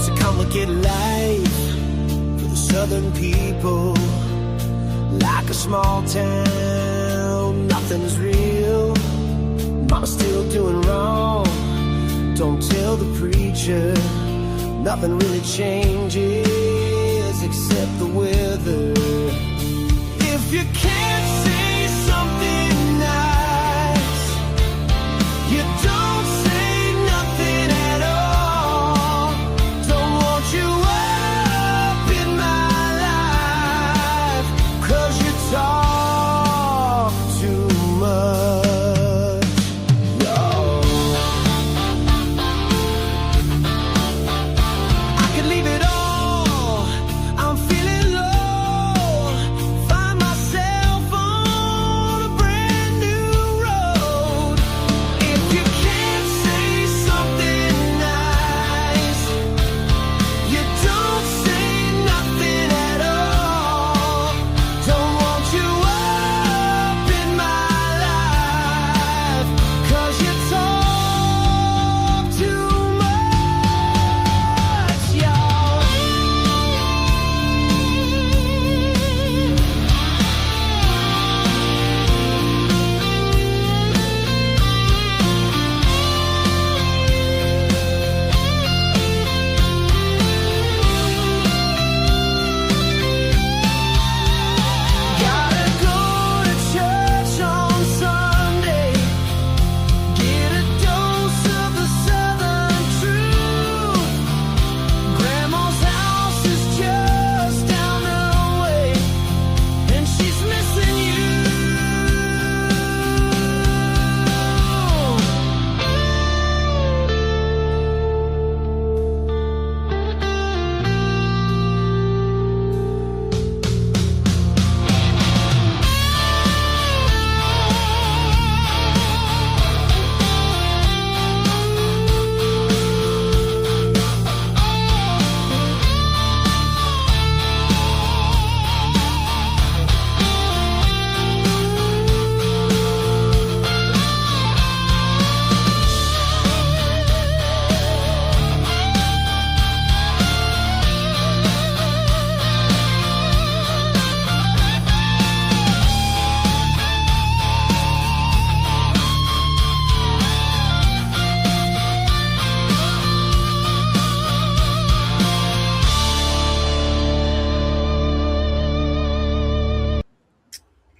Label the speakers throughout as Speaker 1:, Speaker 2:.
Speaker 1: It's a complicated life for the southern people. Like a small town, nothing's real. Mama's still doing wrong. Don't tell the preacher. Nothing really changes except the weather. If you can't say something nice, you don't say nothing at all. Don't want you up in my life, 'cause you talk too much. I could leave it all. I'm feeling low. Find myself on a brand new road. If you can't say something nice, you don't say nothing at all. Don't want you up in my life, 'cause you talk too much, y'all. Gotta go to church on Sunday, get a dose of the Southern truth. Grandma's house is just down the way, and she's missing you.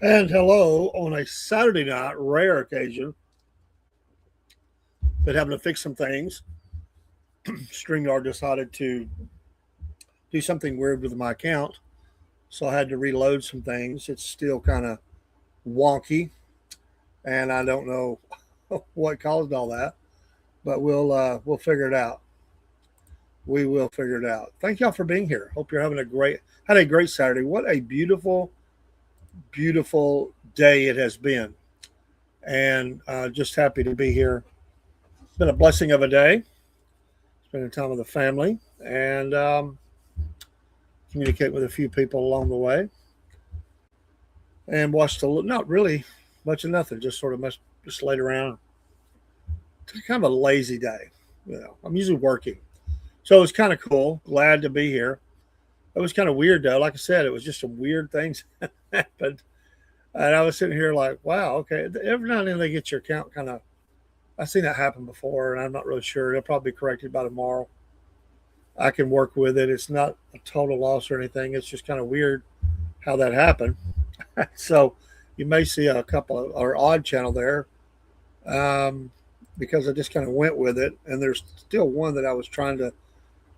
Speaker 2: And hello on a Saturday night, rare occasion. Been having to fix some things. StreamYard decided to do something weird with my account, so I had to reload some things. It's still kind of wonky, and I don't know what caused all that, but we'll figure it out. We will figure it out. Thank y'all for being here. Hope you're having a great Saturday. What a beautiful day it has been, and just happy to be here. It's been a blessing of a day, spending time with the family, and communicate with a few people along the way, and watched not really much of nothing, just sort of just laid around. It's kind of a lazy day. I'm usually working, so it was kind of cool. Glad to be here. It was kind of weird though. Like I said, it was just some weird things happened. And I was sitting here like, wow, okay. Every now and then they get your account kind of, I've seen that happen before, and I'm not really sure. It'll probably be corrected by tomorrow. I can work with it. It's not a total loss or anything. It's just kind of weird how that happened. So you may see a couple of or odd channel there because I just kind of went with it. And there's still one that I was trying to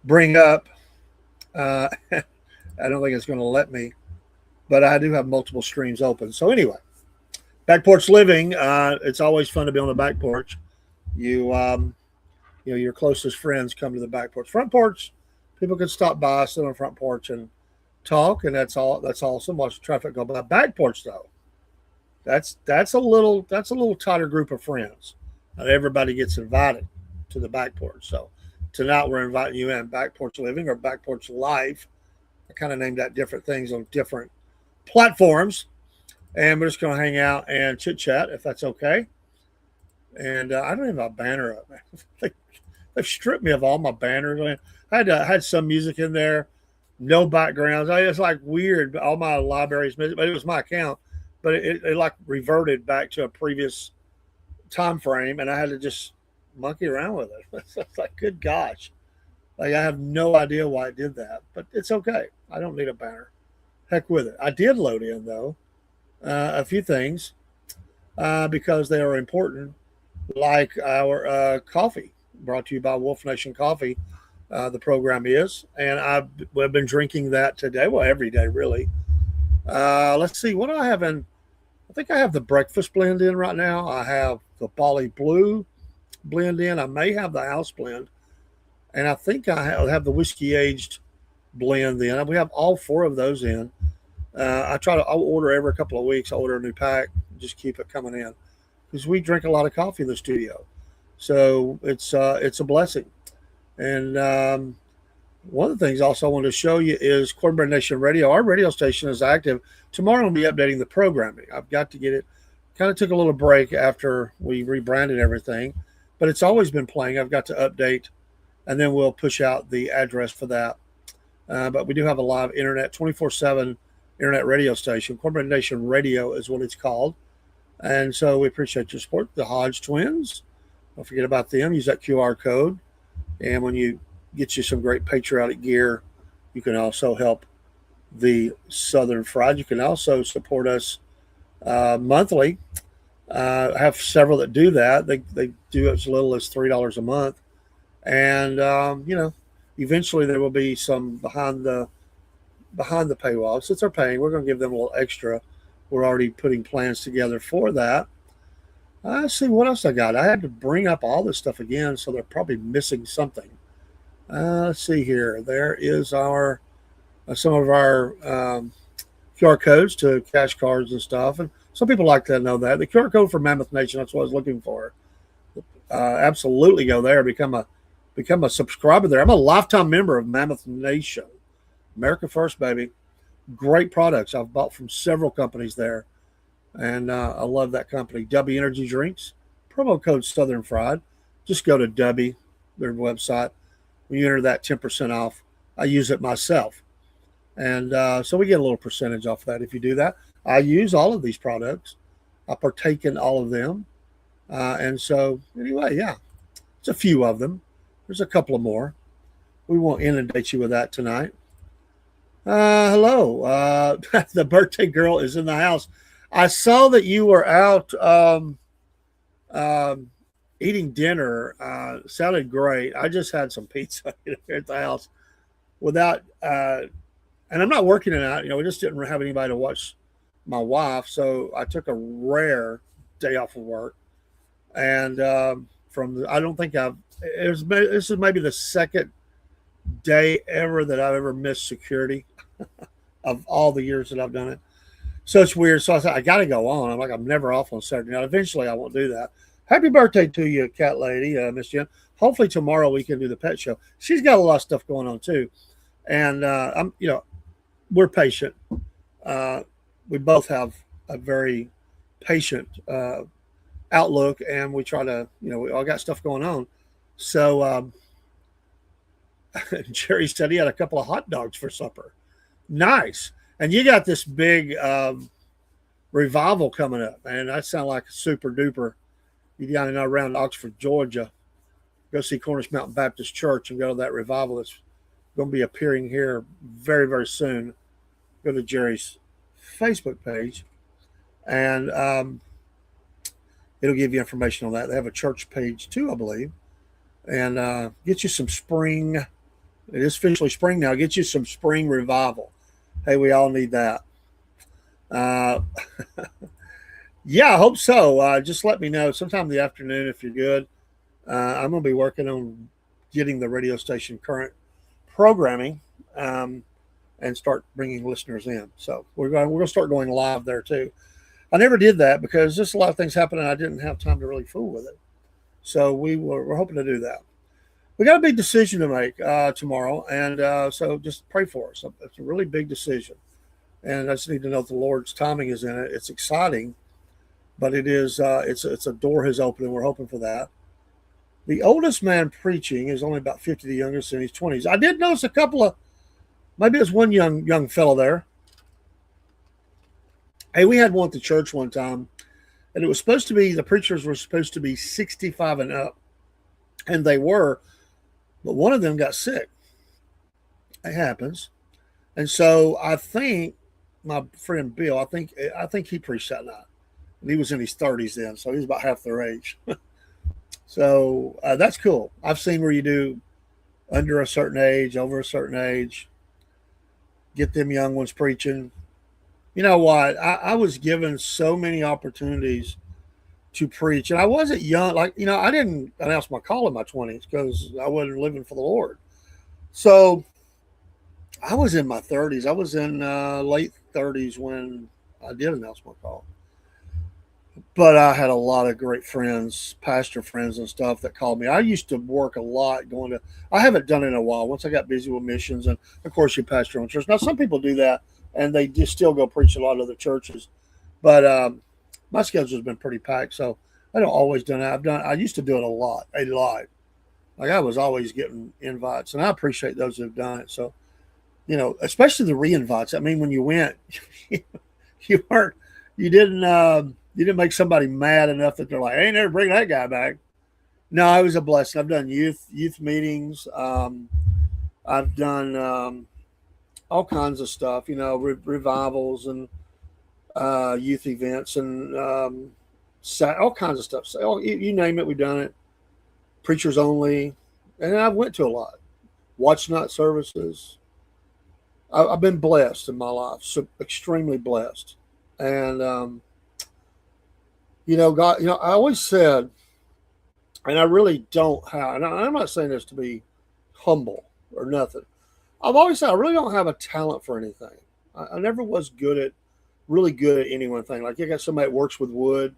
Speaker 2: bring up. I don't think it's going to let me, but I do have multiple streams open. So anyway, Back Porch Living. It's always fun to be on the back porch. Your closest friends come to the back porch. Front porch, people can stop by, sit on the front porch and talk, and that's all. That's awesome. Watch the traffic go by. Back porch though, that's a little tighter group of friends. Not everybody gets invited to the back porch. So tonight we're inviting you in. Back Porch Living or Back Porch Life. I kind of named that different things on different platforms, and we're just going to hang out and chit chat if that's okay. And I don't even have a banner up. I they've stripped me of all my banners. I mean, I had some music in there, no backgrounds. It's like weird. All my libraries, but it was my account, but it like reverted back to a previous time frame, and I had to just monkey around with it. It's like, good gosh, like I have no idea why I did that, but it's okay. I don't need a banner. Heck with it. I did load in though a few things because they are important, like our coffee brought to you by Wolf Nation Coffee. The program is, and I've been drinking that today. Well, every day really. Let's see, what do I have in? I think I have the breakfast blend in right now. I have the Bali Blue blend in. I may have the house blend, and I think I have the whiskey aged blend in. We have all four of those in. I'll order every couple of weeks. I order a new pack, just keep it coming in because we drink a lot of coffee in the studio, so it's a blessing. And one of the things also I wanted to show you is Cornbread Nation Radio. Our radio station is active. Tomorrow I'll be updating the programming. I've got to get it. Kind of took a little break after we rebranded everything, but it's always been playing. I've got to update, and then we'll push out the address for that. But we do have a live internet, 24/7 internet radio station. Cornbread Nation Radio is what it's called. And so we appreciate your support. The Hodge twins, don't forget about them. Use that QR code. And when you get you some great patriotic gear, you can also help the Southern Fried. You can also support us monthly. I have several that do that. They do as little as $3 a month. And, eventually there will be some behind the paywall. Since they're paying, we're going to give them a little extra. We're already putting plans together for that. Let's see what else I got. I had to bring up all this stuff again, so they're probably missing something. Let's see here. There is our some of our QR codes to cash cards and stuff, and some people like to know that the QR code for Mammoth Nation. That's what I was looking for. Absolutely, go there. Become a subscriber there. I'm a lifetime member of Mammoth Nation. America First, baby. Great products. I've bought from several companies there. And I love that company. W Energy Drinks. Promo code Southern Fried. Just go to W, their website. When you enter that 10% off, I use it myself. And so we get a little percentage off that if you do that. I use all of these products. I partake in all of them. And so anyway, yeah, it's a few of them. There's a couple of more. We won't inundate you with that tonight. Hello. The birthday girl is in the house. I saw that you were out eating dinner. Sounded great. I just had some pizza here at the house without, and I'm not working it out. We just didn't have anybody to watch my wife. So I took a rare day off of work. And I don't think this is maybe the second day ever that I've ever missed security of all the years that I've done it. So it's weird. So I said, I got to go on. I'm never off on Saturday night. Eventually I won't do that. Happy birthday to you, cat lady, Miss Jen. Hopefully tomorrow we can do the pet show. She's got a lot of stuff going on too. And we're patient. We both have a very patient outlook, and we try to, we all got stuff going on. So Jerry said he had a couple of hot dogs for supper. Nice. And you got this big revival coming up, man. That sounds like a super duper. You got to know around Oxford, Georgia. Go see Cornish Mountain Baptist Church and go to that revival that's going to be appearing here very, very soon. Go to Jerry's Facebook page, and it'll give you information on that. They have a church page too, I believe. And get you some spring. It is officially spring now. Get you some spring revival. Hey, we all need that. Yeah, I hope so. Just let me know sometime in the afternoon if you're good. I'm going to be working on getting the radio station current programming and start bringing listeners in. So we're going to start going live there too. I never did that because just a lot of things happened and I didn't have time to really fool with it. So we're hoping to do that. We got a big decision to make tomorrow, and so just pray for us. It's a really big decision, and I just need to know if the Lord's timing is in it. It's exciting, but it is it's a door has opened, and we're hoping for that. The oldest man preaching is only about 50, the youngest in his 20s. I did notice a couple of, maybe there's one young fellow there. Hey, we had one at the church one time, and it was supposed to be, the preachers were supposed to be 65 and up, and they were, but one of them got sick. It happens. And so I think my friend Bill, I think he preached that night. And he was in his 30s then, so he was about half their age. So that's cool. I've seen where you do under a certain age, over a certain age, get them young ones preaching. You know what? I was given so many opportunities to preach, and I wasn't young. Like, I didn't announce my call in my 20s because I wasn't living for the Lord. So I was in my 30s. I was in late 30s when I did announce my call. But I had a lot of great friends, pastor friends and stuff that called me. I used to work a lot going to, I haven't done it in a while. Once I got busy with missions, and of course, you pastor your own church. Now, some people do that and they just still go preach a lot of other churches. But my schedule's been pretty packed. So I don't always do that. I used to do it a lot. Like I was always getting invites, and I appreciate those who've done it. So, especially the re-invites. I mean, when you went, you weren't, you didn't make somebody mad enough that they're like, "Hey, never bring that guy back." No, it was a blessing. I've done youth meetings. I've done all kinds of stuff. Revivals and youth events and all kinds of stuff. So you name it, we've done it. Preachers only, and I've went to a lot. Watch night services. I've been blessed in my life, so extremely blessed. And God, I always said, and I really don't have, and I'm not saying this to be humble or nothing. I've always said I really don't have a talent for anything. I never was really good at any one thing. Like you got somebody that works with wood.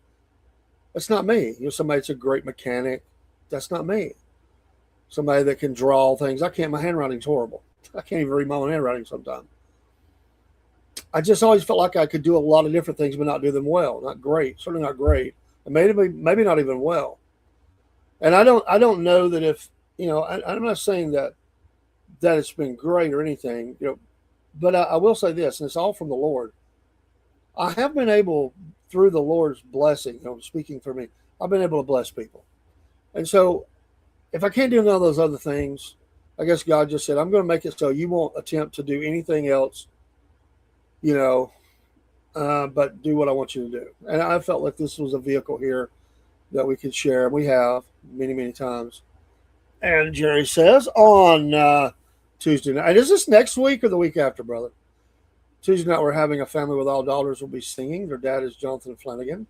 Speaker 2: That's not me. Somebody that's a great mechanic. That's not me. Somebody that can draw things. I can't. My handwriting's horrible. I can't even read my own handwriting sometimes. I just always felt like I could do a lot of different things, but not do them well. Not great. Certainly not great. And maybe not even well. And I don't know that if I'm not saying that it's been great or anything. But I will say this, and it's all from the Lord. I have been able, through the Lord's blessing, speaking for me, I've been able to bless people. And so if I can't do none of those other things, I guess God just said, I'm going to make it so you won't attempt to do anything else, but do what I want you to do. And I felt like this was a vehicle here that we could share. And we have many, many times. And Jerry says on Tuesday night, and is this next week or the week after, brother? Tuesday night, we're having a family with all daughters will be singing. Their dad is Jonathan Flanagan.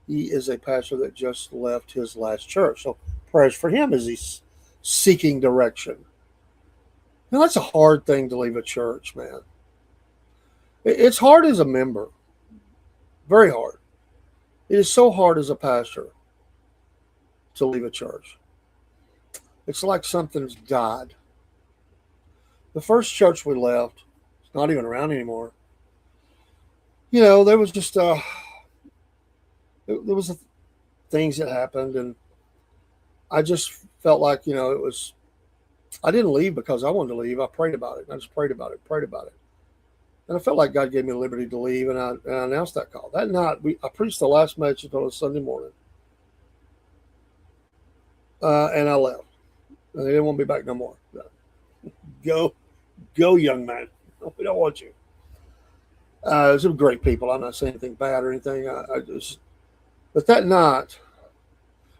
Speaker 2: He is a pastor that just left his last church. So prayers for him as he's seeking direction. That's a hard thing to leave a church, man. It's hard as a member. Very hard. It is so hard as a pastor to leave a church. It's like something's died. The first church we left, it's not even around anymore. There was just there was things that happened, and I just felt like it was. I didn't leave because I wanted to leave. I prayed about it. I just prayed about it, and I felt like God gave me the liberty to leave, and I announced that call that night. I preached the last message on a Sunday morning, and I left. And they didn't want me back no more. Go, young man. We don't want you. Some great people. I'm not saying anything bad or anything. But that night,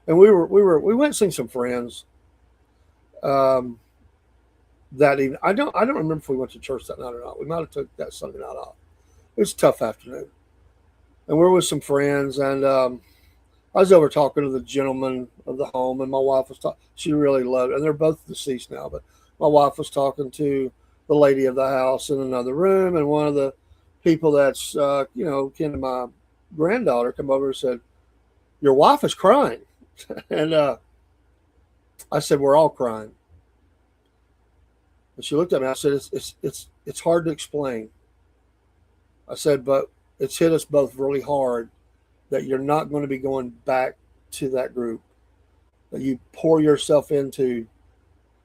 Speaker 2: and we went and seen some friends. That evening, I don't remember if we went to church that night or not. We might have took that Sunday night off. It was a tough afternoon, and we were with some friends, and I was over talking to the gentleman of the home, and my wife was talking. She really loved it, and they're both deceased now. But my wife was talking to the lady of the house in another room, and one of the people that's kin to my granddaughter come over and said, "Your wife is crying," and I said, "We're all crying." And she looked at me. I said, "It's hard to explain." I said, "But it's hit us both really hard that you're not going to be going back to that group, that you pour yourself into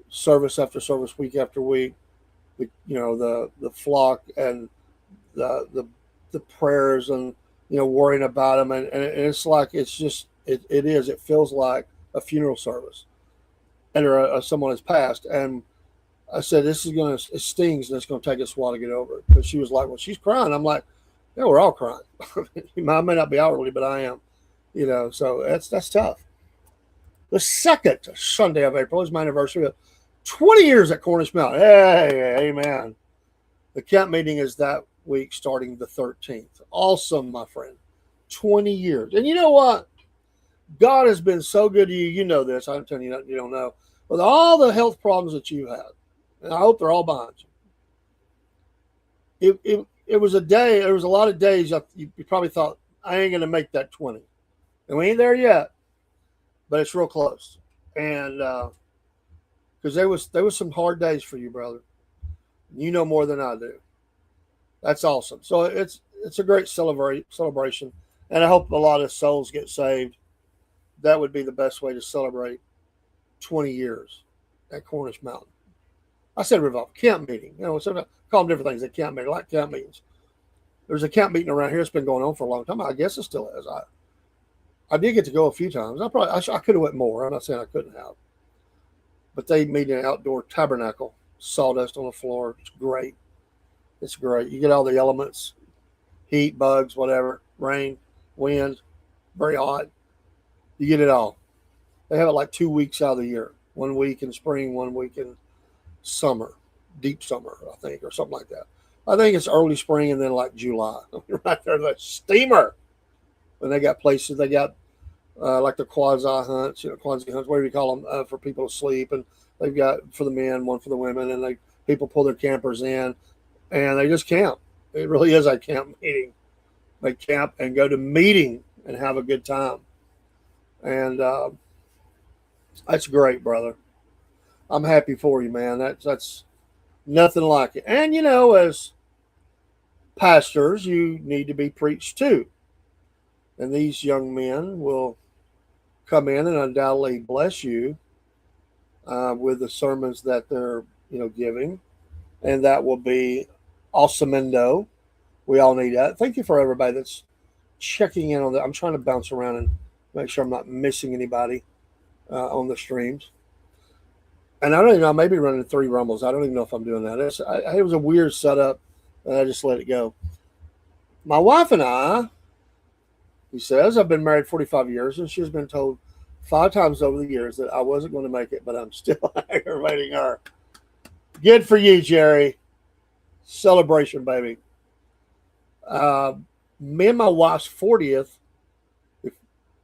Speaker 2: service after service, week after week. The flock and the the prayers and worrying about them, and it's like it feels like a funeral service, and someone has passed. And I said, it stings, and it's gonna take us a while to get over it. But she was like, well, she's crying. I'm like, yeah, we're all crying. I may not be outwardly, but I am. So that's tough. The second Sunday of April is my anniversary. 20 years at Cornish Mountain. Hey, amen. The camp meeting is that week starting the 13th. Awesome, my friend. 20 years. And you know what? God has been so good to you. You know this. I'm telling you nothing you don't know. With all the health problems that you had, and I hope they're all behind you. It was a day, there was a lot of days you probably thought, I ain't going to make that 20. And we ain't there yet, but it's real close. And because there was some hard days for you, brother. You know more than I do. That's awesome. So it's a great celebration, and I hope a lot of souls get saved. That would be the best way to celebrate 20 years at Cornish Mountain. I said revival camp meeting. Sometimes call them different things. At camp meeting, like camp meetings. There's a camp meeting around here. It's been going on for a long time. I guess it still is. I did get to go a few times. I could have went more. I'm not saying I couldn't have. But they meet in an outdoor tabernacle, sawdust on the floor. It's great. It's great. You get all the elements, heat, bugs, whatever, rain, wind, very hot. You get it all. They have it like 2 weeks out of the year. 1 week in spring, 1 week in summer, deep summer, I think, or something like that. I think it's early spring and then like July. Right there, the steamer. And they got places, they got like the quasi hunts, whatever you call them, for people to sleep. And they've got for the men, one for the women, and people pull their campers in and they just camp. It really is a camp meeting. They camp and go to meeting and have a good time. And that's great, brother. I'm happy for you, man. That's nothing like it. And as pastors, you need to be preached to. And these young men will come in and undoubtedly bless you with the sermons that they're giving, and that will be awesomendo. We all need that. Thank you for everybody that's checking in on that. I'm trying to bounce around and make sure I'm not missing anybody on the streams. And I don't even know, I may be running 3 rumbles. I don't even know if I'm doing that. It was a weird setup, and I just let it go. My wife and I, he says, I've been married 45 years, and she's been told 5 times over the years that I wasn't going to make it, but I'm still aggravating her. Good for you, Jerry. Celebration, baby. Me and my wife's 40th, if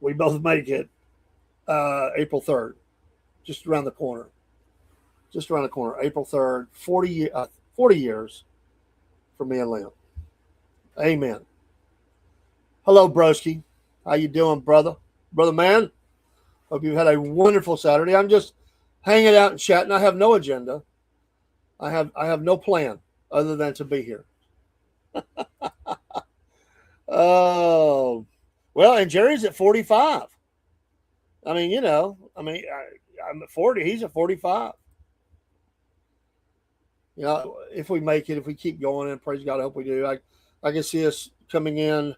Speaker 2: we both make it, April 3rd, just around the corner. April 3rd, 40 years for me and Liam. Amen. Hello, broski. How you doing, brother? Brother man? Hope you've had a wonderful Saturday. I'm just hanging out and chatting. I have no agenda. I have no plan other than to be here. Oh, well, and Jerry's at 45. I mean, I'm at 40. He's at 45. If we make it, if we keep going, and praise God, I hope we do. I can see us coming in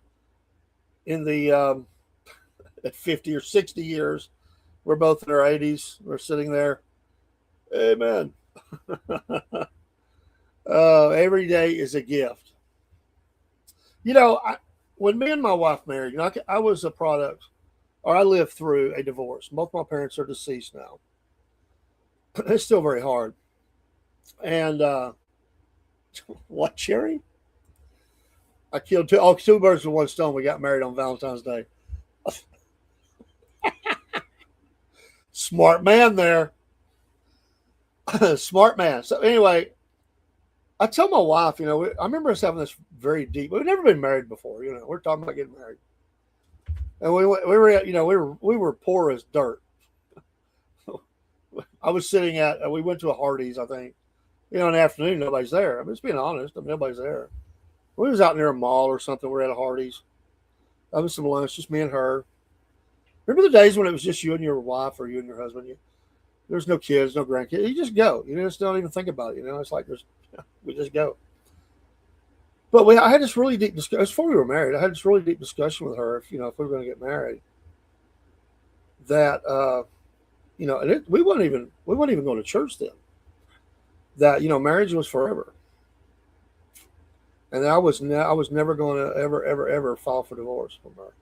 Speaker 2: the at 50 or 60 years. We're both in our 80s. We're sitting there. Amen. Every day is a gift. When me and my wife married, I was a product, or I lived through a divorce. Both my parents are deceased now. It's still very hard. And what, Cherry? I killed 2 birds with 1 stone. We got married on Valentine's Day. Smart man there. Smart man. So anyway, I tell my wife, I remember us having this very deep. We've never been married before. We're talking about getting married, and we were poor as dirt. I was sitting we went to a Hardee's, I think. In the afternoon, nobody's there. Just being honest, nobody's there. We was out near a mall or something. We're at a Hardee's, having some lunch, just me and her. Remember the days when it was just you and your wife or you and your husband? There's no kids, no grandkids. You just go. You just don't even think about it. It's like we just go. But I had this really deep discussion before we were married. I had this really deep discussion with her. If we were going to get married, that and we weren't even going to church then. That marriage was forever, and I was never going to ever file for divorce from her.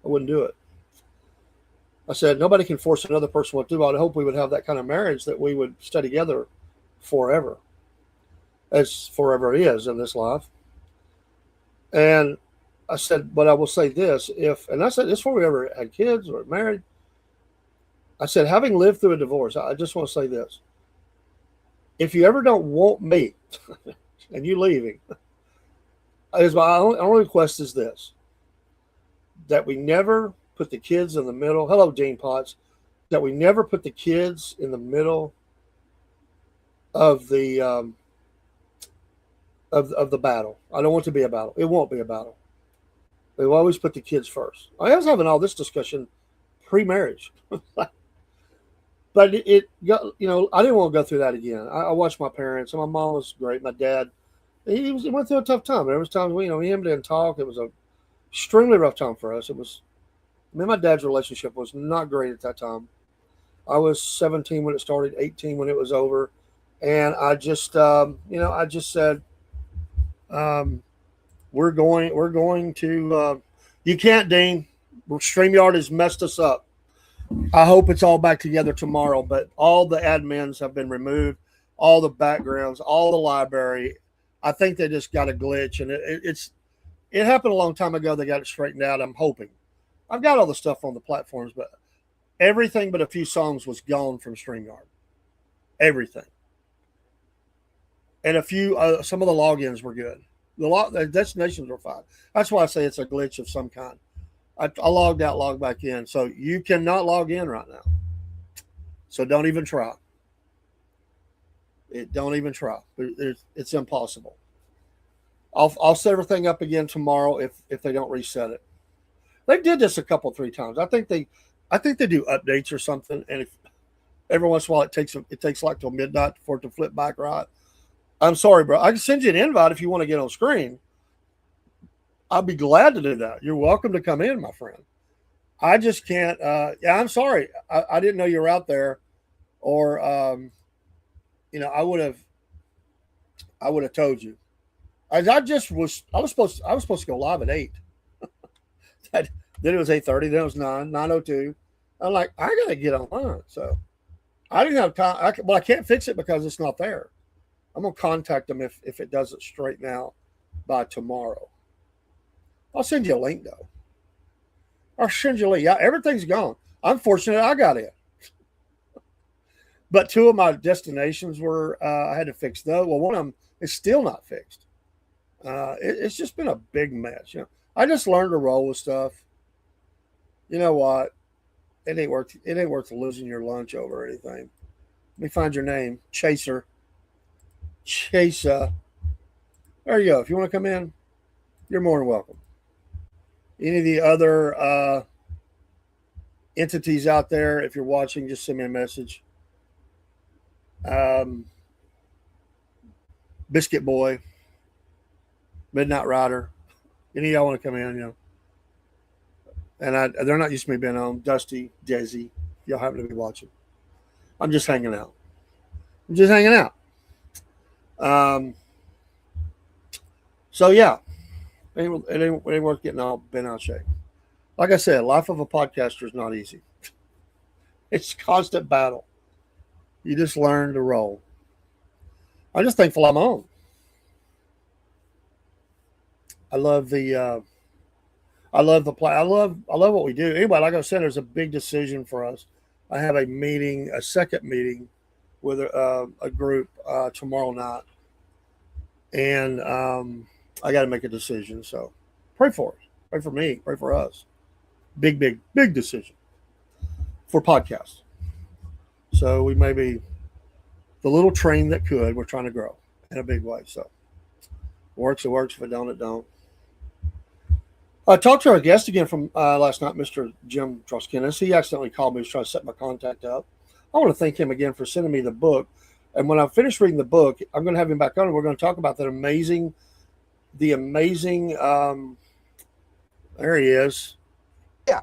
Speaker 2: I wouldn't do it. I said nobody can force another person what to do. I hope we would have that kind of marriage that we would stay together forever, as forever is in this life. And I said, but I will say this: and I said this before we ever had kids or married. I said, having lived through a divorce, I just want to say this: if you ever don't want me, and you leaving, my only request is this: that we never put the kids in the middle. Hello, Dean Potts. That we never put the kids in the middle of the of the battle. I don't want it to be a battle. It won't be a battle. We always put the kids first. I was having all this discussion pre-marriage, but it got, I didn't want to go through that again. I watched my parents, and my mom was great. My dad, he went through a tough time. There was times we, him didn't talk. It was a extremely rough time for us. Me and my dad's relationship was not great at that time. I was 17 when it started, 18 when it was over, and I just, I just said, we're going to. You can't, Dean. StreamYard has messed us up. I hope it's all back together tomorrow, but all the admins have been removed, all the backgrounds, all the library. I think they just got a glitch, and it happened a long time ago. They got it straightened out. I'm hoping. I've got all the stuff on the platforms, but everything but a few songs was gone from StreamYard. Everything. And some of the logins were good. The destinations were fine. That's why I say it's a glitch of some kind. I logged out, logged back in. So you cannot log in right now. So don't even try. Don't even try. It's impossible. I'll set everything up again tomorrow if they don't reset it. They did this a couple, 3 times. I think they do updates or something. And if every once in a while it takes like till midnight for it to flip back right. I'm sorry, bro. I can send you an invite if you want to get on screen. I'll be glad to do that. You're welcome to come in, my friend. I just can't. Yeah, I'm sorry. I didn't know you were out there, or I would have told you. I was supposed to go live at 8. Then it was 8:30. Then it was 9:02. I'm like, I gotta get online. So I didn't have time. I can't fix it because it's not there. I'm gonna contact them if it doesn't straighten out by tomorrow. I'll send you a link though. I'll send you a link. Yeah, everything's gone. I'm fortunate I got it. But 2 of my destinations were I had to fix those. Well, one of them is still not fixed. It's just been a big mess. I just learned to roll with stuff. You know what? It ain't worth losing your lunch over or anything. Let me find your name, Chaser. There you go. If you want to come in, you're more than welcome. Any of the other entities out there, if you're watching, just send me a message. Biscuit Boy, Midnight Rider. Any of y'all want to come in, And they're not used to me being on. Dusty, Desi, y'all happen to be watching. I'm just hanging out. So yeah, it ain't worth getting all bent out of shape. Like I said, life of a podcaster is not easy. It's a constant battle. You just learn to roll. I'm just thankful I'm on. I love what we do. Anyway, like I said, there's a big decision for us. I have a second meeting with a group tomorrow night, and I got to make a decision. So pray for us, pray for me, pray for us. Big decision for podcasts. So we may be the little train that could. We're trying to grow in a big way. So works, it works. If it don't, it don't. I talked to our guest again from last night, Mr. Jim Troskinis. He accidentally called me. He was trying to set my contact up. I want to thank him again for sending me the book. And when I finish reading the book, I'm going to have him back on, and we're going to talk about the amazing. There he is.
Speaker 3: Yeah.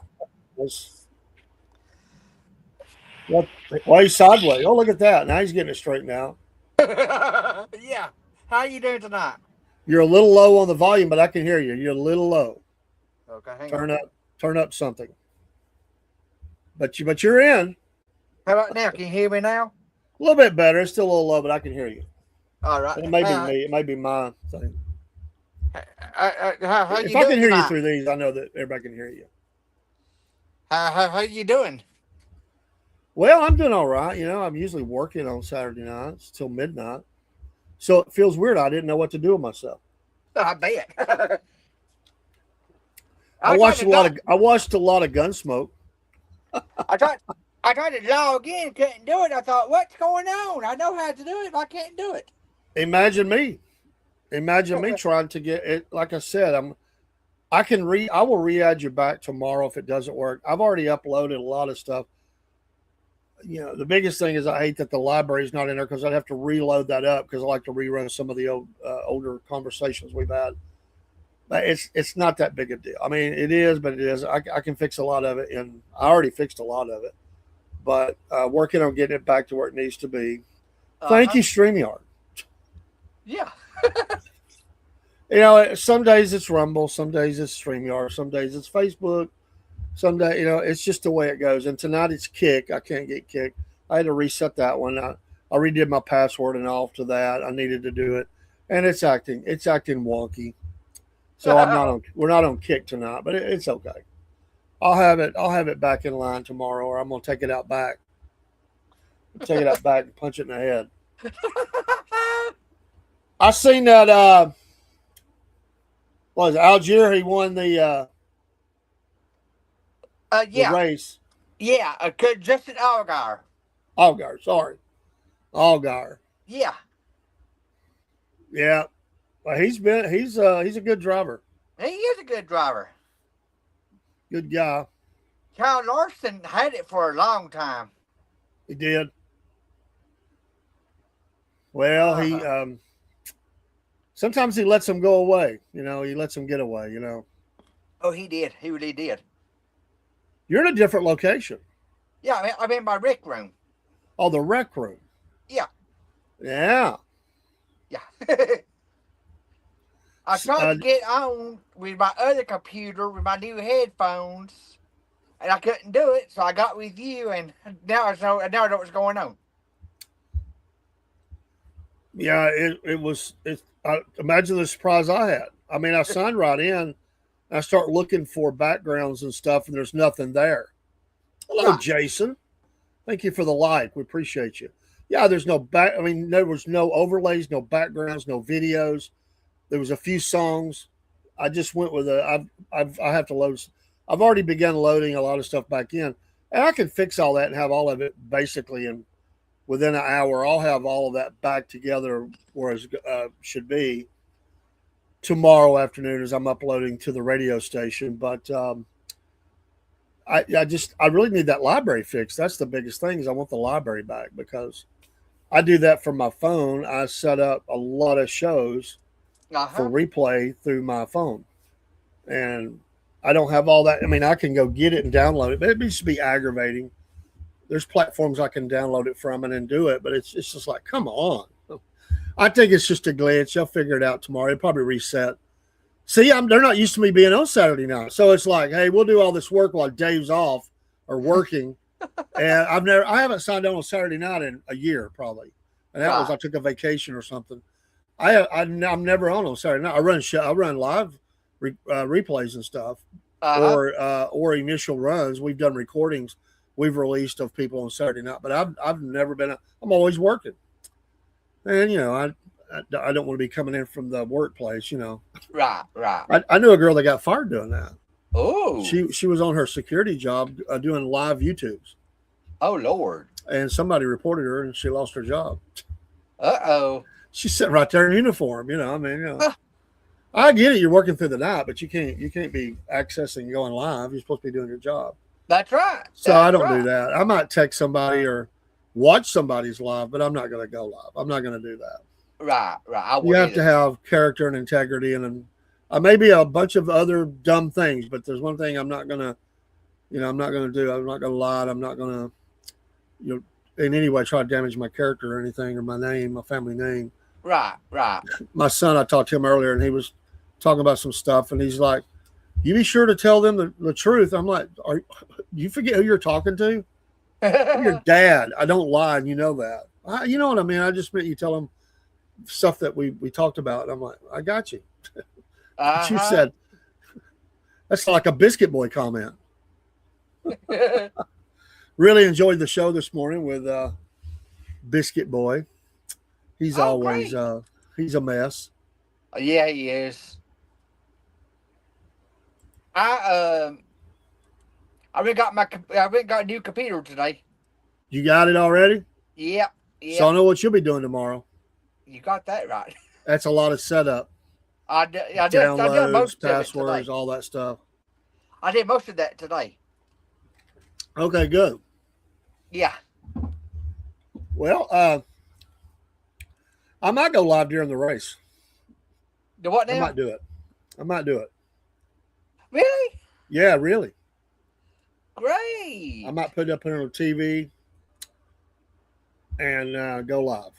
Speaker 2: Why he's sideways? Oh, look at that! Now he's getting it straightened out.
Speaker 3: Yeah. How you doing tonight?
Speaker 2: You're a little low on the volume, but I can hear you. You're a little low.
Speaker 3: Okay, hang
Speaker 2: Turn
Speaker 3: on.
Speaker 2: turn up something. But you're in.
Speaker 3: How about now? Can you hear me now?
Speaker 2: A little bit better. It's still a little low, but I can hear you.
Speaker 3: All right.
Speaker 2: It may be me. It may be my thing.
Speaker 3: How
Speaker 2: If
Speaker 3: you
Speaker 2: I
Speaker 3: doing
Speaker 2: can hear you
Speaker 3: tonight?
Speaker 2: through these, I know that everybody can hear you.
Speaker 3: How you doing?
Speaker 2: Well, I'm doing all right. I'm usually working on Saturday nights till midnight. So it feels weird. I didn't know what to do with myself.
Speaker 3: I bet.
Speaker 2: I watched a lot of Gunsmoke.
Speaker 3: I tried to log in, couldn't do it. I thought, what's going on? I know how to do it, but I can't do it.
Speaker 2: Imagine me trying to get it. Like I said, I will re-add you back tomorrow if it doesn't work. I've already uploaded a lot of stuff. The biggest thing is I hate that the library's not in there because I'd have to reload that up because I like to rerun some of the older conversations we've had. But it's not that big a deal. I mean, it is, but it is. I can fix a lot of it, and I already fixed a lot of it. But working on getting it back to where it needs to be. Thank you, StreamYard.
Speaker 3: Yeah.
Speaker 2: Some days it's Rumble, some days it's StreamYard, some days it's Facebook. Someday, it's just the way it goes. And tonight it's Kick. I can't get Kick. I had to reset that one. I redid my password and all to that. I needed to do it, and it's acting wonky. So we're not on Kick tonight, but it's okay. I'll have it back in line tomorrow, or I'm gonna take it out back. Take it out back and punch it in the head. I seen that. Was it Algier? He won the
Speaker 3: yeah.
Speaker 2: race.
Speaker 3: Yeah, Justin Allgaier.
Speaker 2: Allgaier.
Speaker 3: Yeah.
Speaker 2: Yeah. Well, he's a good driver.
Speaker 3: He is a good driver.
Speaker 2: Good guy.
Speaker 3: Kyle Larson had it for a long time.
Speaker 2: He did. Well, he sometimes he lets them go away. He lets them get away.
Speaker 3: Oh, he did. He really did.
Speaker 2: You're in a different location.
Speaker 3: Yeah, I'm in my rec room.
Speaker 2: Oh, the rec room.
Speaker 3: Yeah.
Speaker 2: Yeah.
Speaker 3: Yeah. I tried to get on with my other computer with my new headphones, and I couldn't do it. So I got with you, and now I know what's going on.
Speaker 2: Yeah, imagine the surprise I had. I mean, I signed right in. I start looking for backgrounds and stuff, and there's nothing there. Hello, Jason. Thank you for the like. We appreciate you. Yeah, there's no there was no overlays, no backgrounds, no videos. There was a few songs. I just went with I have to load. I've already begun loading a lot of stuff back in, and I can fix all that and have all of it basically within an hour. I'll have all of that back together where it should be tomorrow afternoon as I'm uploading to the radio station. But I really need that library fixed. That's the biggest thing is I want the library back because I do that from my phone. I set up a lot of shows for replay through my phone, and I don't have all that. I mean, I can go get it and download it, but it needs to be aggravating. There's platforms I can download it from and then do it, but it's just like, come on. I think it's just a glitch. I'll figure it out tomorrow. It'll probably reset. See, they're not used to me being on Saturday night. So it's like, hey, we'll do all this work while Dave's off or working. And I haven't signed on Saturday night in a year probably. And that was, I took a vacation or something. I'm never on Saturday night. I run live replays and stuff or initial runs. We've done recordings we've released of people on Saturday night, but I've never been, I'm always working. And, I don't want to be coming in from the workplace,
Speaker 3: Right.
Speaker 2: I knew a girl that got fired doing that.
Speaker 3: Oh.
Speaker 2: She was on her security job doing live YouTubes.
Speaker 3: Oh, Lord.
Speaker 2: And somebody reported her and she lost her job.
Speaker 3: Uh-oh.
Speaker 2: She's sitting right there in uniform, I get it. You're working through the night, but you can't be accessing and going live. You're supposed to be doing your job.
Speaker 3: That's right.
Speaker 2: So I
Speaker 3: That's
Speaker 2: don't do
Speaker 3: right.
Speaker 2: that. I might text somebody or watch somebody's live, but I'm not going to go live. I'm not going to do that.
Speaker 3: Right. I
Speaker 2: You
Speaker 3: wouldn't
Speaker 2: have to
Speaker 3: either.
Speaker 2: have character and integrity, and maybe a bunch of other dumb things. But there's one thing I'm not going to, I'm not going to do. I'm not going to lie. I'm not going to, in any way try to damage my character or anything or my name, my family name.
Speaker 3: Right.
Speaker 2: My son, I talked to him earlier, and he was talking about some stuff, and he's like, "You be sure to tell them the truth." I'm like, you forget who you're talking to? I'm your dad. I don't lie, and you know that. You know what I mean? I just meant you tell them stuff that we talked about. And I'm like, I got you. But you said that's like a Biscuit Boy comment. Really enjoyed the show this morning with Biscuit Boy. He's always
Speaker 3: great.
Speaker 2: he's a mess.
Speaker 3: Yeah, he is. I I went got a new computer today.
Speaker 2: You got it already?
Speaker 3: Yep.
Speaker 2: So I know what you'll be doing tomorrow.
Speaker 3: You got that right.
Speaker 2: That's a lot of setup.
Speaker 3: I did
Speaker 2: Downloads,
Speaker 3: most
Speaker 2: passwords,
Speaker 3: of it today.
Speaker 2: all that stuff.
Speaker 3: I did most of that today.
Speaker 2: Okay, good.
Speaker 3: Yeah.
Speaker 2: Well, I might go live during the race.
Speaker 3: The what now?
Speaker 2: I might do it.
Speaker 3: Really?
Speaker 2: Yeah, really.
Speaker 3: Great.
Speaker 2: I might put it up on the TV and go live.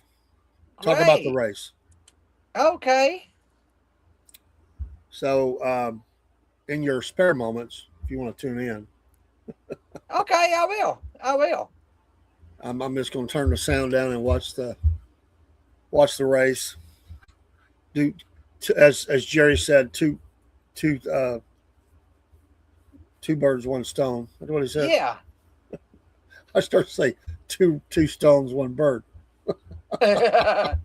Speaker 2: Talk about the race.
Speaker 3: Okay.
Speaker 2: So, in your spare moments, if you want to tune in,
Speaker 3: Okay, I will.
Speaker 2: I'm just going to turn the sound down and watch the race. Do as Jerry said, two birds, one stone. That's what he said.
Speaker 3: Yeah.
Speaker 2: I start to say two stones, one bird.
Speaker 3: uh-huh.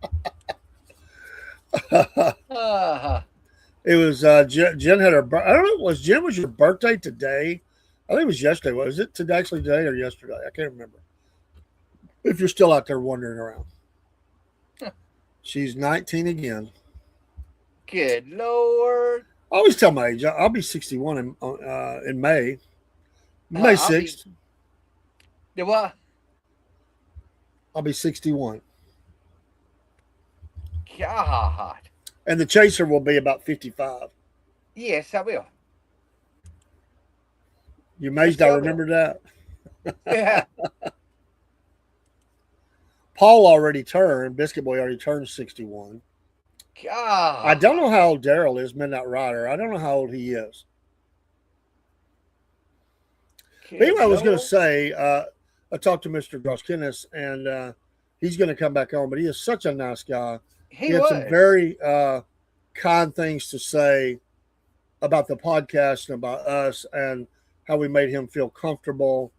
Speaker 2: It was Jen had her. I don't know. Was your birthday today? I think it was yesterday. Was it today? Actually, today or yesterday? I can't remember. If you're still out there wandering around, she's 19 again.
Speaker 3: Good Lord.
Speaker 2: I always tell my age. I'll be 61 in May. May 6th.
Speaker 3: The what?
Speaker 2: I'll be 61.
Speaker 3: God.
Speaker 2: And the chaser will be about 55.
Speaker 3: Yes, I will.
Speaker 2: You amazed I remembered that?
Speaker 3: Yeah.
Speaker 2: Paul already turned, Biscuit Boy already turned 61.
Speaker 3: God.
Speaker 2: I don't know how old Daryl is, Midnight Rider. I don't know how old he is. But anyway, I was going to say, I talked to Mr. Groskinnis, and he's going to come back on, but he is such a nice guy. He had some very kind things to say about the podcast and about us and how we made him feel comfortable.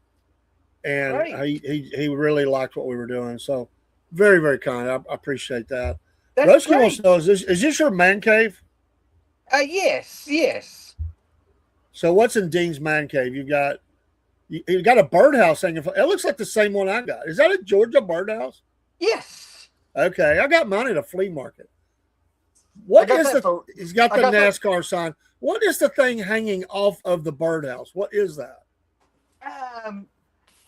Speaker 2: And he really liked what we were doing. So very, very kind. I appreciate that. Rusky wants to know, is this your man cave?
Speaker 3: Yes.
Speaker 2: So what's in Dean's man cave? You got a birdhouse hanging. It looks like the same one I got. Is that a Georgia birdhouse?
Speaker 3: Yes.
Speaker 2: Okay, I got mine at a flea market. What is he's got the NASCAR sign. What is the thing hanging off of the birdhouse? What is that?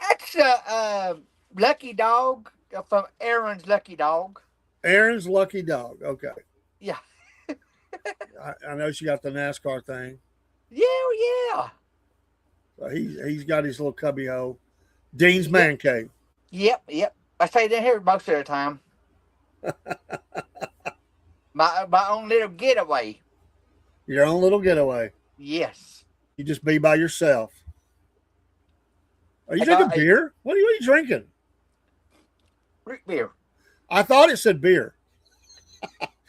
Speaker 3: That's a lucky dog from Aaron's Lucky Dog.
Speaker 2: Aaron's Lucky Dog. Okay.
Speaker 3: Yeah.
Speaker 2: I know she got the NASCAR thing.
Speaker 3: Yeah.
Speaker 2: So he's got his little cubby hole. Dean's man cave.
Speaker 3: Yep. I stay down here most of the time. my own little getaway.
Speaker 2: Your own little getaway.
Speaker 3: Yes.
Speaker 2: You just be by yourself. Are you drinking beer? What are you drinking?
Speaker 3: Root beer.
Speaker 2: I thought it said beer.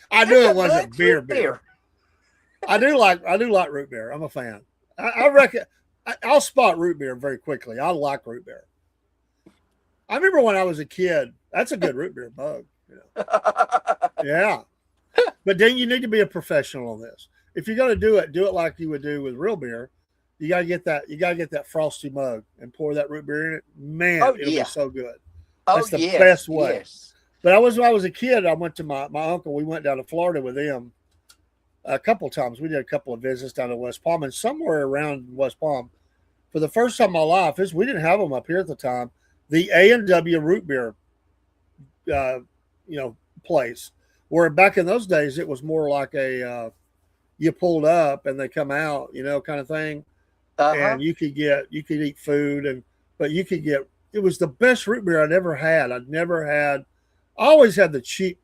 Speaker 2: I knew it wasn't beer. I do like root beer. I'm a fan. I reckon I'll spot root beer very quickly. I like root beer. I remember when I was a kid. That's a good root beer bug. Yeah. But then you need to be a professional on this. If you're going to do it like you would do with real beer. You gotta get that frosty mug and pour that root beer in it. Man, it'll be so good. That's the best way. Yes. But when I was a kid, I went to my uncle. We went down to Florida with him a couple of times. We did a couple of visits down to West Palm, and somewhere around West Palm, for the first time in my life, we didn't have them up here at the time. The A&W root beer, place, where back in those days it was more like a you pulled up and they come out, kind of thing, and you could eat food, but you could get. It was the best root beer I'd ever had. I always had the cheap.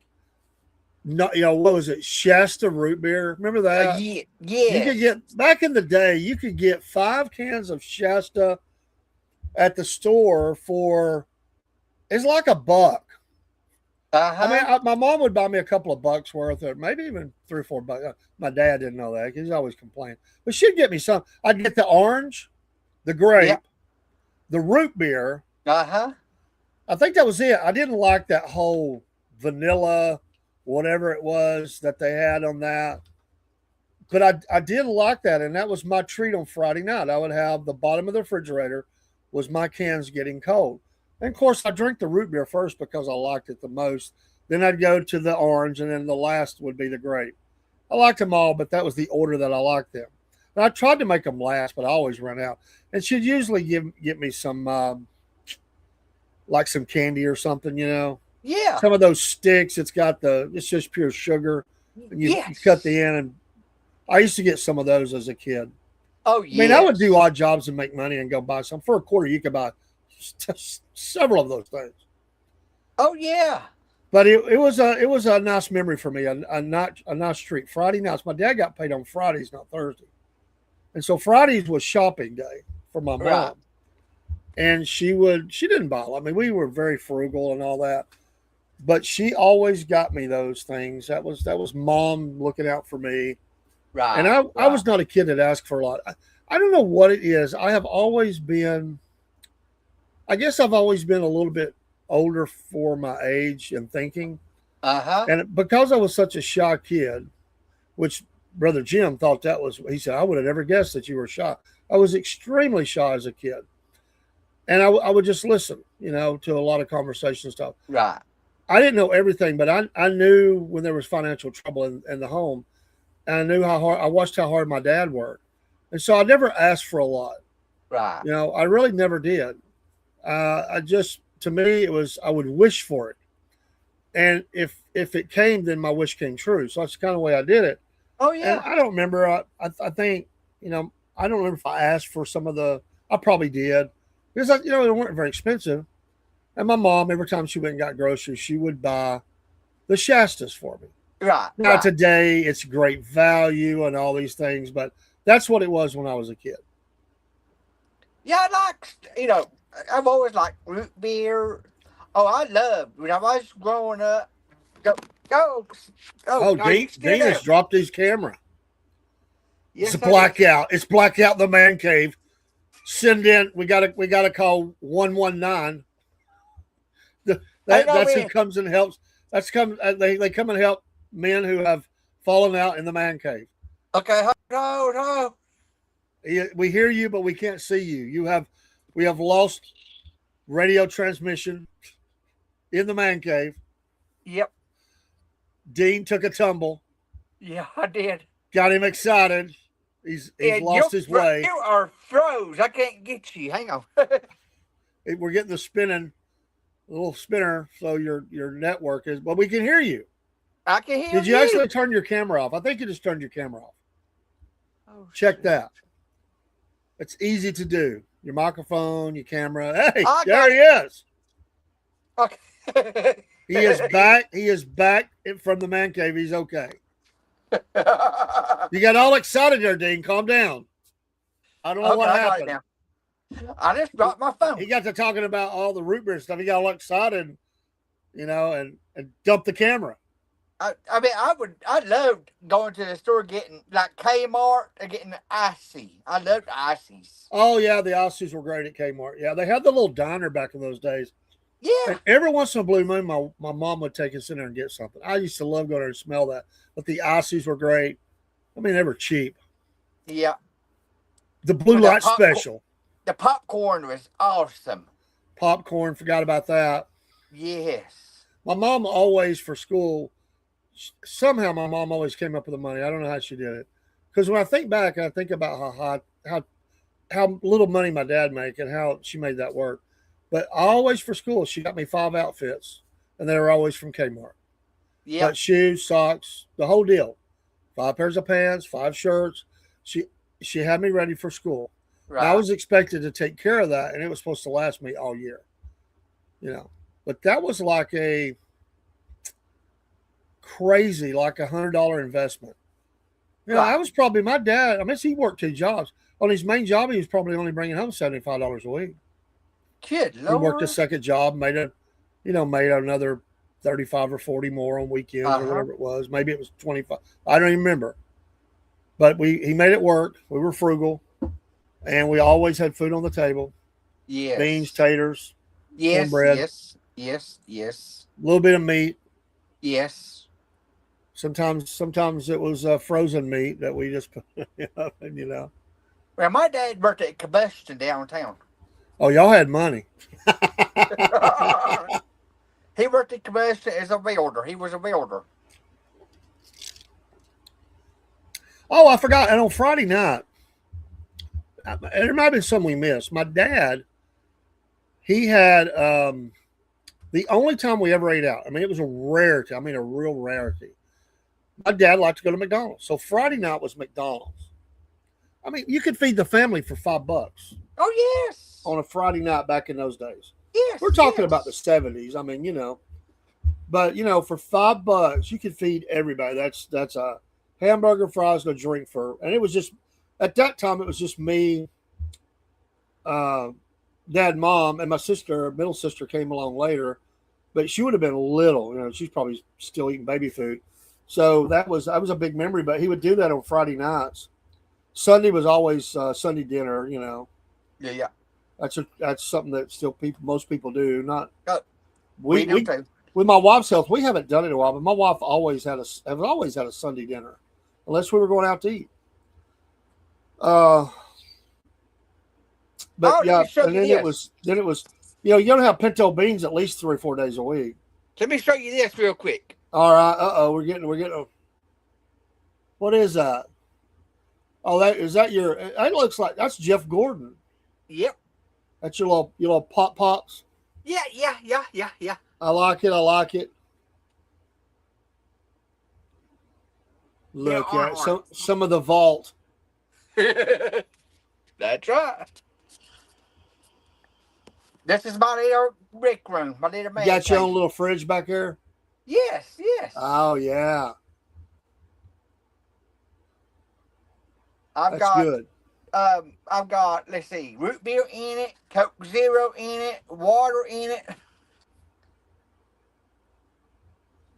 Speaker 2: No, what was it? Shasta root beer. Remember that?
Speaker 3: Yeah.
Speaker 2: You could get back in the day. You could get 5 cans of Shasta at the store for. It's like $1. I mean, my mom would buy me a couple of bucks worth, or maybe even $3 or $4. My dad didn't know that because he's always complaining. But she'd get me some. I'd get the orange, the grape, the root beer. I think that was it. I didn't like that whole vanilla, whatever it was that they had on that. But I did like that, and that was my treat on Friday night. I would have the bottom of the refrigerator was my cans getting cold. And, of course, I drank the root beer first because I liked it the most. Then I'd go to the orange, and then the last would be the grape. I liked them all, but that was the order that I liked them. And I tried to make them last, but I always run out. And she'd usually get me some, like some candy or something,
Speaker 3: Yeah.
Speaker 2: Some of those sticks, it's just pure sugar. And you cut the end. And I used to get some of those as a kid.
Speaker 3: Oh, yeah.
Speaker 2: I mean, I would do odd jobs and make money and go buy some. For $0.25, you could buy several of those things.
Speaker 3: Oh, yeah.
Speaker 2: But it was a nice memory for me, a nice treat. Friday nights, my dad got paid on Fridays, not Thursday. And so Fridays was shopping day for my mom.
Speaker 3: Right.
Speaker 2: And she didn't buy. I mean, we were very frugal and all that. But she always got me those things. That was mom looking out for me.
Speaker 3: Right.
Speaker 2: And I was not a kid that asked for a lot. I don't know what it is. I guess I've always been a little bit older for my age and thinking. And because I was such a shy kid, which Brother Jim thought he said, I would have never guessed that you were shy. I was extremely shy as a kid. And I would just listen, to a lot of conversation stuff.
Speaker 3: Right.
Speaker 2: I didn't know everything, but I knew when there was financial trouble in the home. And I knew I watched how hard my dad worked. And so I never asked for a lot.
Speaker 3: Right.
Speaker 2: I really never did. To me, it was, I would wish for it. And if it came, then my wish came true. So that's kind of the way I did it.
Speaker 3: Oh, yeah.
Speaker 2: And I don't remember, I think, I don't remember if I asked for some of I probably did. Because, they weren't very expensive. And my mom, every time she went and got groceries, she would buy the Shastas for me.
Speaker 3: Right.
Speaker 2: Now, today, it's great value and all these things, but that's what it was when I was a kid.
Speaker 3: Yeah, I've always liked root beer. Oh, I loved when I was growing up. Go.
Speaker 2: Dean has dropped his camera.
Speaker 3: Yes,
Speaker 2: It's blackout. It's blackout in the man cave. Send in. We gotta call 119. That's who comes and helps. They come and help men who have fallen out in the man cave.
Speaker 3: Okay, hold.
Speaker 2: We hear you, but we can't see you. We have lost radio transmission in the man cave.
Speaker 3: Yep.
Speaker 2: Dean took a tumble.
Speaker 3: Yeah, I did.
Speaker 2: Got him excited. He's lost his way.
Speaker 3: You are froze. I can't get you. Hang on.
Speaker 2: We're getting the little spinner, so your network is, but we can hear you.
Speaker 3: I can hear you.
Speaker 2: Did you actually turn your camera off? I think you just turned your camera off.
Speaker 3: Oh,
Speaker 2: check that. It's easy to do. Your microphone, your camera. Hey,
Speaker 3: there
Speaker 2: he is.
Speaker 3: Okay.
Speaker 2: He is back. He is back from the man cave. He's okay. You got all excited there, Dean. Calm down. I don't know what happened.
Speaker 3: I just dropped my phone.
Speaker 2: He got to talking about all the root beer stuff. He got all excited, and dumped the camera.
Speaker 3: I loved going to the store, getting like Kmart and getting the icy. I loved ices.
Speaker 2: Oh yeah, the ices were great at Kmart. Yeah, they had the little diner back in those days.
Speaker 3: Yeah.
Speaker 2: And every once in a blue moon, my mom would take us in there and get something. I used to love going there and smell that. But the ices were great. I mean, they were cheap.
Speaker 3: Yeah.
Speaker 2: The blue light special.
Speaker 3: The popcorn was awesome.
Speaker 2: Popcorn, forgot about that.
Speaker 3: Yes.
Speaker 2: My mom always for school, somehow my mom always came up with the money. I don't know how she did it. Because when I think back, I think about how little money my dad made and how she made that work. But always for school, she got me 5 outfits, and they were always from Kmart.
Speaker 3: Yep.
Speaker 2: But shoes, socks, the whole deal. 5 pairs of pants, 5 shirts. She had me ready for school.
Speaker 3: Right.
Speaker 2: I was expected to take care of that, and it was supposed to last me all year. But that was like a crazy, like $100 investment.
Speaker 3: Right.
Speaker 2: I was probably my dad. I mean, he worked 2 jobs. On his main job, he was probably only bringing home $75 a week.
Speaker 3: Good
Speaker 2: He
Speaker 3: Lord.
Speaker 2: worked a second job, made another 35 or 40 more on weekends or whatever it was. Maybe it was 25. I don't even remember. But he made it work. We were frugal, and we always had food on the table.
Speaker 3: Yes.
Speaker 2: Beans, taters,
Speaker 3: Yes.
Speaker 2: cornbread.
Speaker 3: Yes.
Speaker 2: A little bit of meat.
Speaker 3: Yes.
Speaker 2: Sometimes it was frozen meat that we just put,
Speaker 3: Well, my dad worked at Combustion downtown.
Speaker 2: Oh, y'all had money.
Speaker 3: He worked at Combustion as a welder. He was a welder.
Speaker 2: Oh, I forgot. And on Friday night, there might have been some we missed. My dad, he had the only time we ever ate out. I mean, it was a rarity. I mean, a real rarity. My dad liked to go to McDonald's. So Friday night was McDonald's. I mean, you could feed the family for $5
Speaker 3: Oh, yes.
Speaker 2: on a Friday night back in those days.
Speaker 3: Yes.
Speaker 2: We're talking
Speaker 3: yes.
Speaker 2: about the 70s. I mean, but for $5 you could feed everybody. That's a hamburger, fries, and a drink and it was just, at that time, it was just me, dad, mom, and my middle sister came along later, but she would have been little, she's probably still eating baby food. So that was a big memory, but he would do that on Friday nights. Sunday was always Sunday dinner,
Speaker 3: Yeah.
Speaker 2: That's something that still most people do. Not
Speaker 3: We do too.
Speaker 2: with my wife's health, we haven't done it in a while, but my wife always had a Sunday dinner, unless we were going out to eat. But yeah, and then it was you don't have pinto beans at least 3 or 4 days a week.
Speaker 3: Let me show you this real quick.
Speaker 2: All right. We're getting. What is that? Oh, that looks like that's Jeff Gordon.
Speaker 3: Yep.
Speaker 2: That's your little pops.
Speaker 3: Yeah.
Speaker 2: I like it. Look at some of the vault.
Speaker 3: That's right. This is my little brick room, my little man.
Speaker 2: You got your own little fridge back there?
Speaker 3: Yes.
Speaker 2: Oh, yeah.
Speaker 3: That's
Speaker 2: good.
Speaker 3: I've got, let's see, root beer in it, Coke Zero in it, water in it.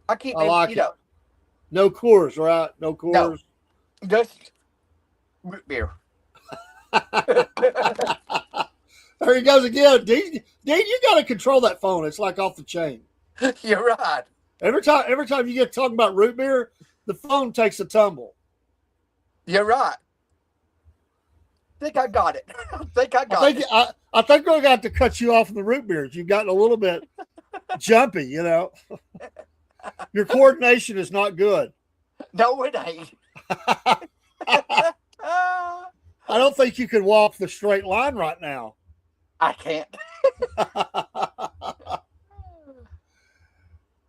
Speaker 2: I like it. No Coors, right? No Coors.
Speaker 3: No, just root beer.
Speaker 2: There he goes again. Dean, you got to control that phone. It's like off the chain.
Speaker 3: You're right.
Speaker 2: Every time you get talking about root beer, the phone takes a tumble.
Speaker 3: You're right. I think I got it.
Speaker 2: I think we're going to have to cut you off from the root beers. You've gotten a little bit jumpy, Your coordination is not good.
Speaker 3: No, it ain't.
Speaker 2: I don't think you can walk the straight line right now.
Speaker 3: I can't.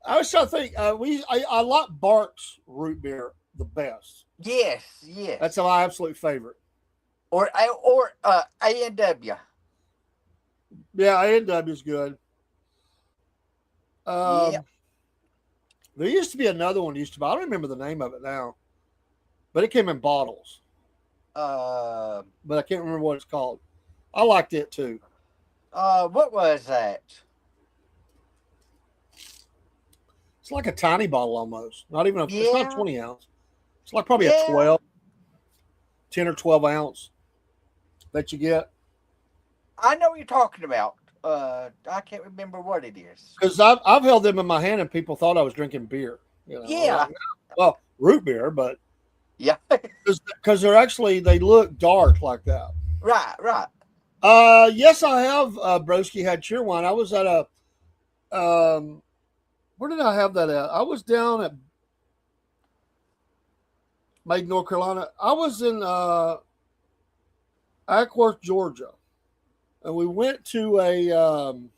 Speaker 2: I was trying to think. I like Bart's root beer the best.
Speaker 3: Yes.
Speaker 2: That's my absolute favorite.
Speaker 3: Or A&W.
Speaker 2: Yeah, A&W is good.
Speaker 3: Yep.
Speaker 2: There used to be another one. I don't remember the name of it now, but it came in bottles. But I can't remember what it's called. I liked it too.
Speaker 3: What was that?
Speaker 2: It's like a tiny bottle almost. Not even it's not 20 ounce. It's like probably a 10 or 12 ounce that you get.
Speaker 3: I know what you're talking about. I can't remember what it is.
Speaker 2: Because I've held them in my hand and people thought I was drinking beer.
Speaker 3: Yeah.
Speaker 2: Well, root beer, but
Speaker 3: yeah,
Speaker 2: because they look dark like that.
Speaker 3: Right.
Speaker 2: Yes, I have. Broski had Cheerwine. I was at where did I have that at? I was down at made in North Carolina. I was in Ackworth, Georgia, and we went to an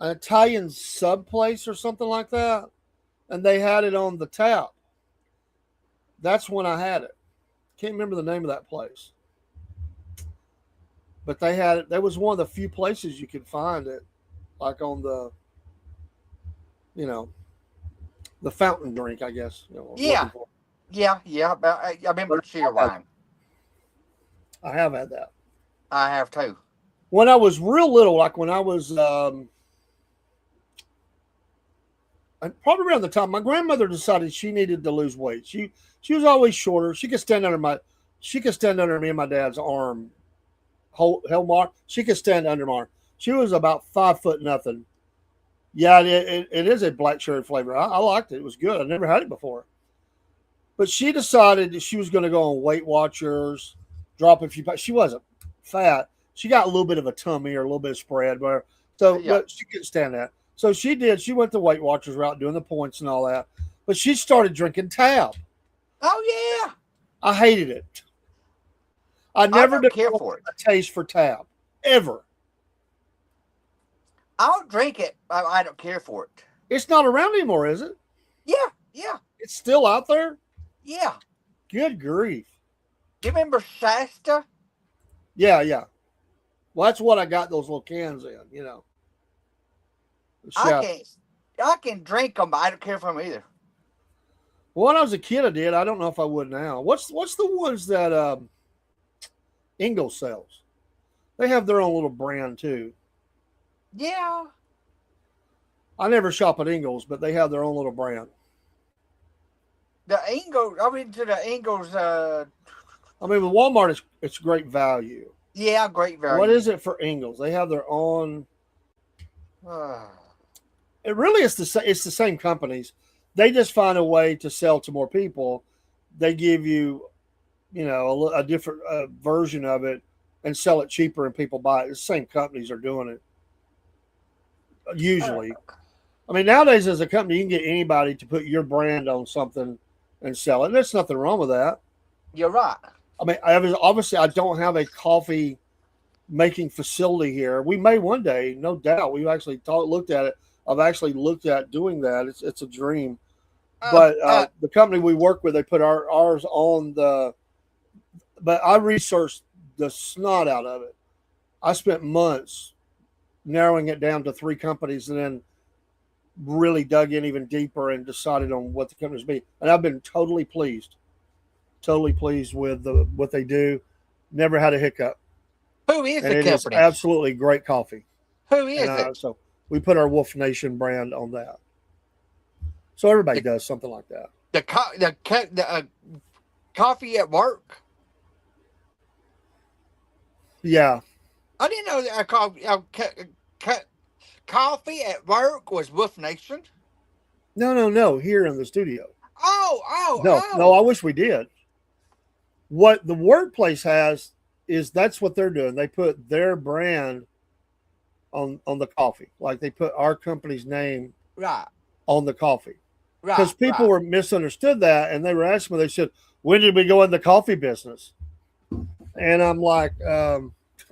Speaker 2: Italian sub place or something like that, and they had it on the tap. That's when I had it. Can't remember the name of that place, but they had it. That was one of the few places you could find it, like on the, you know, the fountain drink, I guess. You know,
Speaker 3: Yeah. Yeah. But I remember cheer wine.
Speaker 2: I have had that.
Speaker 3: I have too.
Speaker 2: When I was real little, like when I was probably around the time my grandmother decided she needed to lose weight. She was always shorter. She could stand under me and my dad's arm. She could stand under my arm. She was about 5 foot nothing. Yeah, it is a black cherry flavor. I liked it. It was good. I never had it before. But she decided that she was going to go on Weight Watchers, drop a few pounds. She wasn't fat. She got a little bit of a tummy or a little bit of spread, but she couldn't stand that. So she did. She went to Weight Watchers route, doing the points and all that. But she started drinking Tab.
Speaker 3: Oh yeah.
Speaker 2: I hated it. I never
Speaker 3: don't care for it.
Speaker 2: A taste for Tab ever.
Speaker 3: I'll drink it. I don't care for it.
Speaker 2: It's not around anymore, is it?
Speaker 3: Yeah.
Speaker 2: It's still out there.
Speaker 3: Yeah.
Speaker 2: Good grief.
Speaker 3: Do you remember Shasta?
Speaker 2: Yeah. Well, that's what I got those little cans in, you know.
Speaker 3: I can drink them, but I don't care for them either.
Speaker 2: Well, when I was a kid, I did. I don't know if I would now. What's the ones that Ingalls sells? They have their own little brand too.
Speaker 3: Yeah.
Speaker 2: I never shop at Ingalls, but they have their own little brand.
Speaker 3: The Ingalls, I went to the Ingalls.
Speaker 2: I mean, with Walmart, it's great value.
Speaker 3: Yeah, great value.
Speaker 2: What is it for Ingalls? They have their own. It really is it's the same companies. They just find a way to sell to more people. They give you, you know, a different version of it and sell it cheaper, and people buy it. The same companies are doing it. Usually, I mean, nowadays as a company, you can get anybody to put your brand on something and sell it. There's nothing wrong with that.
Speaker 3: You're right.
Speaker 2: I mean, obviously, I don't have a coffee making facility here. We may one day, no doubt. We've actually looked at it. I've actually looked at doing that. It's a dream. But the company we work with, they put ours on the. But I researched the snot out of it. I spent months narrowing it down to 3 companies, and then really dug in even deeper and decided on what the companies be. And I've been totally pleased with what they do. Never had a hiccup.
Speaker 3: Who is
Speaker 2: and
Speaker 3: the
Speaker 2: it
Speaker 3: company?
Speaker 2: Is absolutely great coffee.
Speaker 3: Who is it?
Speaker 2: So we put our Wolf Nation brand on that. So everybody does something like that.
Speaker 3: The coffee at work.
Speaker 2: Yeah.
Speaker 3: I didn't know that coffee at work was Wolf Nation.
Speaker 2: No. Here in the studio.
Speaker 3: No.
Speaker 2: I wish we did. What the workplace has is that's what they're doing. They put their brand on the coffee. Like they put our company's name on the coffee.
Speaker 3: Right.
Speaker 2: Because people were misunderstood that, and they were asking me, they said, when did we go in the coffee business? And I'm like,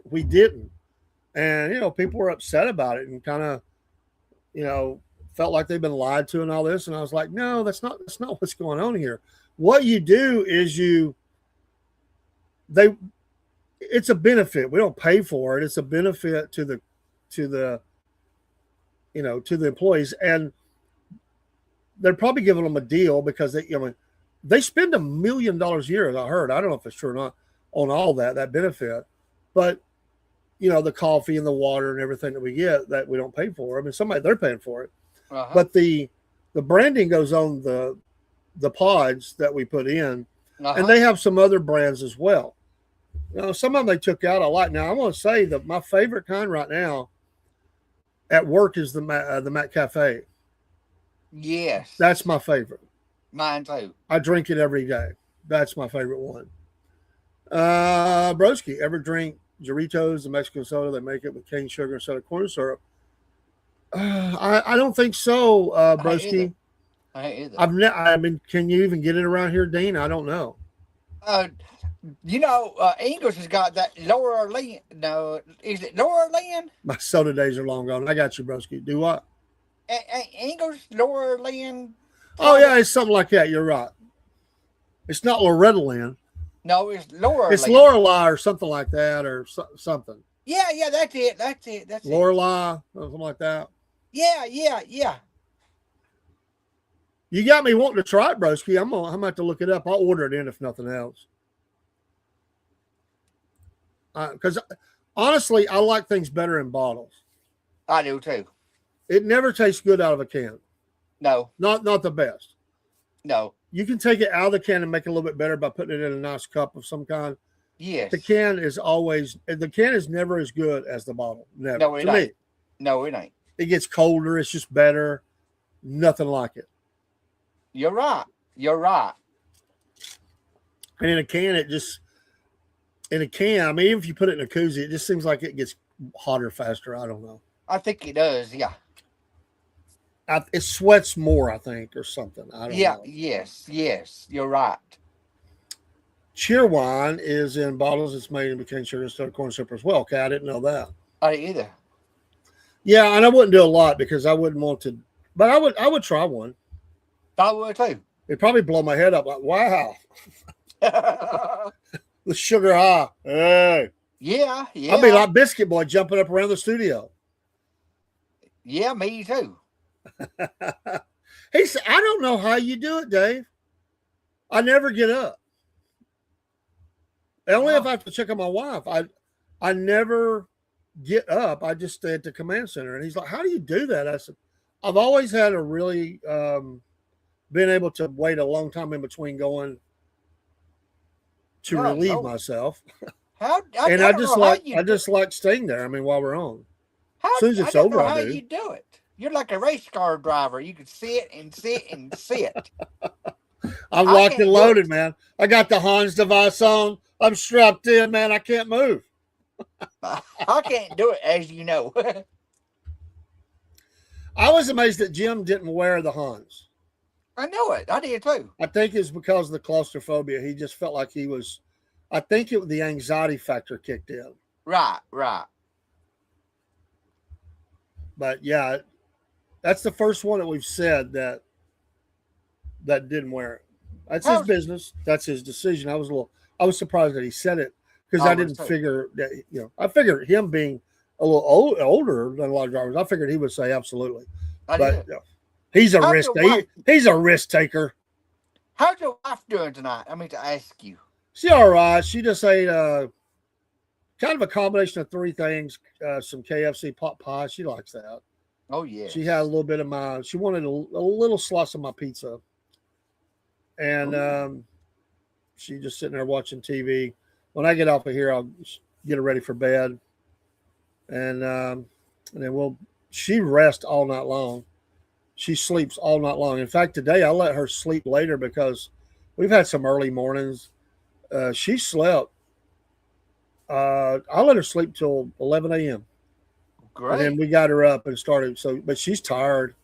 Speaker 2: we didn't. And, you know, people were upset about it and kind of, you know, felt like they've been lied to and all this. And I was like, no, that's not what's going on here. What you do is it's a benefit. We don't pay for it. It's a benefit to the employees. And they're probably giving them a deal because they spend $1 million a year, as I heard. I don't know if it's true or not, on all that benefit. But, you know, the coffee and the water and everything that we get that we don't pay for. I mean, they're paying for it. Uh-huh. But the branding goes on the pods that we put in. Uh-huh. And they have some other brands as well. You know, some of them they took out. I like. Now, I want to say that my favorite kind right now at work is the Mac Cafe.
Speaker 3: Yes.
Speaker 2: That's my favorite.
Speaker 3: Mine too.
Speaker 2: I drink it every day. That's my favorite one. Broski, ever drink Doritos, the Mexican soda? They make it with cane sugar instead of corn syrup. I don't think so, Broski.
Speaker 3: I ain't either.
Speaker 2: I mean, can you even get it around here, Dean? I don't know.
Speaker 3: Ingles has got that Lower Orleans. No, is it Lower Orleans?
Speaker 2: My soda days are long gone. I got you, broski. Do what?
Speaker 3: Ingles, Lower Orleans.
Speaker 2: Oh yeah, it's something like that. You're right. It's not Loretta Lynn.
Speaker 3: No, it's Lower
Speaker 2: It's
Speaker 3: Orleans.
Speaker 2: Lorelei or something like that, or something.
Speaker 3: Yeah, that's it. That's it.
Speaker 2: Lorelei, something like that.
Speaker 3: Yeah.
Speaker 2: You got me wanting to try it, broski. I'm gonna have to look it up. I'll order it in if nothing else. Because honestly, I like things better in bottles.
Speaker 3: I do too.
Speaker 2: It never tastes good out of a can.
Speaker 3: No.
Speaker 2: Not the best.
Speaker 3: No.
Speaker 2: You can take it out of the can and make it a little bit better by putting it in a nice cup of some kind.
Speaker 3: Yes.
Speaker 2: The can is never as good as the bottle. Never.
Speaker 3: No, it
Speaker 2: to
Speaker 3: ain't.
Speaker 2: me.
Speaker 3: No, it ain't.
Speaker 2: It gets colder. It's just better. Nothing like it.
Speaker 3: You're right. You're right.
Speaker 2: And in a can, I mean, even if you put it in a koozie, it just seems like it gets hotter faster. I don't know.
Speaker 3: I think it does. Yeah.
Speaker 2: It sweats more, I think, or something. I don't know.
Speaker 3: Yes. You're right.
Speaker 2: Cheer wine is in bottles. It's made in cane sugar instead of corn syrup as well. Okay, I didn't know that.
Speaker 3: I didn't either.
Speaker 2: Yeah, and I wouldn't do a lot because I wouldn't want to, but I would try one.
Speaker 3: I would too.
Speaker 2: It'd probably blow my head up like, wow, the sugar high. Hey,
Speaker 3: Yeah.
Speaker 2: I'd be like Biscuit Boy jumping up around the studio.
Speaker 3: Yeah, me too.
Speaker 2: He said, I don't know how you do it, Dave. I never get up. Only if I have to check on my wife. I never get up. I just stay at the command center. And he's like, how do you do that? I said, I've always had a really been able to wait a long time in between going to relieve myself. I just like staying there. I mean, while we're on. As soon as it's over, I do.
Speaker 3: How you do it? You're like a race car driver. You can sit and sit and sit.
Speaker 2: I'm locked and loaded, man. I got the Hans device on. I'm strapped in, man. I can't move.
Speaker 3: I can't do it, as you know.
Speaker 2: I was amazed that Jim didn't wear the Hans.
Speaker 3: I know it. I did too.
Speaker 2: I think it's because of the claustrophobia. He just felt like he was. I think the anxiety factor kicked in.
Speaker 3: Right.
Speaker 2: But yeah, that's the first one that we've said that didn't wear it. That's his business. That's his decision. I was surprised that he said it because I didn't figure that, I figured him being a little older than a lot of drivers, I figured he would say absolutely. He's a risk taker.
Speaker 3: How's your wife doing tonight? I mean to ask you.
Speaker 2: She's all right. She just ate kind of a combination of three things. Some KFC pot pie. She likes that.
Speaker 3: Oh yeah.
Speaker 2: She had a little bit of she wanted a little slice of my pizza. And she's just sitting there watching TV. When I get off of here, I'll get her ready for bed. And then she rests all night long. She sleeps all night long. In fact, today I let her sleep later because we've had some early mornings. She slept. I let her sleep till 11 a.m.
Speaker 3: Great.
Speaker 2: And then we got her up and started. But she's tired.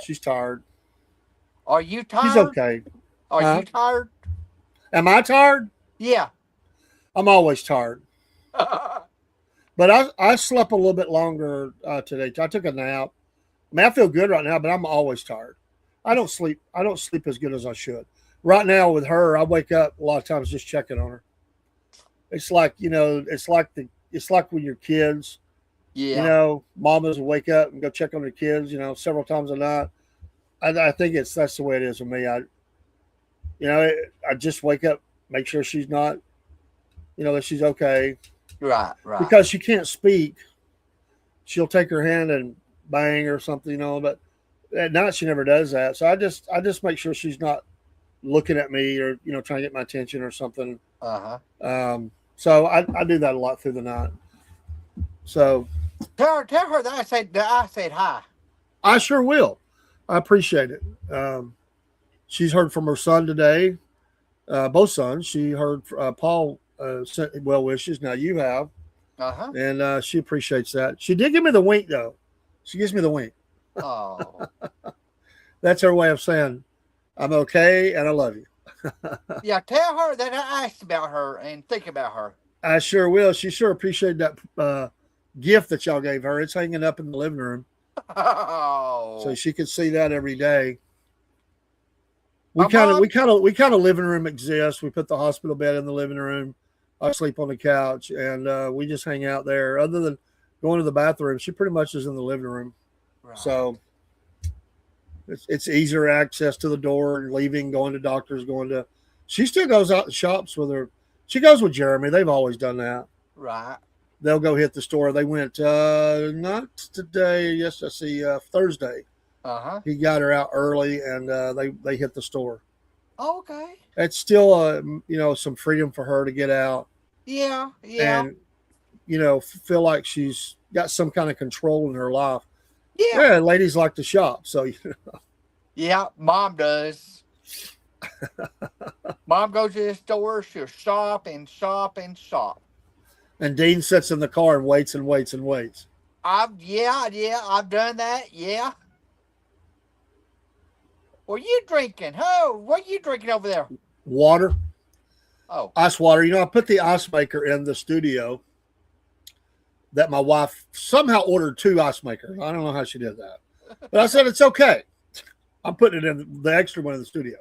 Speaker 2: She's tired.
Speaker 3: Are you tired?
Speaker 2: She's okay.
Speaker 3: Are you tired?
Speaker 2: Am I tired?
Speaker 3: Yeah.
Speaker 2: I'm always tired. But I slept a little bit longer today. I took a nap. I mean, I feel good right now, but I'm always tired. I don't sleep as good as I should. Right now with her, I wake up a lot of times just checking on her. It's like, it's like when you're kids.
Speaker 3: Yeah.
Speaker 2: Mamas will wake up and go check on their kids, several times a night. I think that's the way it is with me. I just wake up, make sure she's not, that she's okay.
Speaker 3: Right.
Speaker 2: Because she can't speak. She'll take her hand and bang or something, but at night she never does that. So I just make sure she's not looking at me or, trying to get my attention or something. So I do that a lot through the night. So
Speaker 3: tell her that I said hi.
Speaker 2: I sure will. I appreciate it. She's heard from her son today, both sons. She heard Paul sent well wishes. Now you have, and she appreciates that. She did give me the wink though. She gives me the wink.
Speaker 3: Oh,
Speaker 2: That's her way of saying I'm okay and I love you.
Speaker 3: Yeah, tell her that I asked about her and think about her.
Speaker 2: I sure will. She sure appreciated that gift that y'all gave her. It's hanging up in the living room, so
Speaker 3: Oh,
Speaker 2: she can see that every day.
Speaker 3: my mom.
Speaker 2: We kind of living room exists. We put the hospital bed in the living room. I sleep on the couch, and we just hang out there. Other than going to the bathroom, she pretty much is in the living room.
Speaker 3: Right.
Speaker 2: So it's easier access to the door and leaving, going to doctors, going to. She still goes out and shops with her. She goes with Jeremy. They've always done that.
Speaker 3: Right.
Speaker 2: They'll go hit the store. They went not today. Yes, I see Thursday.
Speaker 3: Uh-huh.
Speaker 2: He got her out early, and they hit the store.
Speaker 3: Okay.
Speaker 2: It's still some freedom for her to get out
Speaker 3: Yeah. Yeah.
Speaker 2: and feel like she's got some kind of control in her life.
Speaker 3: Yeah.
Speaker 2: Yeah, ladies like to shop, so
Speaker 3: Yeah. Mom does. Mom goes to the store. She'll shop and shop and shop.
Speaker 2: and Dean sits in the car and waits and waits and waits.
Speaker 3: I've done that. Yeah. What are you drinking? Oh, what are you drinking over there?
Speaker 2: Water,
Speaker 3: Oh.
Speaker 2: ice water. I put the ice maker in the studio that my wife somehow ordered 2 ice makers. I don't know how she did that, but I said it's okay. I'm putting it in the extra one in the studio.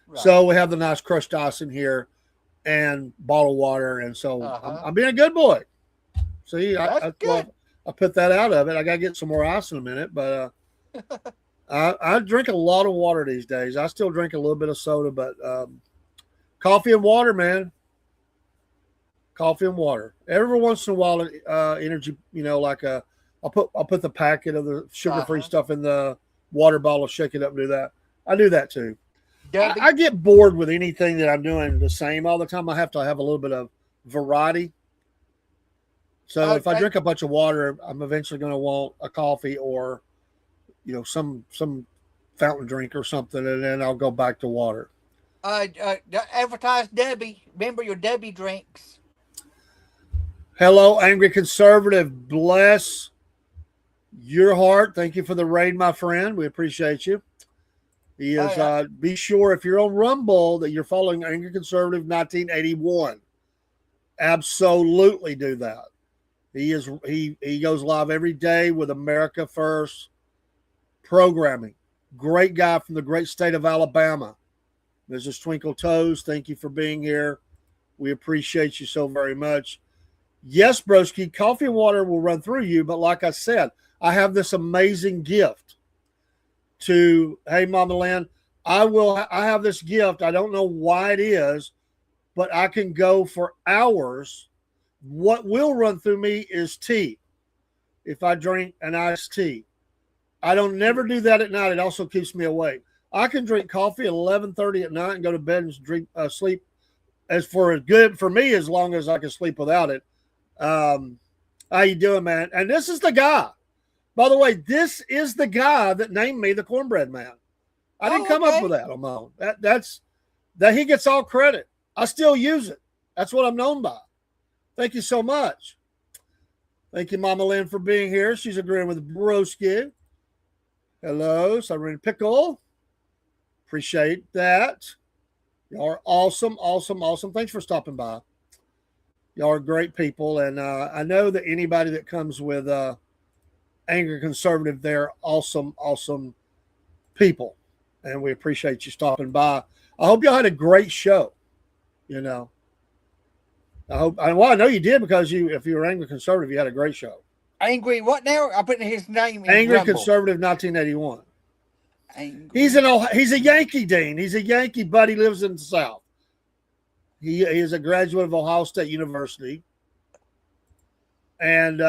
Speaker 3: Right.
Speaker 2: So we have the nice crushed ice in here and bottled water, and so I'm being a good boy. See, I put that out of it. I got to get some more ice in a minute, but I drink a lot of water these days. I still drink a little bit of soda, but coffee and water, man. Coffee and water. Every once in a while, energy. I'll put the packet of the sugar-free stuff in the water bottle, shake it up, and do that. I do that too. I get bored with anything that I'm doing the same all the time. I have to have a little bit of variety. So if I drink a bunch of water, I'm eventually going to want a coffee or, some fountain drink or something, and then I'll go back to water.
Speaker 3: Advertise Debbie. Remember your Debbie drinks.
Speaker 2: Hello, Angry Conservative. Bless your heart. Thank you for the raid, my friend. We appreciate you. He is. Be sure if you're on Rumble that you're following Angry Conservative 1981. Absolutely do that. He is. He goes live every day with America First programming. Great guy from the great state of Alabama. Mrs. Twinkle Toes, thank you for being here. We appreciate you so very much. Yes, broski, coffee and water will run through you, but like I said, I have this amazing gift hey, Mama Lynn, I have this gift. I don't know why it is, but I can go for hours. What will run through me is tea. If I drink an iced tea, I don't never do that at night. It also keeps me awake. I can drink coffee at 11:30 at night and go to bed and sleep as good for me as long as I can sleep without it. How you doing, man? And this is the guy. By the way, this is the guy that named me the Cornbread Man. I didn't come up with that on my own. That's he gets all credit. I still use it. That's what I'm known by. Thank you so much. Thank you, Mama Lynn, for being here. She's agreeing with Broski. Hello, Serene Pickle. Appreciate that. Y'all are awesome, awesome, awesome. Thanks for stopping by. Y'all are great people, and I know that anybody that comes with Angry Conservative, they're awesome, awesome people, and we appreciate you stopping by. I hope y'all had a great show. I know you did because if you were Angry Conservative, you had a great show.
Speaker 3: Angry what now? I put his name in
Speaker 2: Angry
Speaker 3: Rumble.
Speaker 2: Conservative 1981.
Speaker 3: Angry.
Speaker 2: He's a Yankee, Dean. He's a Yankee, but he lives in the South. He is a graduate of Ohio State University, and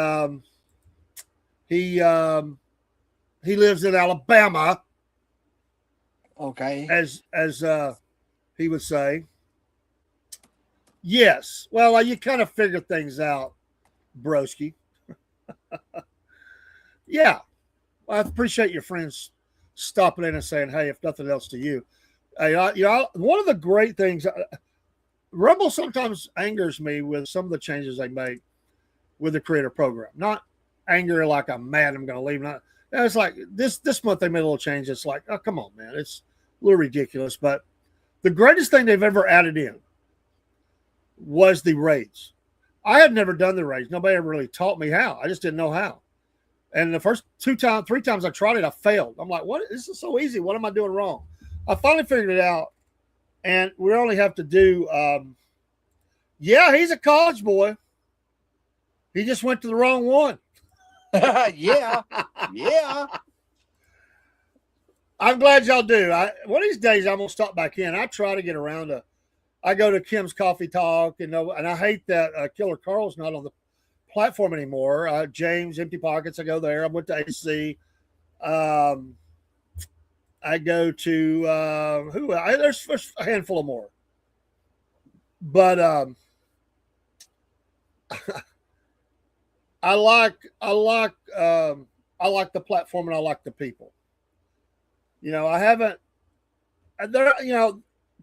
Speaker 2: he lives in Alabama.
Speaker 3: Okay.
Speaker 2: As he would say. Yes. Well, you kind of figure things out, broski. Yeah. I appreciate your friends stopping in and saying, hey, if nothing else to you. Hey, one of the great things, Rumble sometimes angers me with some of the changes they make with the creator program. Not anger like I'm mad, I'm going to leave. And it's like this month they made a little change. It's like, oh, come on, man. It's a little ridiculous. But the greatest thing they've ever added in was the raids. I had never done the raids. Nobody ever really taught me how. I just didn't know how. And the first 3 times I tried it, I failed. I'm like, what? This is so easy. What am I doing wrong? I finally figured it out. And we only have to do, yeah, he's a college boy. He just went to the wrong one.
Speaker 3: Yeah. Yeah.
Speaker 2: I'm glad y'all do. One of these days I'm gonna stop back in. I try to get around to. I go to Kim's Coffee Talk, and I hate that Killer Carl's not on the platform anymore. James Empty Pockets, I go there. I went to AC. I go to there's a handful of more, but I like the platform and I like the people. I haven't there.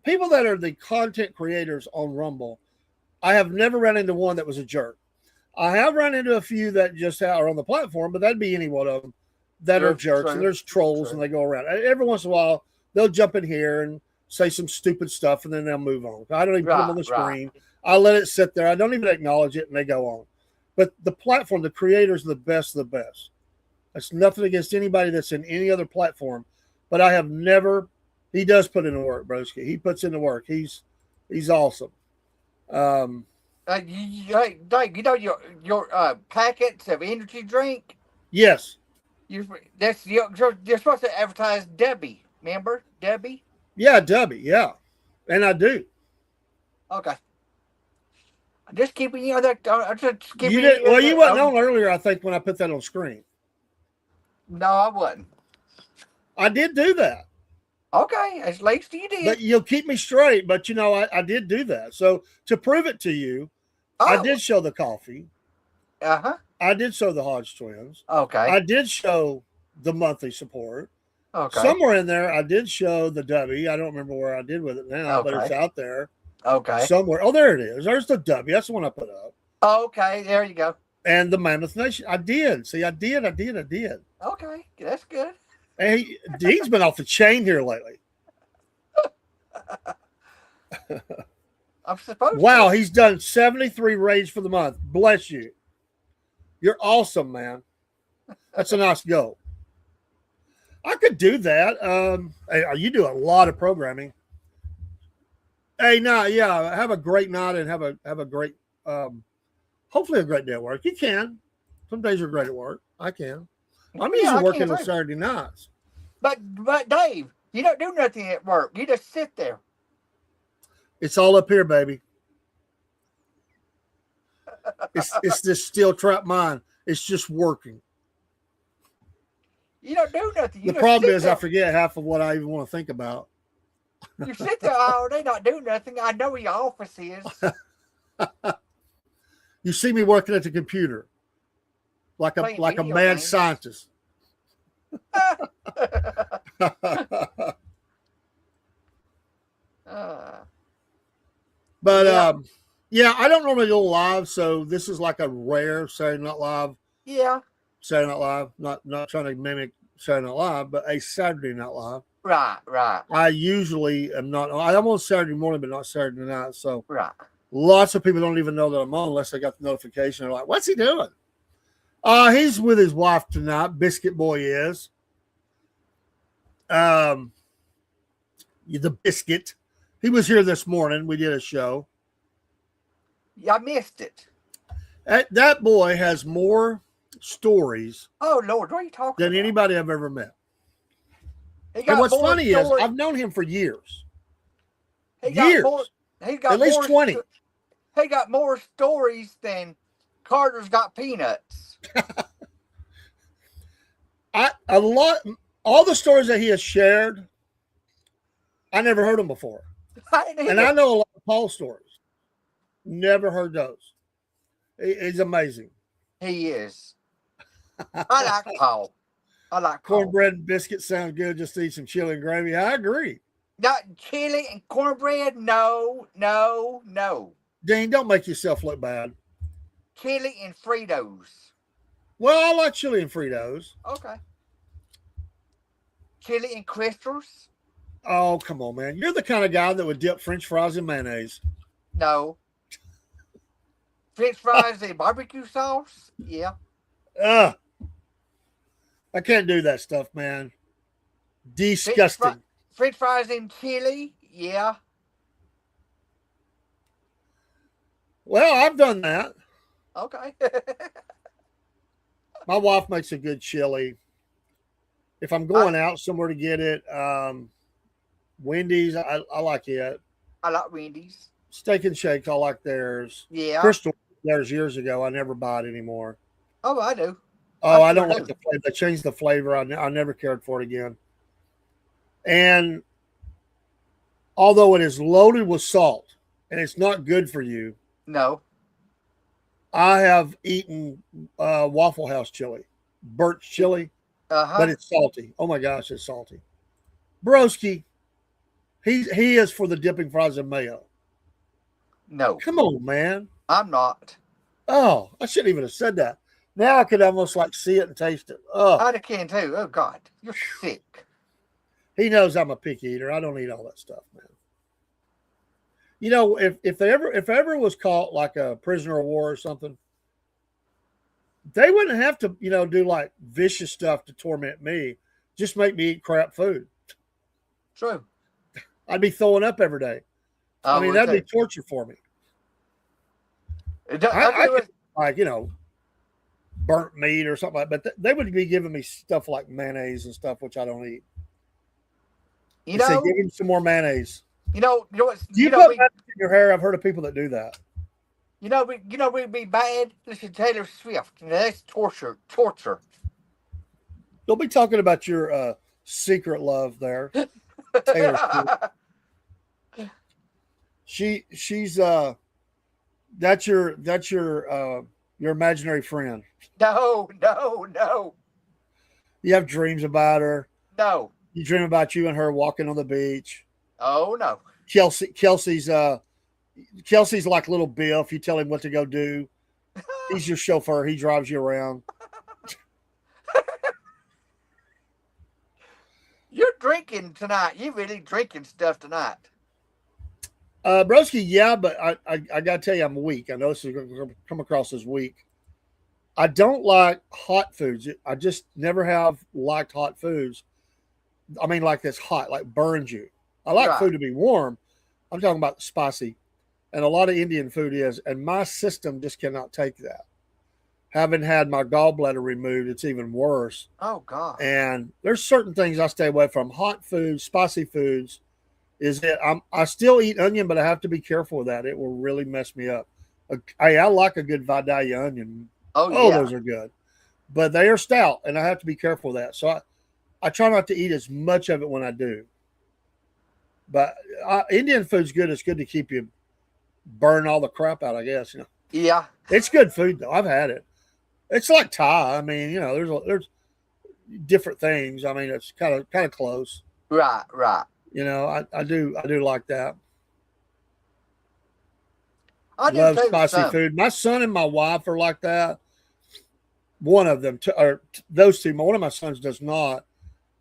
Speaker 2: People that are the content creators on Rumble, I have never run into one that was a jerk. I have run into a few that just are on the platform, but that'd be any one of them that are jerks. And there's trolls and they go around. Every once in a while, they'll jump in here and say some stupid stuff and then they'll move on. I don't even put them on the screen. I let it sit there. I don't even acknowledge it and they go on. But the platform, the creators are the best of the best. That's nothing against anybody that's in any other platform. But I have never. He does put in the work, broski. He puts in the work. He's awesome.
Speaker 3: You your packets of energy drink.
Speaker 2: Yes.
Speaker 3: You're supposed to advertise Debbie. Remember Debbie?
Speaker 2: Yeah, Debbie. Yeah, and I do.
Speaker 3: Okay. I'm just keeping you on that.
Speaker 2: You did well. You wasn't on earlier, I think, when I put that on screen.
Speaker 3: No, I wasn't.
Speaker 2: I did do that.
Speaker 3: Okay, at least you did.
Speaker 2: But you'll keep me straight. But I did do that. So to prove it to you, I did show the coffee. I did show the Hodge twins.
Speaker 3: Okay.
Speaker 2: I did show the monthly support.
Speaker 3: Okay.
Speaker 2: Somewhere in there, I did show the W. I don't remember where I did with it now, but it's out there.
Speaker 3: Okay.
Speaker 2: Somewhere. Oh, there it is. There's the W. That's the one I put up.
Speaker 3: Okay, there you go.
Speaker 2: And the Mammoth Nation. I did. See, I did.
Speaker 3: Okay, that's good.
Speaker 2: And he's been off the chain here lately.
Speaker 3: I'm supposed
Speaker 2: Wow,
Speaker 3: to.
Speaker 2: he's done 73 raids for the month. Bless you. You're awesome, man. That's a nice goal. I could do that. You do a lot of programming. Hey, yeah. Have a great night and have a great, hopefully a great day at work. You can. Some days you're great at work. I can. I'm usually working on Saturday nights.
Speaker 3: But Dave, you don't do nothing at work. You just sit there.
Speaker 2: It's all up here, baby. It's this steel trap mind. It's just working.
Speaker 3: You don't do nothing.
Speaker 2: The problem is I forget half of what I even want to think about.
Speaker 3: You sit there all day not doing nothing. I know where your office is.
Speaker 2: You see me working at the computer like a mad scientist. But yeah, I don't normally go live, so this is like a rare Saturday Night Live.
Speaker 3: Yeah.
Speaker 2: Saturday Night Live, not trying to mimic Saturday Night Live, but a Saturday Night Live.
Speaker 3: Right.
Speaker 2: I usually am not. I'm on Saturday morning, but not Saturday night. So
Speaker 3: Lots
Speaker 2: of people don't even know that I'm on unless they got the notification. They're like, "What's he doing?" He's with his wife tonight. Biscuit Boy is. The Biscuit. He was here this morning. We did a show.
Speaker 3: Yeah, I missed it.
Speaker 2: That boy has more stories.
Speaker 3: Oh Lord, what are you talking
Speaker 2: than
Speaker 3: about?
Speaker 2: Anybody I've ever met. And what's funny is I've known him for years. Years. At least 20.
Speaker 3: He got more stories than Carter's got peanuts.
Speaker 2: All the stories that he has shared, I never heard them before. And I know a lot of Paul stories. Never heard those. He's amazing.
Speaker 3: He is. I like Paul.
Speaker 2: Cornbread and biscuits sound good. Just to eat some chili and gravy. I agree.
Speaker 3: Not chili and cornbread. No.
Speaker 2: Dean, don't make yourself look bad.
Speaker 3: Chili and Fritos.
Speaker 2: Well, I like chili and Fritos.
Speaker 3: Okay. chili and crystals?
Speaker 2: Oh, come on, man. You're the kind of guy that would dip French fries in mayonnaise.
Speaker 3: No. French fries and barbecue sauce? Yeah.
Speaker 2: Ugh. I can't do that stuff, man. Disgusting.
Speaker 3: French fries and chili? Yeah.
Speaker 2: Well, I've done that.
Speaker 3: Okay.
Speaker 2: My wife makes a good chili. If I'm going out somewhere to get it, Wendy's, I like it.
Speaker 3: I like Wendy's.
Speaker 2: Steak and Shake, I like theirs.
Speaker 3: Yeah.
Speaker 2: Crystal, theirs years ago. I never buy it anymore.
Speaker 3: Oh, I do.
Speaker 2: Oh, I don't like the flavor. They changed the flavor. I never cared for it again. And although it is loaded with salt and it's not good for you,
Speaker 3: No.
Speaker 2: I have eaten Waffle House chili, Birch chili, but it's salty. Oh my gosh, it's salty. Broski, he is for the dipping fries in mayo.
Speaker 3: No.
Speaker 2: Come on, man.
Speaker 3: I'm not.
Speaker 2: Oh, I shouldn't even have said that. Now I could almost like see it and taste it. Oh,
Speaker 3: I can too. Oh God, you're sick.
Speaker 2: He knows I'm a picky eater. I don't eat all that stuff, man. You know, if I ever was caught like a prisoner of war or something, they wouldn't have to, do like vicious stuff to torment me. Just make me eat crap food.
Speaker 3: True.
Speaker 2: I'd be throwing up every day. I mean, that'd be torture for me. I could, like, burnt meat or something like that. But they would be giving me stuff like mayonnaise and stuff, which I don't eat. Give him some more mayonnaise.
Speaker 3: You know what's
Speaker 2: you put mayonnaise in your hair? I've heard of people that do that.
Speaker 3: We'd be bad. Listen to Taylor Swift. That's torture.
Speaker 2: Don't be talking about your secret love there, Taylor Swift. She's that's your imaginary friend.
Speaker 3: No.
Speaker 2: You have dreams about her.
Speaker 3: No.
Speaker 2: You dream about you and her walking on the beach.
Speaker 3: Oh no.
Speaker 2: Kelsey's like little Biff. You tell him what to go do. He's your chauffeur. He drives you around.
Speaker 3: You're drinking tonight. You're really drinking stuff tonight.
Speaker 2: Broski, yeah, but I gotta tell you, I'm weak. I know this is going to come across as weak. I don't like hot foods. I just never have liked hot foods. I mean, like this hot, like burns you. I like food to be warm. I'm talking about spicy. And a lot of Indian food is. And my system just cannot take that. Having had my gallbladder removed, it's even worse.
Speaker 3: Oh, God.
Speaker 2: And there's certain things I stay away from. Hot foods, spicy foods. I still eat onion, but I have to be careful with that. It will really mess me up. I like a good Vidalia onion.
Speaker 3: Oh, yeah.
Speaker 2: Those are good. But they are stout, and I have to be careful with that. So I try not to eat as much of it when I do. But Indian food's good. It's good to keep you burn all the crap out, I guess.
Speaker 3: Yeah.
Speaker 2: It's good food, though. I've had it. It's like Thai. I mean, there's different things. I mean, it's kind of close.
Speaker 3: Right.
Speaker 2: I do like that.
Speaker 3: I
Speaker 2: love spicy food. My son and my wife are like that. One of them, or those two. One of my sons does not,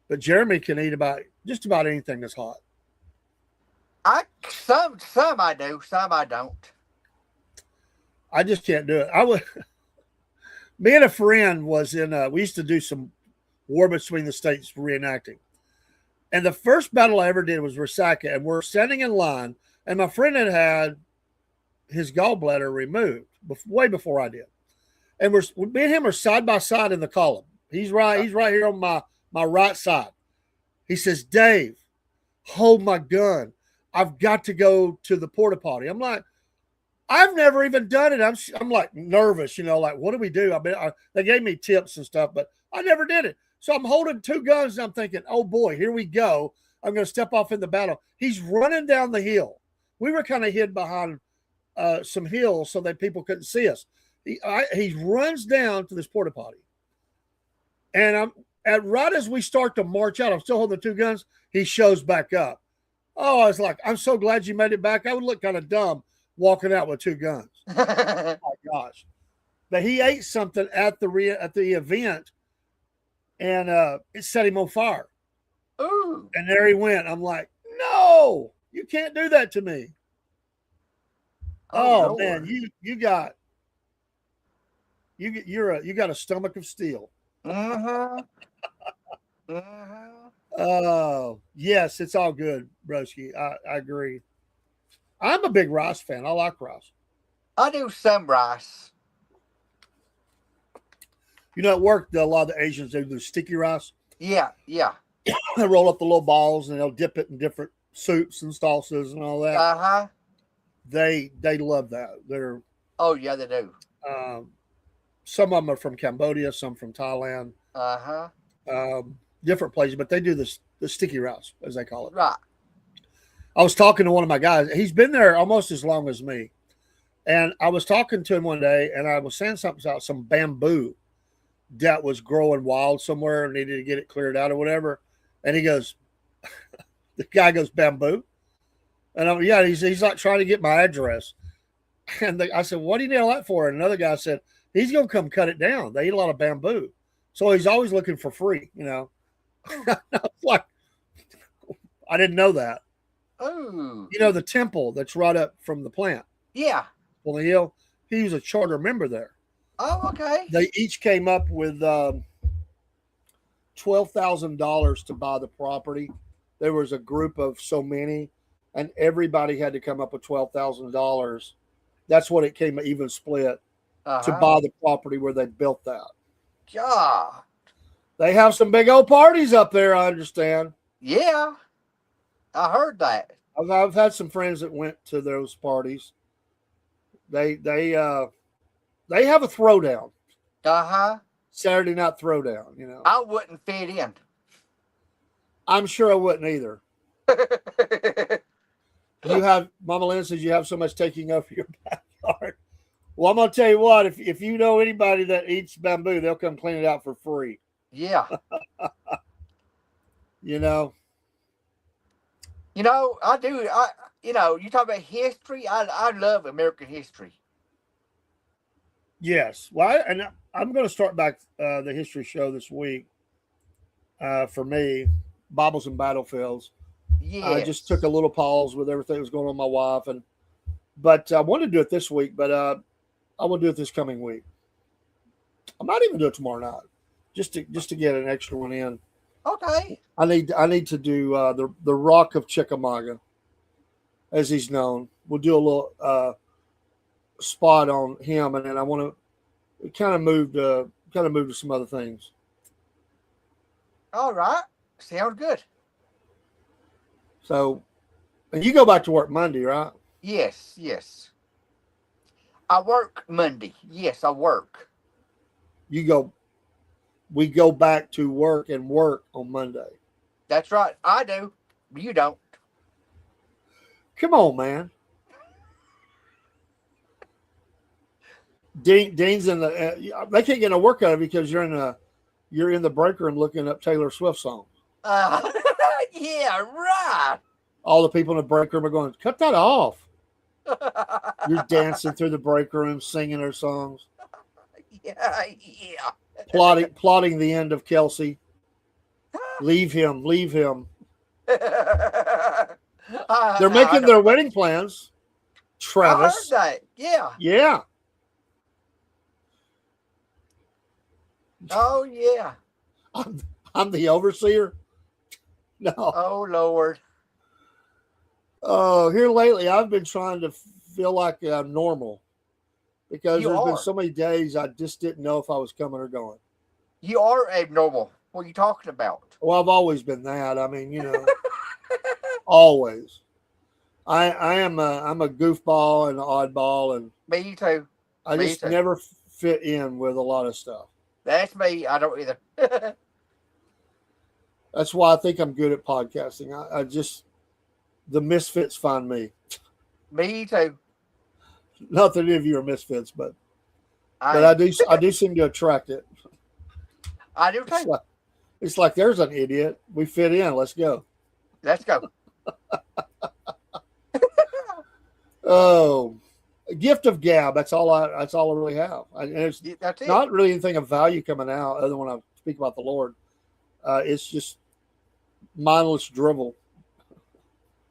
Speaker 2: but Jeremy can eat just about anything that's hot.
Speaker 3: Some I do, some I don't.
Speaker 2: I just can't do it. Me and a friend was in. We used to do some war between the states reenacting, and the first battle I ever did was Resaca, and we're standing in line, and my friend had his gallbladder removed way before I did. And me and him are side by side in the column. He's right here on my right side. He says, "Dave, hold my gun. I've got to go to the porta potty." I'm like, I've never even done it. I'm like nervous, like, what do we do? They gave me tips and stuff, but I never did it. So I'm holding two guns and I'm thinking, oh boy, here we go. I'm going to step off in the battle. He's running down the hill. We were kind of hid behind some hills so that people couldn't see us. He runs down to this porta potty, and right as we start to march out, I'm still holding the two guns. He shows back up. Oh, I was like, I'm so glad you made it back. I would look kind of dumb walking out with two guns. Oh my gosh! But he ate something at the event, and it set him on fire.
Speaker 3: Ooh.
Speaker 2: And there he went. I'm like, no, you can't do that to me. Oh man,
Speaker 3: Lord.
Speaker 2: you got you got a stomach of steel.
Speaker 3: Mm-hmm. Mm-hmm.
Speaker 2: Oh yes, it's all good, Broski. I agree. I'm a big rice fan. I like rice.
Speaker 3: I do some rice.
Speaker 2: You know, at work, a lot of the Asians they do sticky rice.
Speaker 3: Yeah, yeah.
Speaker 2: They roll up the little balls and they'll dip it in different soups and sauces and all that.
Speaker 3: Uh-huh.
Speaker 2: They love that. They're
Speaker 3: Oh, yeah, they do.
Speaker 2: um, some of them are from Cambodia, some from Thailand,
Speaker 3: Uh-huh.
Speaker 2: different places, but they do this the sticky rice as they call it.
Speaker 3: Right.
Speaker 2: I was talking to one of my guys. He's been there almost as long as me, and I was talking to him one day, and I was saying something about some bamboo that was growing wild somewhere and needed to get it cleared out or whatever. And he goes, the guy goes, bamboo? And I'm, yeah, he's like trying to get my address. And I said, what do you need all that for? And another guy said, he's going to come cut it down. They eat a lot of bamboo. So he's always looking for free, you know. I was like, I didn't know that.
Speaker 3: Ooh.
Speaker 2: You know, the temple that's right up from the plant
Speaker 3: Yeah.
Speaker 2: on the hill, he was a charter member there.
Speaker 3: Oh, okay.
Speaker 2: They each came up with $12,000 to buy the property. There was a group of so many, and everybody had to come up with $12,000. That's what it came even split to buy the property where they built that.
Speaker 3: God.
Speaker 2: They have some big old parties up there, I understand.
Speaker 3: Yeah. I heard that.
Speaker 2: I've had some friends that went to those parties. They have a throwdown.
Speaker 3: Uh-huh.
Speaker 2: Saturday night throwdown, you know.
Speaker 3: I wouldn't fit in.
Speaker 2: I'm sure I wouldn't either. You have, Mama Lynn says you have so much taking over your backyard. Well, I'm going to tell you what, if you know anybody that eats bamboo, they'll come clean it out for free.
Speaker 3: Yeah.
Speaker 2: You know?
Speaker 3: You know, I do. You talk about history. I love American history.
Speaker 2: Yes. Well, I'm going to start back the history show this week for me, Bibles and Battlefields.
Speaker 3: Yes.
Speaker 2: I just took a little pause with everything that was going on with my wife, but I wanted to do it this week, but I will do it this coming week. I might even do it tomorrow night, just to get an extra one in.
Speaker 3: Okay.
Speaker 2: I need to do the Rock of Chickamauga, as he's known. We'll do a little spot on him, and then I want to kind of move to some other things.
Speaker 3: All right. Sounds good.
Speaker 2: So, and you go back to work Monday, right?
Speaker 3: Yes. Yes. I work Monday. Yes, I work.
Speaker 2: We go back to work and work on Monday.
Speaker 3: That's right. I do. You don't.
Speaker 2: Come on, man. Dean's in the. They can't get no work out of it because you're in the break room looking up Taylor Swift songs.
Speaker 3: Yeah, right.
Speaker 2: All the people in the break room are going, cut that off. You're dancing through the break room, singing her songs.
Speaker 3: Yeah.
Speaker 2: Plotting the end of Kelsey. Leave him. They're making their wedding plans. Travis.
Speaker 3: I heard that. Yeah.
Speaker 2: Yeah.
Speaker 3: Oh, yeah.
Speaker 2: I'm the overseer. No.
Speaker 3: Oh, Lord.
Speaker 2: Oh, here lately, I've been trying to feel like I'm normal because
Speaker 3: You
Speaker 2: there's been
Speaker 3: are.
Speaker 2: so many days I just didn't know if I was coming or going.
Speaker 3: You are abnormal. What are you talking about?
Speaker 2: Well, I've always been that. I mean, you know, always. I'm a goofball and an oddball, and
Speaker 3: Me too.
Speaker 2: I
Speaker 3: Me
Speaker 2: just
Speaker 3: too.
Speaker 2: never fit in with a lot of stuff.
Speaker 3: That's me. I don't either.
Speaker 2: That's why I think I'm good at podcasting. I just the misfits find me.
Speaker 3: Me too.
Speaker 2: Not that any of you are misfits, but
Speaker 3: I
Speaker 2: I do seem to attract it.
Speaker 3: do too.
Speaker 2: It's like there's an idiot. We fit in. Let's go.
Speaker 3: Let's go.
Speaker 2: Oh, a gift of gab. That's all I really have. And it's
Speaker 3: That's it.
Speaker 2: not really anything of value coming out other than when I speak about the Lord. It's just mindless drivel.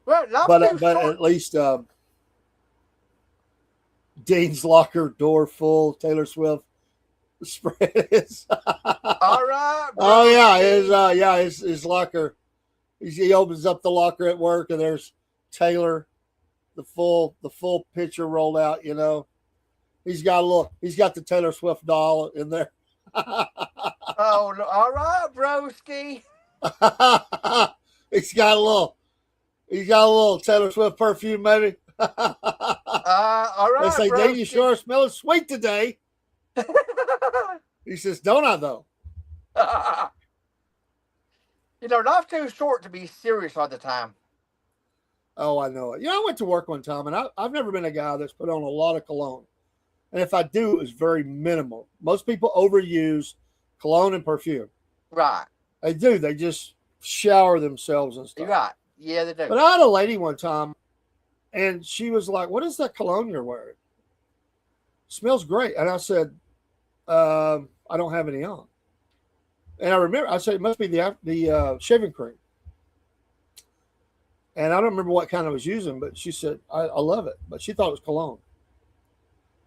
Speaker 3: Well, life's
Speaker 2: But
Speaker 3: too
Speaker 2: but
Speaker 3: short.
Speaker 2: at least Dean's locker door full. Taylor Swift spread is.
Speaker 3: All right,
Speaker 2: Oh yeah,
Speaker 3: broski.
Speaker 2: his locker. He opens up the locker at work, and there's Taylor, the full picture rolled out. You know, he's got the Taylor Swift doll in there.
Speaker 3: Oh, all right, broski.
Speaker 2: he's got a little he's got a little Taylor Swift perfume, maybe.
Speaker 3: All
Speaker 2: They
Speaker 3: right,
Speaker 2: say, Dave, you
Speaker 3: broski.
Speaker 2: sure smelling sweet today. He says, don't I though?
Speaker 3: Life's too short to be serious all the time.
Speaker 2: Oh, I know it. You know, I went to work one time, and I've never been a guy that's put on a lot of cologne. And if I do, it's very minimal. Most people overuse cologne and perfume.
Speaker 3: Right.
Speaker 2: They do. They just shower themselves and
Speaker 3: You're
Speaker 2: stuff.
Speaker 3: right. Yeah, they do.
Speaker 2: But I had a lady one time, and she was like, what is that cologne you're wearing? Smells great. And I said, I don't have any on. And I remember, I said, it must be the shaving cream. And I don't remember what kind I was using, but she said, I love it. But she thought it was cologne.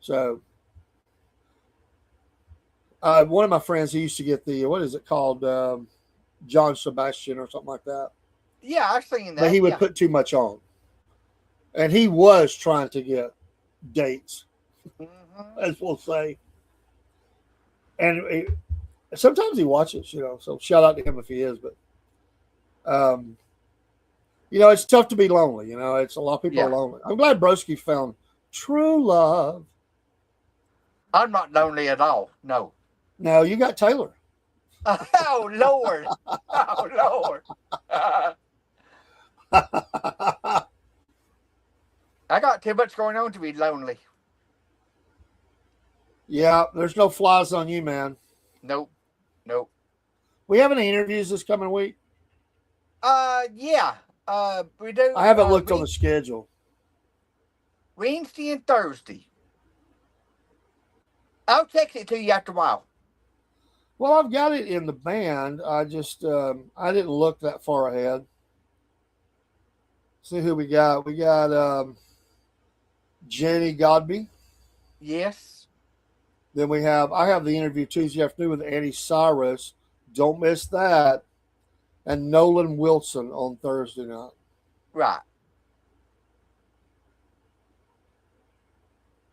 Speaker 2: So one of my friends, he used to get the, what is it called? John Sebastian or something like that.
Speaker 3: Yeah, I've seen that.
Speaker 2: But he would
Speaker 3: yeah.
Speaker 2: put too much on. And he was trying to get dates, as we'll say. And sometimes he watches, so shout out to him if he is. But, it's tough to be lonely. It's a lot of people are lonely. I'm glad Broski found true love.
Speaker 3: I'm not lonely at all. No.
Speaker 2: No, you got Taylor.
Speaker 3: Oh, Lord. Oh, Lord. I got too much going on to be lonely.
Speaker 2: Yeah, there's no flies on you, man.
Speaker 3: Nope.
Speaker 2: We have any interviews this coming week?
Speaker 3: Yeah. We do.
Speaker 2: I haven't looked on the schedule.
Speaker 3: Wednesday and Thursday. I'll text it to you after a while.
Speaker 2: Well, I've got it in the band. I just I didn't look that far ahead. See who we got. We got Jenny Godby.
Speaker 3: Yes.
Speaker 2: Then I have the interview Tuesday afternoon with Annie Cyrus. Don't miss that. And Nolan Wilson on Thursday night.
Speaker 3: Right.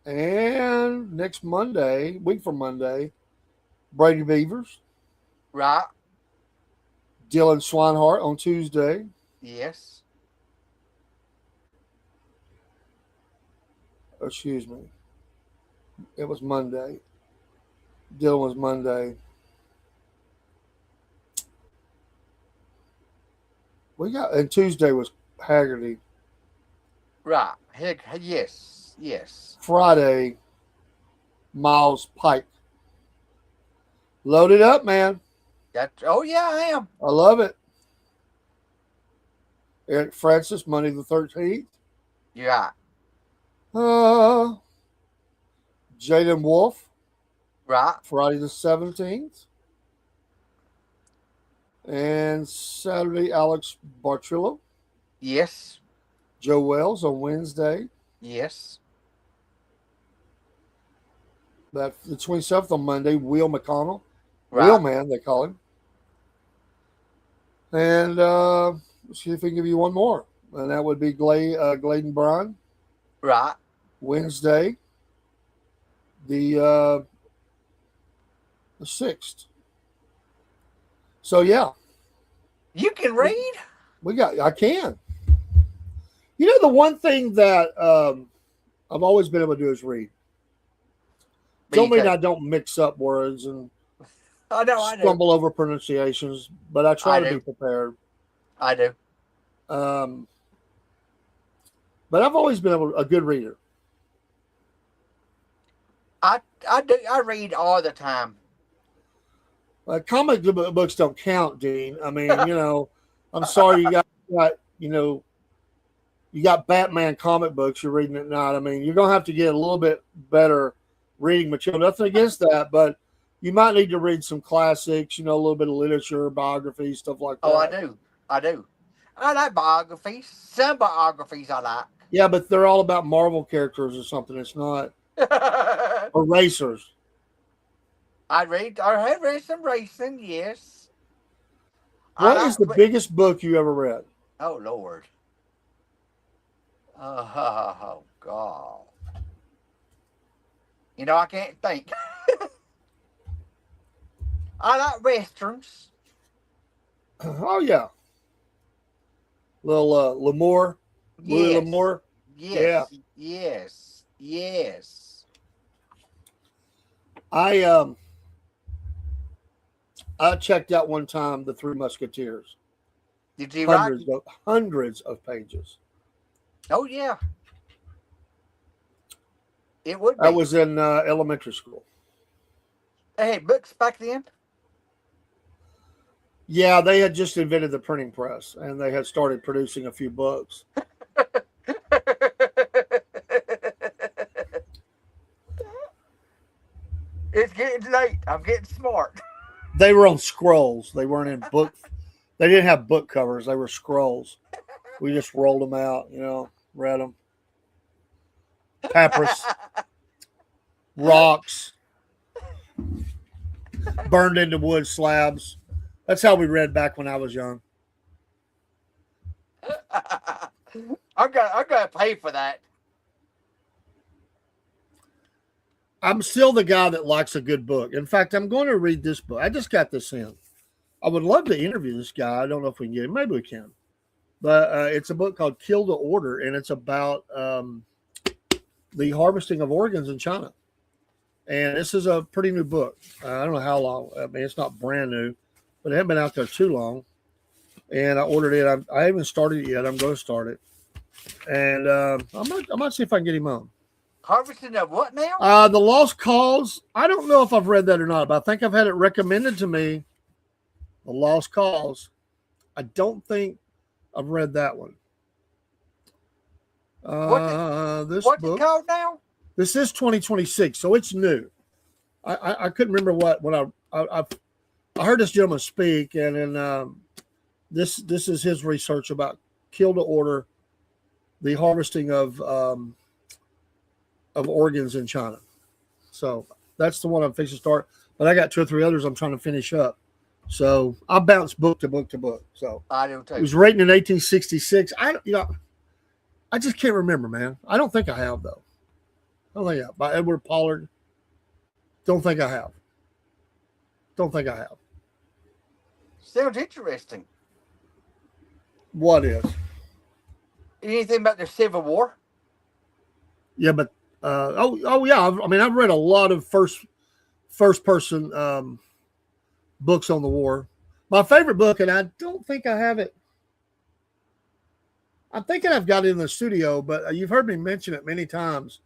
Speaker 2: And next Monday, week from Monday, Brady Beavers.
Speaker 3: Right.
Speaker 2: Dylan Swinehart on Tuesday.
Speaker 3: Yes.
Speaker 2: Excuse me. It was Monday. Dylan was Monday. And Tuesday was Haggerty.
Speaker 3: Right. Yes.
Speaker 2: Friday, Miles Pike. Loaded up, man.
Speaker 3: Oh, yeah, I am.
Speaker 2: I love it. Eric Francis, Monday the 13th.
Speaker 3: Yeah.
Speaker 2: Jaden Wolf,
Speaker 3: Right.
Speaker 2: Friday the 17th. And Saturday, Alex Bartrillo.
Speaker 3: Yes.
Speaker 2: Joe Wells on Wednesday.
Speaker 3: Yes.
Speaker 2: That the 27th on Monday, Will McConnell.
Speaker 3: Right.
Speaker 2: Will Man, they call him. And let's see if we can give you one more. And that would be Gladen Bryan.
Speaker 3: Right.
Speaker 2: Wednesday, the 6th. So, yeah.
Speaker 3: You can read?
Speaker 2: I can. The one thing that I've always been able to do is read. Don't mean I don't mix up words and stumble over pronunciations, but I try to be prepared.
Speaker 3: I do.
Speaker 2: But I've always been a good reader.
Speaker 3: I do. I read all the time.
Speaker 2: Comic books don't count, Dean. I mean, I'm sorry you got you got Batman comic books you're reading at night. I mean, you're gonna have to get a little bit better reading material. Nothing against that, but you might need to read some classics. A little bit of literature, biography, stuff like that.
Speaker 3: Oh, I do. I do. I like biographies. Some biographies I
Speaker 2: Yeah, but they're all about Marvel characters or something. It's not
Speaker 3: like.
Speaker 2: or racers.
Speaker 3: I have read some racing, yes. I
Speaker 2: What is
Speaker 3: like,
Speaker 2: the biggest book you ever read?
Speaker 3: oh Lord. Oh God. I can't think. I like westerns.
Speaker 2: Oh yeah, little L'Amour, Louis
Speaker 3: Yes.
Speaker 2: L'Amour. Yeah,
Speaker 3: Yes. Yes. Yes.
Speaker 2: I I checked out one time the Three Musketeers.
Speaker 3: Did you like it?
Speaker 2: Hundreds of pages.
Speaker 3: Oh yeah. It would
Speaker 2: I
Speaker 3: be.
Speaker 2: was in elementary school.
Speaker 3: They had books back then.
Speaker 2: Yeah, they had just invented the printing press, and they had started producing a few books.
Speaker 3: It's getting late. I'm getting smart.
Speaker 2: They were on scrolls. They weren't in book. They didn't have book covers. They were scrolls. We just rolled them out, read them. Papyrus, rocks, burned into wood slabs. That's how we read back when I was young.
Speaker 3: I'm gonna pay for that.
Speaker 2: I'm still the guy that likes a good book. In fact, I'm going to read this book. I just got this in. I would love to interview this guy. I don't know if we can get him. Maybe we can. But it's a book called Kill to Order, and it's about the harvesting of organs in China. And this is a pretty new book. I don't know how long. I mean, it's not brand new, but it hasn't been out there too long. And I ordered it. I haven't started it yet. I'm going to start it. And I might see if I can get him on.
Speaker 3: Harvesting of what now?
Speaker 2: The Lost Cause. I don't know if I've read that or not, but I think I've had it recommended to me. The Lost Cause. I don't think I've read that one. This
Speaker 3: What's
Speaker 2: book.
Speaker 3: it called now?
Speaker 2: This is 2026, so it's new. I couldn't remember when I heard this gentleman speak, and then this is his research about Kill to Order, the harvesting of organs in China. So that's the one I'm fixing to start. But I got 2 or 3 others I'm trying to finish up. So I bounce book to book to book. So
Speaker 3: I do too.
Speaker 2: it was written in 1866. I just can't remember, man. I don't think I have though. I don't think I have. By Edward Pollard. Don't think I have. Don't think I have.
Speaker 3: Sounds interesting.
Speaker 2: What is?
Speaker 3: Anything about the Civil War?
Speaker 2: Yeah, but yeah. I've read a lot of first person books on the war. My favorite book, and I don't think I have it. I'm thinking I've got it in the studio, but you've heard me mention it many times.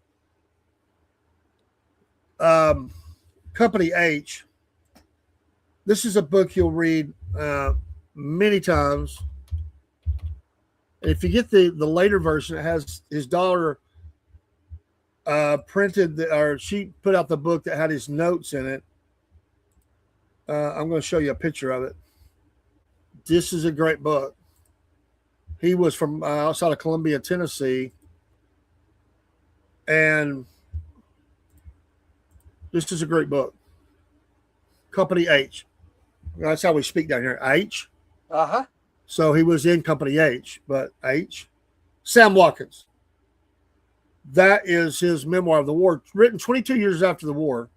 Speaker 2: Company H. This is a book you'll read many times. If you get the later version, it has his daughter printed, or she put out the book that had his notes in it. I'm going to show you a picture of it. This is a great book. He was from outside of Columbia, Tennessee. And this is a great book. Company H. That's how we speak down here. H.
Speaker 3: Uh-huh.
Speaker 2: So he was in Company H, but H. Sam Watkins. That is his memoir of the war, written 22 years after the war.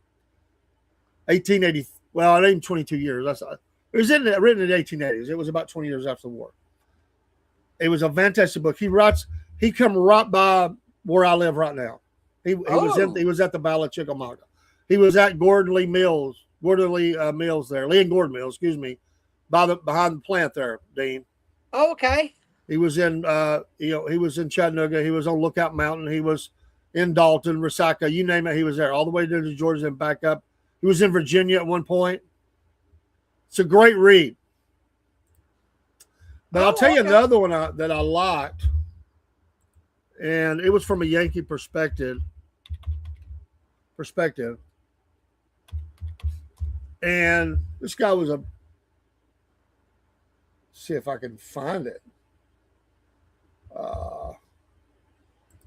Speaker 2: 1880. Well, it ain't 22 years. It was written in the 1880s. It was about 20 years after the war. It was a fantastic book. He come right by where I live right now. He was at the Battle of Chickamauga. He was at Gordon Lee Mills there, Lee and Gordon Mills, excuse me, behind the plant there, Dean.
Speaker 3: Okay.
Speaker 2: He was in he was in Chattanooga. He was on Lookout Mountain. He was in Dalton, Resaca, you name it, he was there, all the way down to Georgia and back up. He was in Virginia at one point. It's a great read. But I'll tell you another one that I liked, and it was from a Yankee perspective. And this guy was See if I can find it. I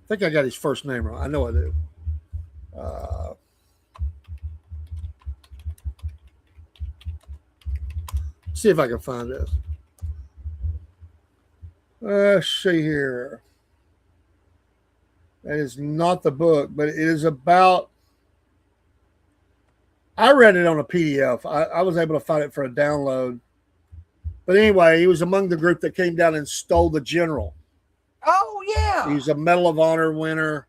Speaker 2: think I got his first name wrong. I know I do. See if I can find this. Let's see here. That is not the book, but it is about. I read it on a PDF. I was able to find it for a download. But anyway, he was among the group that came down and stole the general.
Speaker 3: Oh yeah.
Speaker 2: He was a Medal of Honor winner.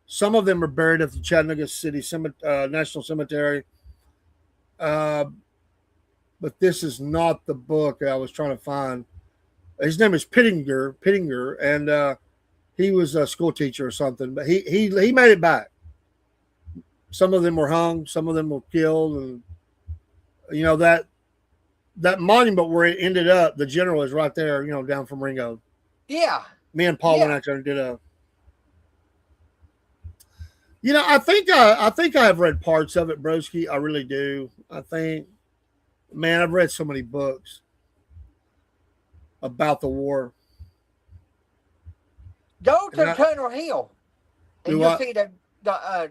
Speaker 2: Some of them are buried at the Chattanooga City National Cemetery. But this is not the book I was trying to find. His name is Pittinger, and he was a school teacher or something. But he made it back. Some of them were hung, some of them were killed, and you know that monument where it ended up, the general is right there, you know, down from Ringo.
Speaker 3: Yeah.
Speaker 2: Me and Paul went out there and did a. You know, I think I have read parts of it, Broski. I really do. I think, man, I've read so many books about the war.
Speaker 3: Go to Tunnel Hill, and you'll see the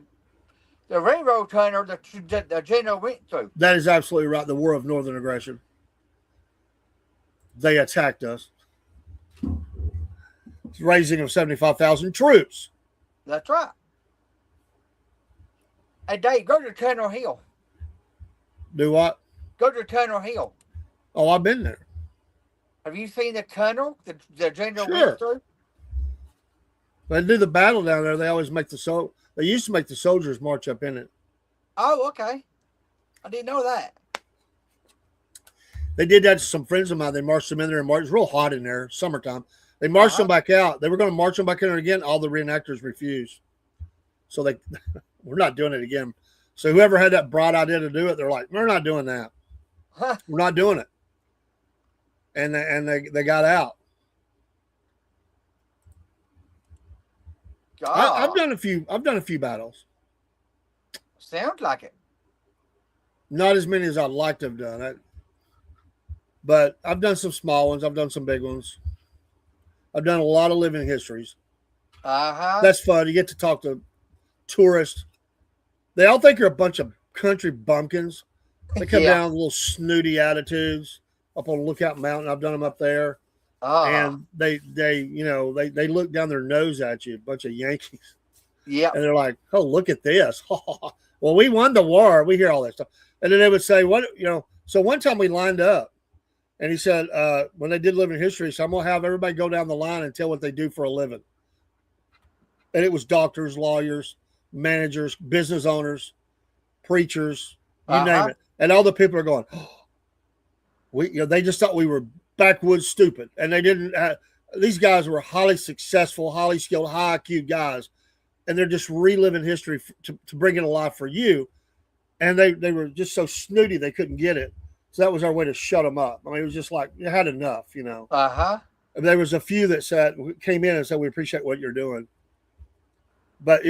Speaker 3: railroad tunnel that the general went through.
Speaker 2: That is absolutely right. The War of Northern Aggression. They attacked us. Raising of 75,000 troops.
Speaker 3: That's right. Hey, Dave, go to Tunnel Hill.
Speaker 2: Do what?
Speaker 3: Go to Tunnel Hill.
Speaker 2: Oh, I've been there.
Speaker 3: Have you seen the tunnel that the general
Speaker 2: Sure.
Speaker 3: went through?
Speaker 2: When they do the battle down there, they always make they used to make the soldiers march up in it.
Speaker 3: Oh, okay. I didn't know that.
Speaker 2: They did that to some friends of mine. They marched them in there and marched. It was real hot in there, summertime. They marched them back out. They were going to march them back in there again. All the reenactors refused. So we're not doing it again. So whoever had that bright idea to do it, they're like, we're not doing that.
Speaker 3: Huh.
Speaker 2: We're not doing it. And they got out. I've done a few battles.
Speaker 3: Sounds like it.
Speaker 2: Not as many as I'd like to have done. But I've done some small ones. I've done some big ones. I've done a lot of living histories. That's fun. You get to talk to tourists. They all think you're a bunch of country bumpkins. They come down with little snooty attitudes up on Lookout Mountain. I've done them up there. And they look down their nose at you, a bunch of Yankees.
Speaker 3: Yeah.
Speaker 2: And they're like, oh, look at this. Well, we won the war. We hear all that stuff. And then they would say, so one time we lined up. And he said, when they did living history, so I'm going to have everybody go down the line and tell what they do for a living. And it was doctors, lawyers, managers, business owners, preachers, you name it. And all the people are going, they just thought we were backwoods stupid. And they didn't these guys were highly successful, highly skilled, high IQ guys. And they're just reliving history to bring it alive for you. And they were just so snooty they couldn't get it. So that was our way to shut them up. I mean, it was just like, you had enough, There was a few that came in and said, we appreciate what you're doing. But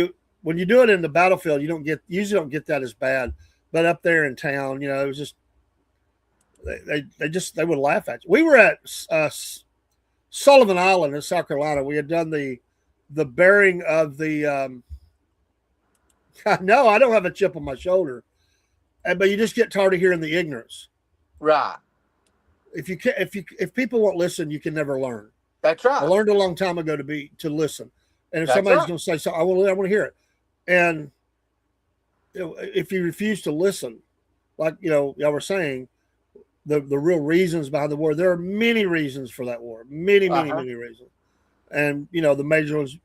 Speaker 2: when you do it in the battlefield, you usually don't get that as bad. But up there in town, it was just, they would laugh at you. We were at Sullivan Island in South Carolina. We had done the burying of the, no, I don't have a chip on my shoulder. But you just get tired of hearing the ignorance.
Speaker 3: Right.
Speaker 2: If people won't listen, you can never learn.
Speaker 3: That's right.
Speaker 2: I learned a long time ago to listen. And if somebody's going to say something, I want to hear it. And if you refuse to listen, like y'all were saying, the real reasons behind the war, there are many reasons for that war. Many reasons. And the major ones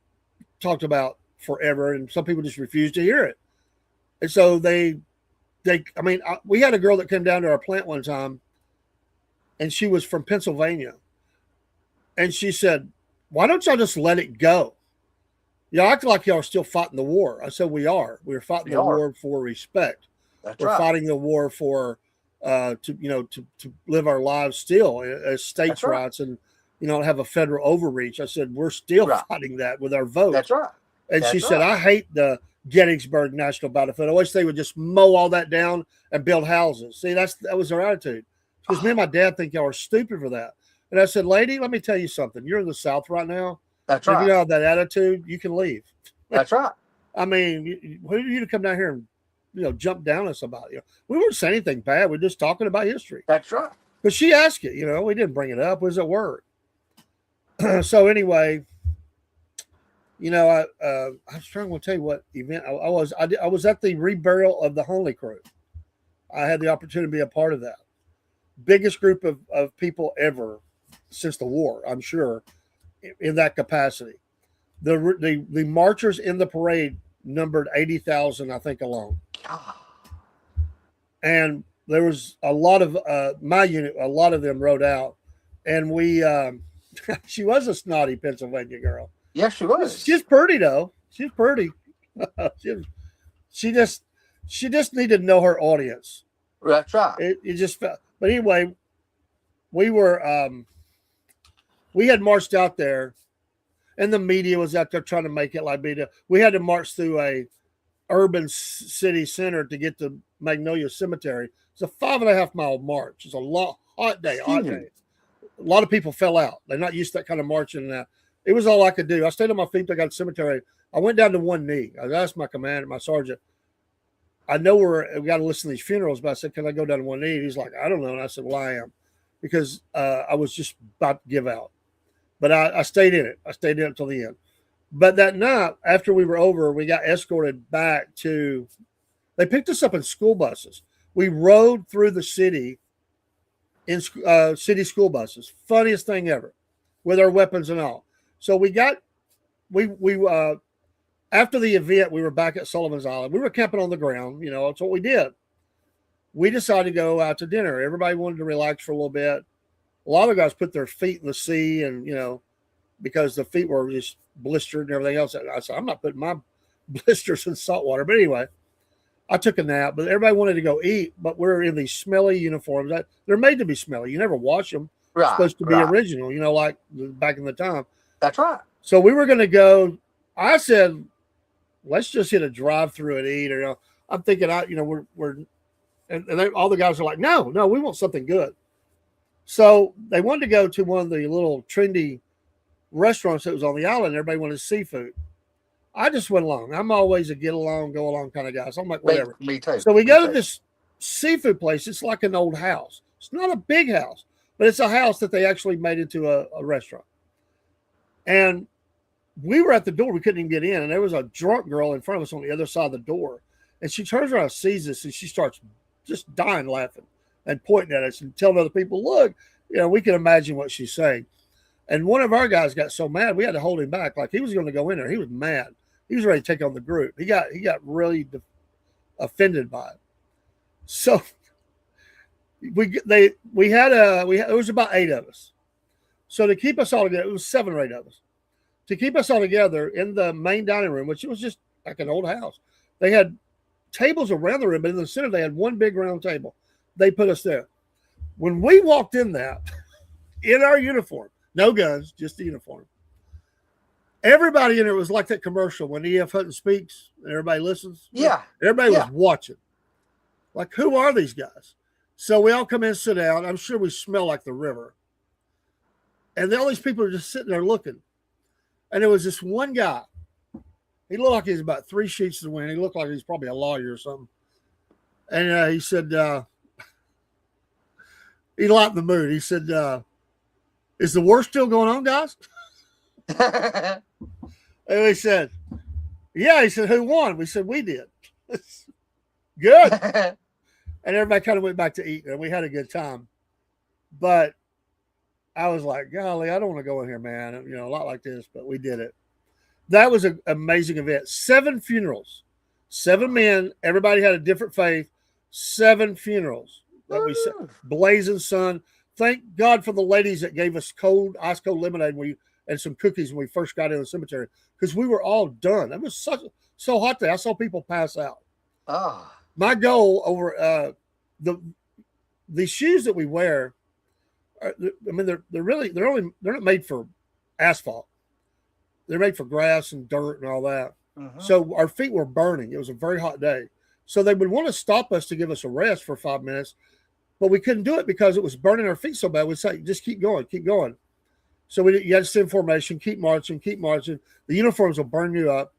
Speaker 2: talked about forever, and some people just refuse to hear it. And so we had a girl that came down to our plant one time, and she was from Pennsylvania. And she said, why don't y'all just let it go? Y'all act like y'all are still fighting the war. I said, we are. We're fighting the war for respect. We're fighting the war for to live our lives still as states' rights and have a federal overreach. I said, we're still fighting that with our vote.
Speaker 3: That's right.
Speaker 2: And she said, I hate the Gettysburg National Battlefield. I wish they would just mow all that down and build houses. See, that was their attitude. Because me and my dad think y'all are stupid for that. And I said, lady, let me tell you something. You're in the South right now.
Speaker 3: That's
Speaker 2: If you
Speaker 3: right.
Speaker 2: don't have that attitude, you can leave.
Speaker 3: That's right.
Speaker 2: I mean, who are you to come down here and jump down on somebody? We weren't saying anything bad. We're just talking about history.
Speaker 3: That's right.
Speaker 2: But she asked it. We didn't bring it up. It was at work. So anyway, I was trying to tell you what event I was. I was at the reburial of the Honley crew. I had the opportunity to be a part of that. Biggest group of people ever since the war, I'm sure, in that capacity. The marchers in the parade numbered 80,000, I think, alone. And there was a lot of my unit. A lot of them rode out, and we. She was a snotty Pennsylvania girl.
Speaker 3: Yes, she was.
Speaker 2: She's pretty though. She's pretty. she just needed to know her audience.
Speaker 3: That's right.
Speaker 2: It just felt. But anyway, we had marched out there, and the media was out there trying to make it like media. We had to march through a urban city center to get to Magnolia Cemetery. It's a 5.5 mile march. It's a hot day. A lot of people fell out. They're not used to that kind of marching. It was all I could do. I stayed on my feet. I got to the cemetery. I went down to one knee. I asked my commander, my sergeant, I know we got to listen to these funerals, but I said, can I go down to one knee? And he's like, I don't know. And I said, well, I am, because I was just about to give out. But I stayed in it. I stayed in it until the end. But that night, after we were over, we got escorted back to, they picked us up in school buses. We rode through the city in city school buses. Funniest thing ever, with our weapons and all. So we after the event, we were back at Sullivan's Island. We were camping on the ground. That's what we did. We decided to go out to dinner. Everybody wanted to relax for a little bit. A lot of guys put their feet in the sea, and because the feet were just blistered and everything else. I said, I'm not putting my blisters in salt water. But anyway, I took a nap, but everybody wanted to go eat, but we're in these smelly uniforms. They're made to be smelly. You never wash them.
Speaker 3: Right,
Speaker 2: it's supposed to be original, like back in the time.
Speaker 3: That's right.
Speaker 2: So we were going to go. I said, let's just hit a drive-through and eat. I'm thinking, all the guys are like, no, we want something good. So they wanted to go to one of the little trendy restaurants that was on the island. Everybody wanted seafood. I just went along. I'm always a get along, go along kind of guy. So I'm like, whatever.
Speaker 3: Me too.
Speaker 2: So we go to this seafood place. It's like an old house. It's not a big house, but it's a house that they actually made into a restaurant. And we were at the door. We couldn't even get in. And there was a drunk girl in front of us on the other side of the door. And she turns around and sees us, and she starts just dying laughing and pointing at us and telling other people, look, we can imagine what she's saying. And one of our guys got so mad, we had to hold him back. Like, he was going to go in there. He was mad. He was ready to take on the group. He got really offended by it. So there was about 8 of us. So to keep us all together, it was 7 or 8 of us. To keep us all together in the main dining room, which was just like an old house, they had tables around the room, but in the center they had one big round table. They put us there. When we walked in that, in our uniform, no guns, just the uniform, everybody in it was like that commercial when E.F. Hutton speaks and everybody listens.
Speaker 3: Yeah.
Speaker 2: Everybody was watching. Like, who are these guys? So we all come in and sit down. I'm sure we smell like the river. And all these people are just sitting there looking. And there was this one guy. He looked like he was about 3 sheets to the wind. He looked like he's probably a lawyer or something. And he said, he lightened the mood. He said, is the war still going on, guys? And we said, yeah. He said, who won? We said, we did. Good. And everybody kind of went back to eating, and we had a good time. But I was like, golly, I don't want to go in here, man. A lot like this, but we did it. That was an amazing event. 7 funerals, 7 men. Everybody had a different faith. 7 funerals that we said, blazing sun. Thank God for the ladies that gave us ice cold lemonade and some cookies when we first got in the cemetery, because we were all done. It was so hot there. I saw people pass out. My goal over the shoes that we wear, they're not made for asphalt. They're made for grass and dirt and all that. So our feet were burning. It was a very hot day. So they would want to stop us to give us a rest for 5 minutes. but we couldn't do it because it was burning our feet so bad. We'd say, just keep going, keep going. So you had to send formation, keep marching, keep marching. The uniforms will burn you up,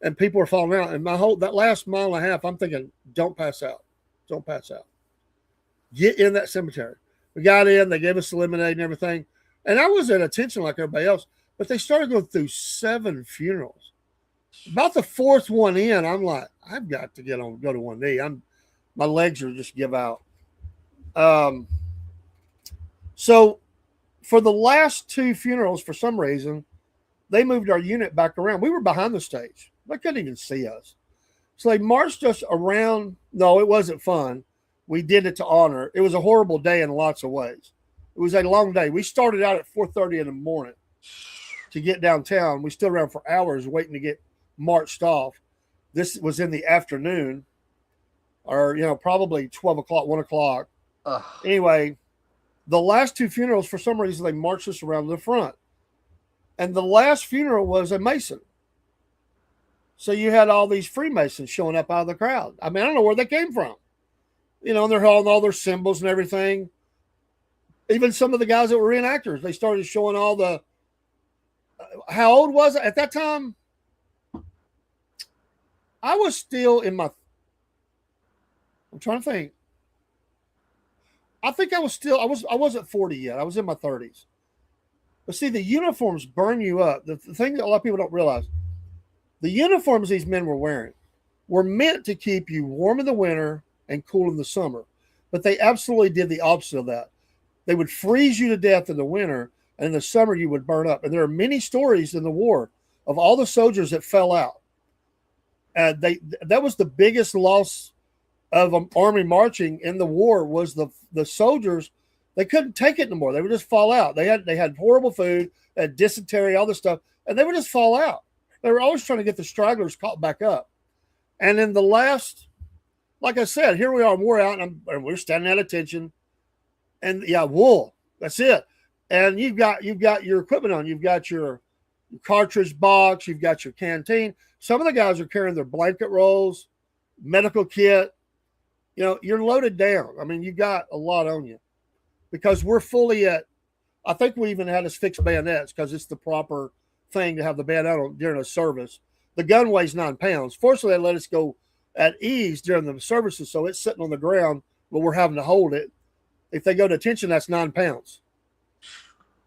Speaker 2: and people are falling out. And that last mile and a half, I'm thinking, don't pass out, don't pass out. Get in that cemetery. We got in, they gave us the lemonade and everything, and I was at attention like everybody else. But they started going through 7 funerals. About the 4th one in, I'm like, I've got to go to one knee. My legs are just give out. So for the last 2 funerals, for some reason, they moved our unit back around. We were behind the stage. They couldn't even see us. So they marched us around. No, it wasn't fun. We did it to honor. It was a horrible day in lots of ways. It was a long day. We started out at 4:30 in the morning to get downtown. We stood around for hours waiting to get marched off. This was in the afternoon, or probably 12 o'clock, 1 o'clock. Anyway, the last 2 funerals, for some reason, they marched us around to the front. And the last funeral was a Mason. So you had all these Freemasons showing up out of the crowd. I mean, I don't know where they came from. They're holding all their symbols and everything. Even some of the guys that were reenactors, they started showing all the. How old was it at that time? I was still in my. I'm trying to think. I think I wasn't 40 yet. I was in my 30s. But see, the uniforms burn you up. The thing that a lot of people don't realize, the uniforms these men were wearing were meant to keep you warm in the winter and cool in the summer. But they absolutely did the opposite of that. They would freeze you to death in the winter, and in the summer you would burn up. And there are many stories in the war of all the soldiers that fell out. And that was the biggest loss of army marching in the war, was the soldiers. They couldn't take it anymore. They would just fall out. They had horrible food, they had dysentery, all this stuff, and they would just fall out. They were always trying to get the stragglers caught back up. And in the last, like I said, here we are, we're out, and we're standing at attention. And yeah, wool. That's it. And you've got your equipment on. You've got your cartridge box. You've got your canteen. Some of the guys are carrying their blanket rolls, medical kit. You're loaded down. I mean, you got a lot on you, because we're fully at. I think we even had us fix bayonets because it's the proper thing to have the bayonet on during a service. The gun weighs 9 pounds. Fortunately, they let us go at ease during the services, so it's sitting on the ground, but we're having to hold it. If they go to attention, that's 9 pounds.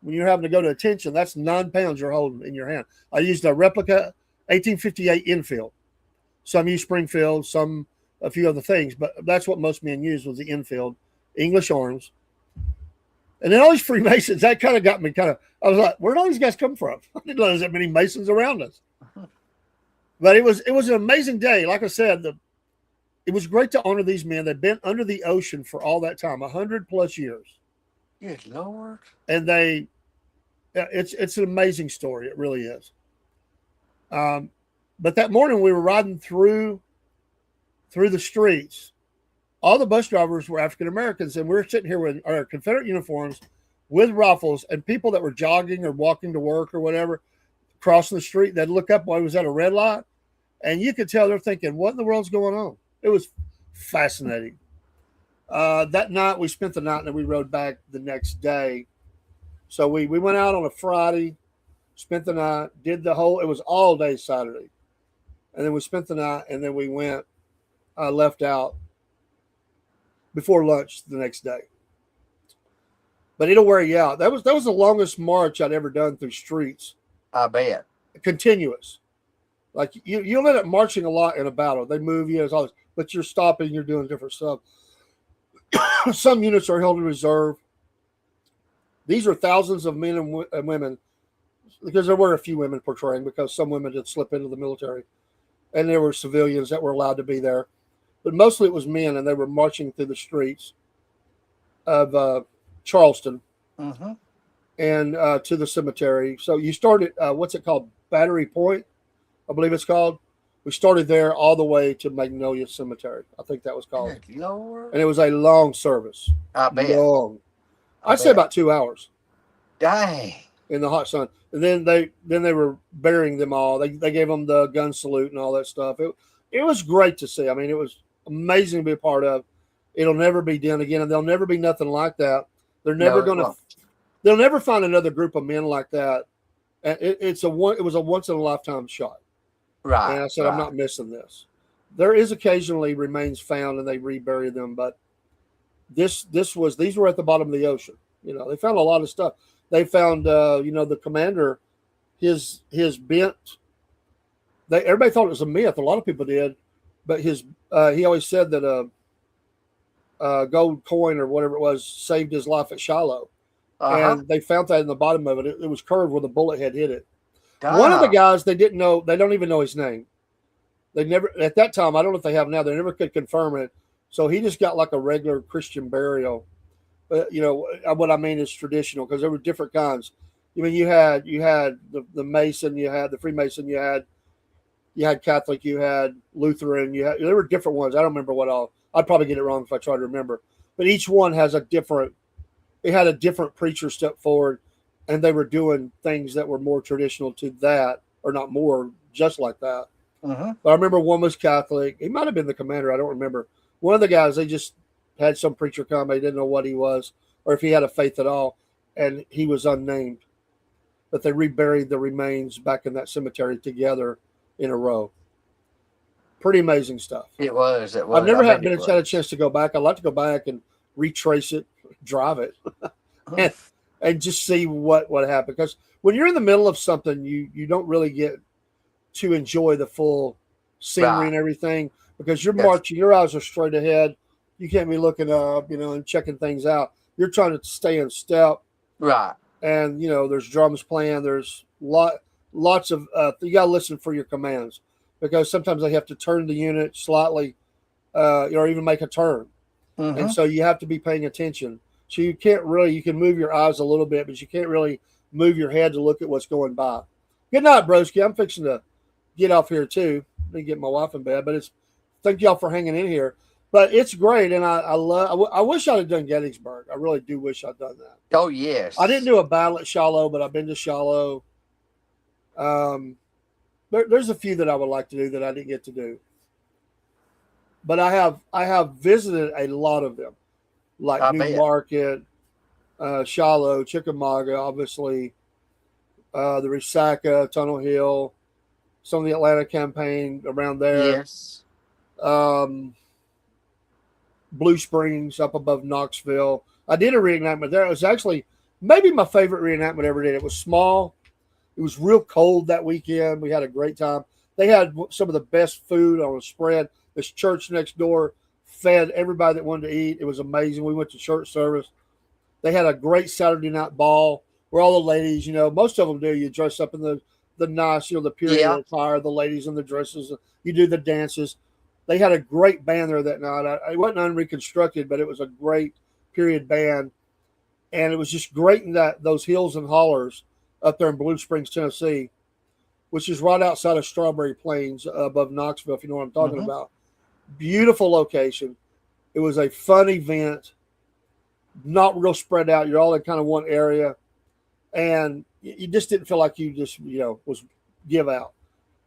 Speaker 2: When you're having to go to attention, that's 9 pounds you're holding in your hand. I used a replica 1858 infield. Some use Springfield, some a few other things, but that's what most men used, was the infield, English arms. And then all these Freemasons, that kind of got me I was like, where'd all these guys come from? I didn't know there's that many Masons around us. But it was an amazing day. Like I said, it was great to honor these men. They've been under the ocean for all that time, 100+ years.
Speaker 3: Good Lord.
Speaker 2: And it's an amazing story. It really is. But that morning we were riding through the streets. All the bus drivers were African Americans, and we were sitting here with our Confederate uniforms with rifles, and people that were jogging or walking to work or whatever, crossing the street, they'd look up while he was at a red light, and you could tell they're thinking, what in the world's going on? It was fascinating. That night, we spent the night, and then we rode back the next day. So we went out on a Friday, spent the night, it was all day Saturday. And then we spent the night, and then we went, left out before lunch the next day. But it'll wear you out. That was the longest march I'd ever done through streets.
Speaker 3: I bet.
Speaker 2: Continuous. Like you'll end up marching a lot in a battle. They move you, all this, but you're stopping, you're doing different stuff. Some units are held in reserve. These are thousands of men and women, because there were a few women portraying, because some women did slip into the military, and there were civilians that were allowed to be there. But mostly it was men, and they were marching through the streets of Charleston and to the cemetery. So you started, what's it called? Battery Point, I believe it's called. We started there all the way to Magnolia Cemetery. I think that was called.
Speaker 3: Good Lord.
Speaker 2: And it was a long service.
Speaker 3: I bet.
Speaker 2: Long. I'd say about 2 hours.
Speaker 3: Dang.
Speaker 2: In the hot sun. And then they were burying them all. They gave them the gun salute and all that stuff. It was great to see. I mean, it was amazing to be a part of. It'll never be done again, and there'll never be nothing like that. They're
Speaker 3: No,
Speaker 2: never
Speaker 3: it
Speaker 2: going to.
Speaker 3: won't.
Speaker 2: They'll never find another group of men like that. And it was a once in a lifetime shot.
Speaker 3: Right.
Speaker 2: And I said, I'm not missing this. There is occasionally remains found, and they rebury them, but these were at the bottom of the ocean. They found a lot of stuff. They found, the commander, his bent. Everybody thought it was a myth. A lot of people did, but he always said that a gold coin or whatever it was saved his life at Shiloh, and they found that in the bottom of it. It was curved where the bullet had hit it. One of the guys they didn't know. They don't even know his name. They never at that time. I don't know if they have now. They never could confirm it. So he just got like a regular Christian burial. But what I mean is traditional, because there were different kinds. I mean, you had the Mason, you had the Freemason, you had Catholic, you had Lutheran, there were different ones. I don't remember what all. I'd probably get it wrong if I try to remember. But each one has it had a different preacher step forward, and they were doing things that were more traditional to that, or not more, just like that. But I remember one was Catholic. He might have been the commander. I don't remember. One of the guys, they just had some preacher come. They didn't know what he was or if he had a faith at all, and he was unnamed. But they reburied the remains back in that cemetery together in a row. Pretty amazing stuff.
Speaker 3: It was.
Speaker 2: I've never had a chance to go back. I'd like to go back and retrace it, drive it, and just see what happened. Because when you're in the middle of something, you don't really get to enjoy the full scenery and everything, because you're marching. Your eyes are straight ahead. You can't be looking up, and checking things out. You're trying to stay in step.
Speaker 3: Right.
Speaker 2: And, there's drums playing. There's lots of, you got to listen for your commands, because sometimes they have to turn the unit slightly, or even make a turn. And so you have to be paying attention. So you can move your eyes a little bit, but you can't really move your head to look at what's going by. Good night, broski. I'm fixing to get off here too. Let me get my wife in bed, but thank y'all for hanging in here. But it's great, and I wish I'd have done Gettysburg. I really do wish I'd done that.
Speaker 3: Oh yes.
Speaker 2: I didn't do a battle at Shiloh, but I've been to Shiloh. There's a few that I would like to do that I didn't get to do. But I have visited a lot of them, like New Market, Shiloh, Chickamauga, obviously, the Resaca, Tunnel Hill, some of the Atlanta campaign around there.
Speaker 3: Yes.
Speaker 2: Blue Springs up above Knoxville. I did a reenactment there. It was actually maybe my favorite reenactment I ever did. It was small. It was real cold that weekend. We had a great time. They had some of the best food on a spread. This church next door fed everybody that wanted to eat. It was amazing. We went to church service. They had a great Saturday night ball where all the ladies, most of them do. You dress up in the nice, the period attire, the ladies in the dresses. You do the dances. They had a great band there that night. It wasn't unreconstructed, but it was a great period band. And it was just great in those hills and hollers up there in Blue Springs, Tennessee, which is right outside of Strawberry Plains above Knoxville, if you know what I'm talking about. Beautiful location. It was a fun event, not real spread out. You're all in kind of one area. And you just didn't feel like you just, was give out.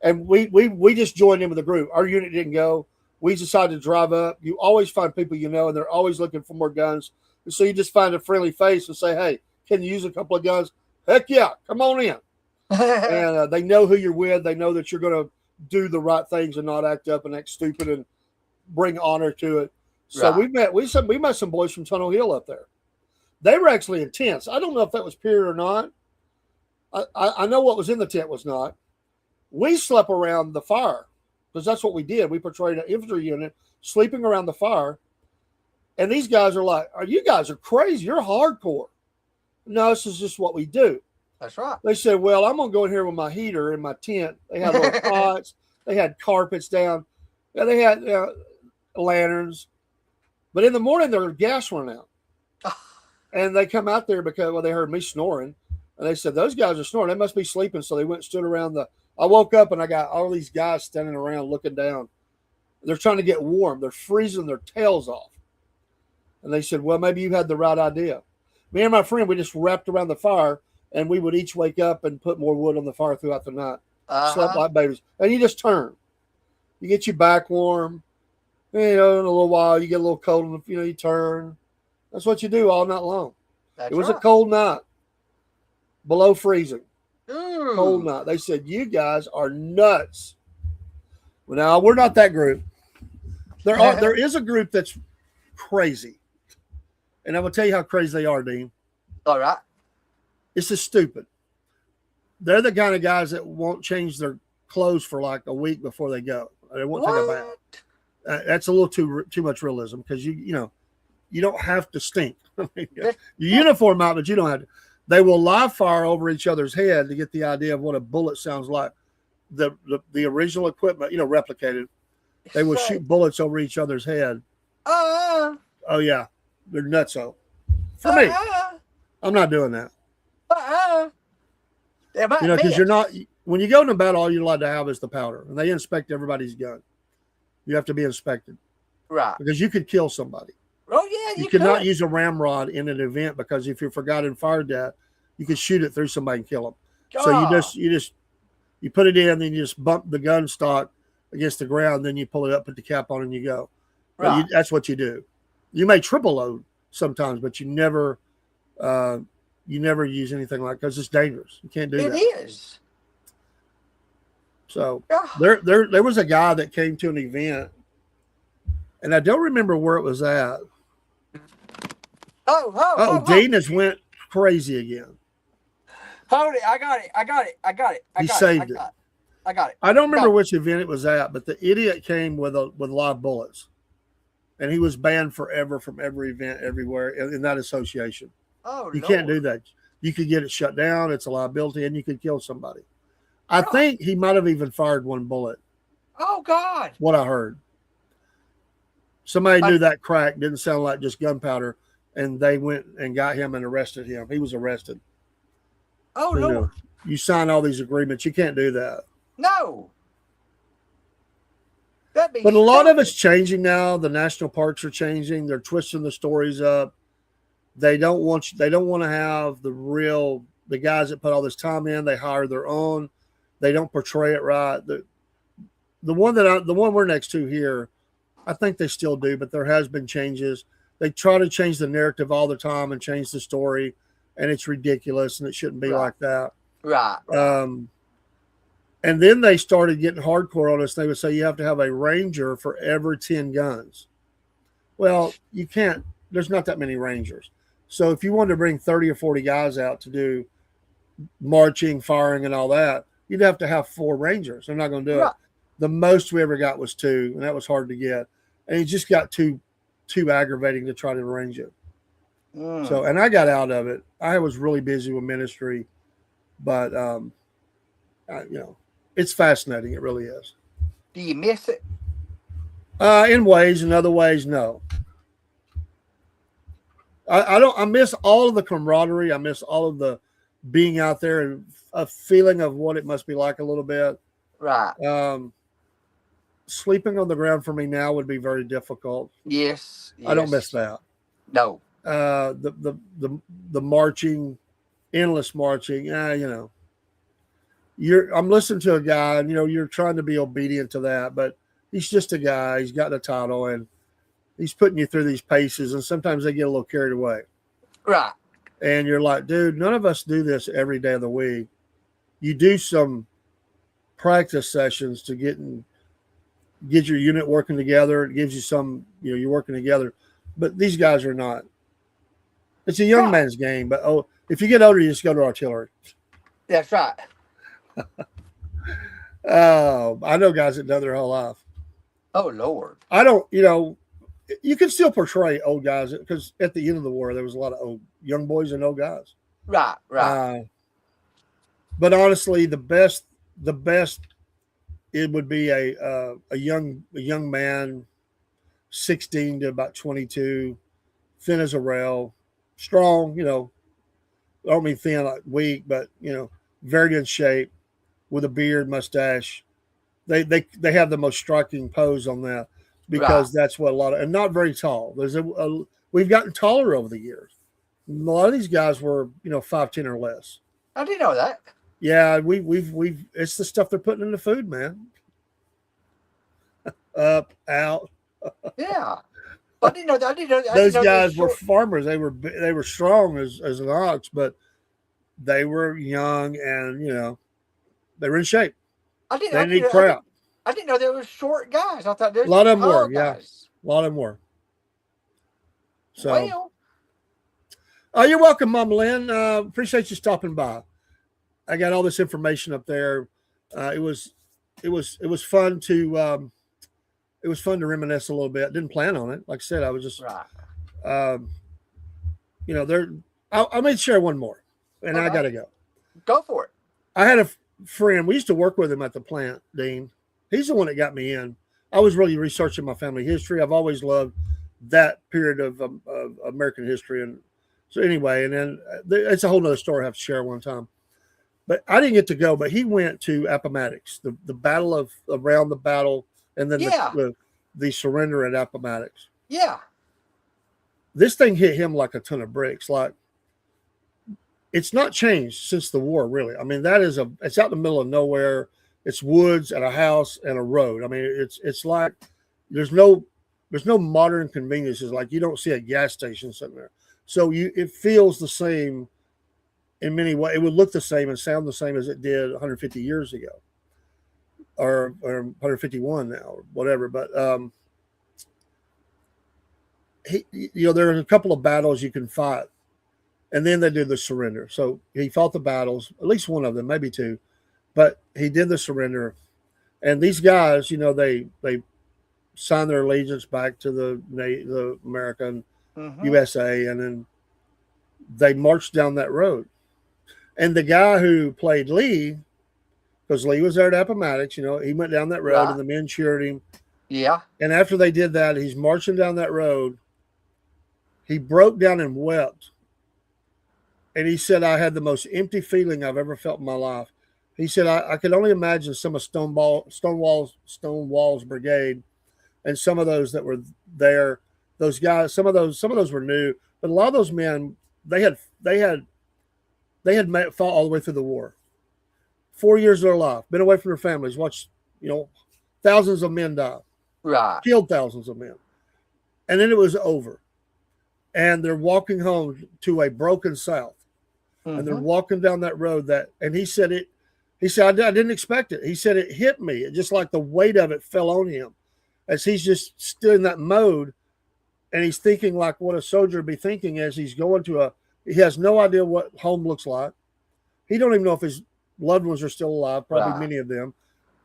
Speaker 2: And we just joined in with the group. Our unit didn't go. We decided to drive up. You always find people and they're always looking for more guns. And so you just find a friendly face and say, hey, can you use a couple of guns? Heck yeah, come on in. And they know who you're with. They know that you're going to do the right things and not act up and act stupid and bring honor to it. So we met some boys from Tunnel Hill up there. They were actually intense. I don't know if that was period or not. I know what was in the tent was not. We slept around the fire because that's what we did. We portrayed an infantry unit sleeping around the fire. And these guys are like, you guys are crazy. You're hardcore. No, this is just what we do.
Speaker 3: That's right.
Speaker 2: They said, well, I'm going to go in here with my heater in my tent. They had little pots. They had carpets down. Yeah, they had lanterns. But in the morning, their gas run out. And they come out there because, they heard me snoring. And they said, those guys are snoring. They must be sleeping. So they went and stood around I woke up and I got all these guys standing around looking down. They're trying to get warm. They're freezing their tails off. And they said, well, maybe you had the right idea. Me and my friend, we just wrapped around the fire, and we would each wake up and put more wood on the fire throughout the night. Slept like babies. And you just turn. You get your back warm. in a little while, you get a little cold, and you turn. That's what you do all night long.
Speaker 3: That's
Speaker 2: It was a
Speaker 3: right.
Speaker 2: cold night, below freezing. Cold
Speaker 3: Ooh.
Speaker 2: night. They said, "You guys are nuts." Well, now we're not that group. There is a group that's crazy, and I'm gonna tell you how crazy they are, Dean.
Speaker 3: All right.
Speaker 2: It's just stupid. They're the kind of guys that won't change their clothes for like a week before they go. They won't take a bath.
Speaker 3: What?
Speaker 2: That's a little too much realism because you don't have to stink. Your
Speaker 3: Yeah.
Speaker 2: uniform out, but you don't have to. They will live fire over each other's head to get the idea of what a bullet sounds like. The original equipment, replicated. They will
Speaker 3: Say,
Speaker 2: shoot bullets over each other's head.
Speaker 3: uh,
Speaker 2: Oh yeah, they're nutso. For me, I'm not doing that.
Speaker 3: They might
Speaker 2: Because
Speaker 3: miss.
Speaker 2: you're not. When you go into battle, all you're allowed to have is the powder, and they inspect everybody's gun. You have to be inspected
Speaker 3: Right.
Speaker 2: because you could kill somebody.
Speaker 3: Oh yeah,
Speaker 2: You
Speaker 3: could.
Speaker 2: cannot use a ramrod in an event because if you forgot and fired that, you could shoot it through somebody and kill them. So you put it in, then you just bump the gun stock against the ground, then you pull it up, put the cap on, and you go.
Speaker 3: Right.
Speaker 2: That's what you do. You may triple load sometimes, but you never use anything like because it's dangerous. You can't do
Speaker 3: It
Speaker 2: that.
Speaker 3: is.
Speaker 2: So
Speaker 3: Yeah.
Speaker 2: there was a guy that came to an event, and I don't remember where it was at.
Speaker 3: Oh,
Speaker 2: Dean has went crazy again.
Speaker 3: hold it. I got it.
Speaker 2: He saved it.
Speaker 3: I got it.
Speaker 2: I don't remember
Speaker 3: Go.
Speaker 2: which event it was at, but the idiot came with live bullets, and he was banned forever from every event everywhere in that association.
Speaker 3: Oh,
Speaker 2: You
Speaker 3: Lord.
Speaker 2: can't do that. You could get it shut down. It's a liability, and you could kill somebody. I
Speaker 3: Right.
Speaker 2: think he might have even fired one bullet.
Speaker 3: Oh God.
Speaker 2: What I heard. Somebody
Speaker 3: Like-
Speaker 2: knew that crack didn't sound like just gunpowder, and they went and got him and arrested him. He was arrested.
Speaker 3: Oh
Speaker 2: You
Speaker 3: Lord.
Speaker 2: know, you sign all these agreements. You can't do that.
Speaker 3: No. That'd be.
Speaker 2: But a lot of
Speaker 3: stupid.
Speaker 2: it's changing now. The national parks are changing. They're twisting the stories up. They don't want to have the guys that put all this time in. They hire their own. They don't portray it right. The one we're next to here, I think they still do, but there has been changes. They try to change the narrative all the time and change the story, and it's ridiculous and it shouldn't be
Speaker 3: Right.
Speaker 2: like that.
Speaker 3: Right.
Speaker 2: And then they started getting hardcore on us. They would say you have to have a ranger for every 10 guns. Well, you can't. There's not that many rangers. So if you wanted to bring 30 or 40 guys out to do marching, firing, and all that, you'd have to have 4 rangers. They're not going to do
Speaker 3: Right.
Speaker 2: it. The most we ever got was 2, and that was hard to get. And it just got too aggravating to try to arrange it.
Speaker 3: Mm.
Speaker 2: So, and I got out of it. I was really busy with ministry, but it's fascinating. It really is.
Speaker 3: Do you miss it?
Speaker 2: In ways, in other ways, no. I don't. I miss all of the camaraderie. I miss all of the being out there and a feeling of what it must be like a little bit.
Speaker 3: Right.
Speaker 2: Sleeping on the ground for me now would be very difficult.
Speaker 3: Yes.
Speaker 2: I don't miss that.
Speaker 3: No.
Speaker 2: The marching, endless marching. I'm listening to a guy, and you're trying to be obedient to that, but he's just a guy. He's got a title, and he's putting you through these paces, and sometimes they get a little carried away.
Speaker 3: Right.
Speaker 2: And you're like, dude, none of us do this every day of the week. You do some practice sessions to get your unit working together. It gives you some, you're working together. But these guys are not. It's a young man's game. But if you get older, you just go to artillery.
Speaker 3: That's right.
Speaker 2: I know guys that done their whole life.
Speaker 3: Oh Lord.
Speaker 2: I don't, you can still portray old guys because at the end of the war, there was a lot of old young boys and old guys.
Speaker 3: Right. Right.
Speaker 2: But honestly, the best, it would be a young man, 16 to about 22, thin as a rail, strong. I don't mean thin like weak, but very good shape, with a beard, mustache. They have the most striking pose on that because that's what and not very tall. We've gotten taller over the years. A lot of these guys were 5'10" or less.
Speaker 3: I didn't know that.
Speaker 2: Yeah, we've it's the stuff they're putting in the food, man. Up, out,
Speaker 3: Yeah. I didn't know that. I didn't know. I didn't
Speaker 2: Those
Speaker 3: know there was
Speaker 2: guys were
Speaker 3: short.
Speaker 2: farmers. They were strong as an ox, but they were young and they were in shape.
Speaker 3: I didn't.
Speaker 2: They
Speaker 3: I
Speaker 2: need
Speaker 3: didn't. I didn't.
Speaker 2: crap.
Speaker 3: I didn't know there was short guys. I thought
Speaker 2: A
Speaker 3: there's
Speaker 2: lot of them
Speaker 3: tall
Speaker 2: were, yeah,
Speaker 3: guys.
Speaker 2: a lot of them were. So,
Speaker 3: Well,
Speaker 2: oh, you're welcome, Mom Lynn. Appreciate you stopping by. I got all this information up there. It was fun to reminisce a little bit. Didn't plan on it. Like I said, I was just
Speaker 3: right.
Speaker 2: um, there. I may share one more, and I
Speaker 3: Okay.
Speaker 2: gotta go.
Speaker 3: Go for it.
Speaker 2: I had a friend. We used to work with him at the plant, Dean. He's the one that got me in. I was really researching my family history. I've always loved that period of American history, and so anyway, and then it's a whole nother story I have to share one time. But I didn't get to go. But he went to Appomattox, the battle of around the battle, and then
Speaker 3: Yeah.
Speaker 2: the surrender at Appomattox.
Speaker 3: Yeah.
Speaker 2: This thing hit him like a ton of bricks. Like it's not changed since the war, really. I mean, it's out in the middle of nowhere. It's woods and a house and a road. I mean, it's like there's no modern conveniences. Like you don't see a gas station sitting there. So it feels the same in many ways. It would look the same and sound the same as it did 150 years ago, or 151 now, or whatever. But there are a couple of battles you can fight, and then they do the surrender. So he fought the battles, at least one of them, maybe two, but he did the surrender. And these guys, they signed their allegiance back to the American USA, and then they marched down that road. And the guy who played Lee, because Lee was there at Appomattox, he went down that road,
Speaker 3: Right.
Speaker 2: and the men cheered him.
Speaker 3: Yeah.
Speaker 2: And after they did that, he's marching down that road. He broke down and wept. And he said, I had the most empty feeling I've ever felt in my life. He said, I could only imagine some of Stonewall's brigade and some of those that were there. Those guys, some of those were new, but a lot of those men, they had fought all the way through the war. 4 years of their life, been away from their families, watched, thousands of men die,
Speaker 3: Right.
Speaker 2: killed thousands of men. And then it was over. And they're walking home to a broken South. And they're walking down that road and he said, I didn't expect it. He said, it hit me. It just like the weight of it fell on him as he's just still in that mode. And he's thinking like what a soldier would be thinking as he's going he has no idea what home looks like. He don't even know if his loved ones are still alive, probably
Speaker 3: Right.
Speaker 2: many of them.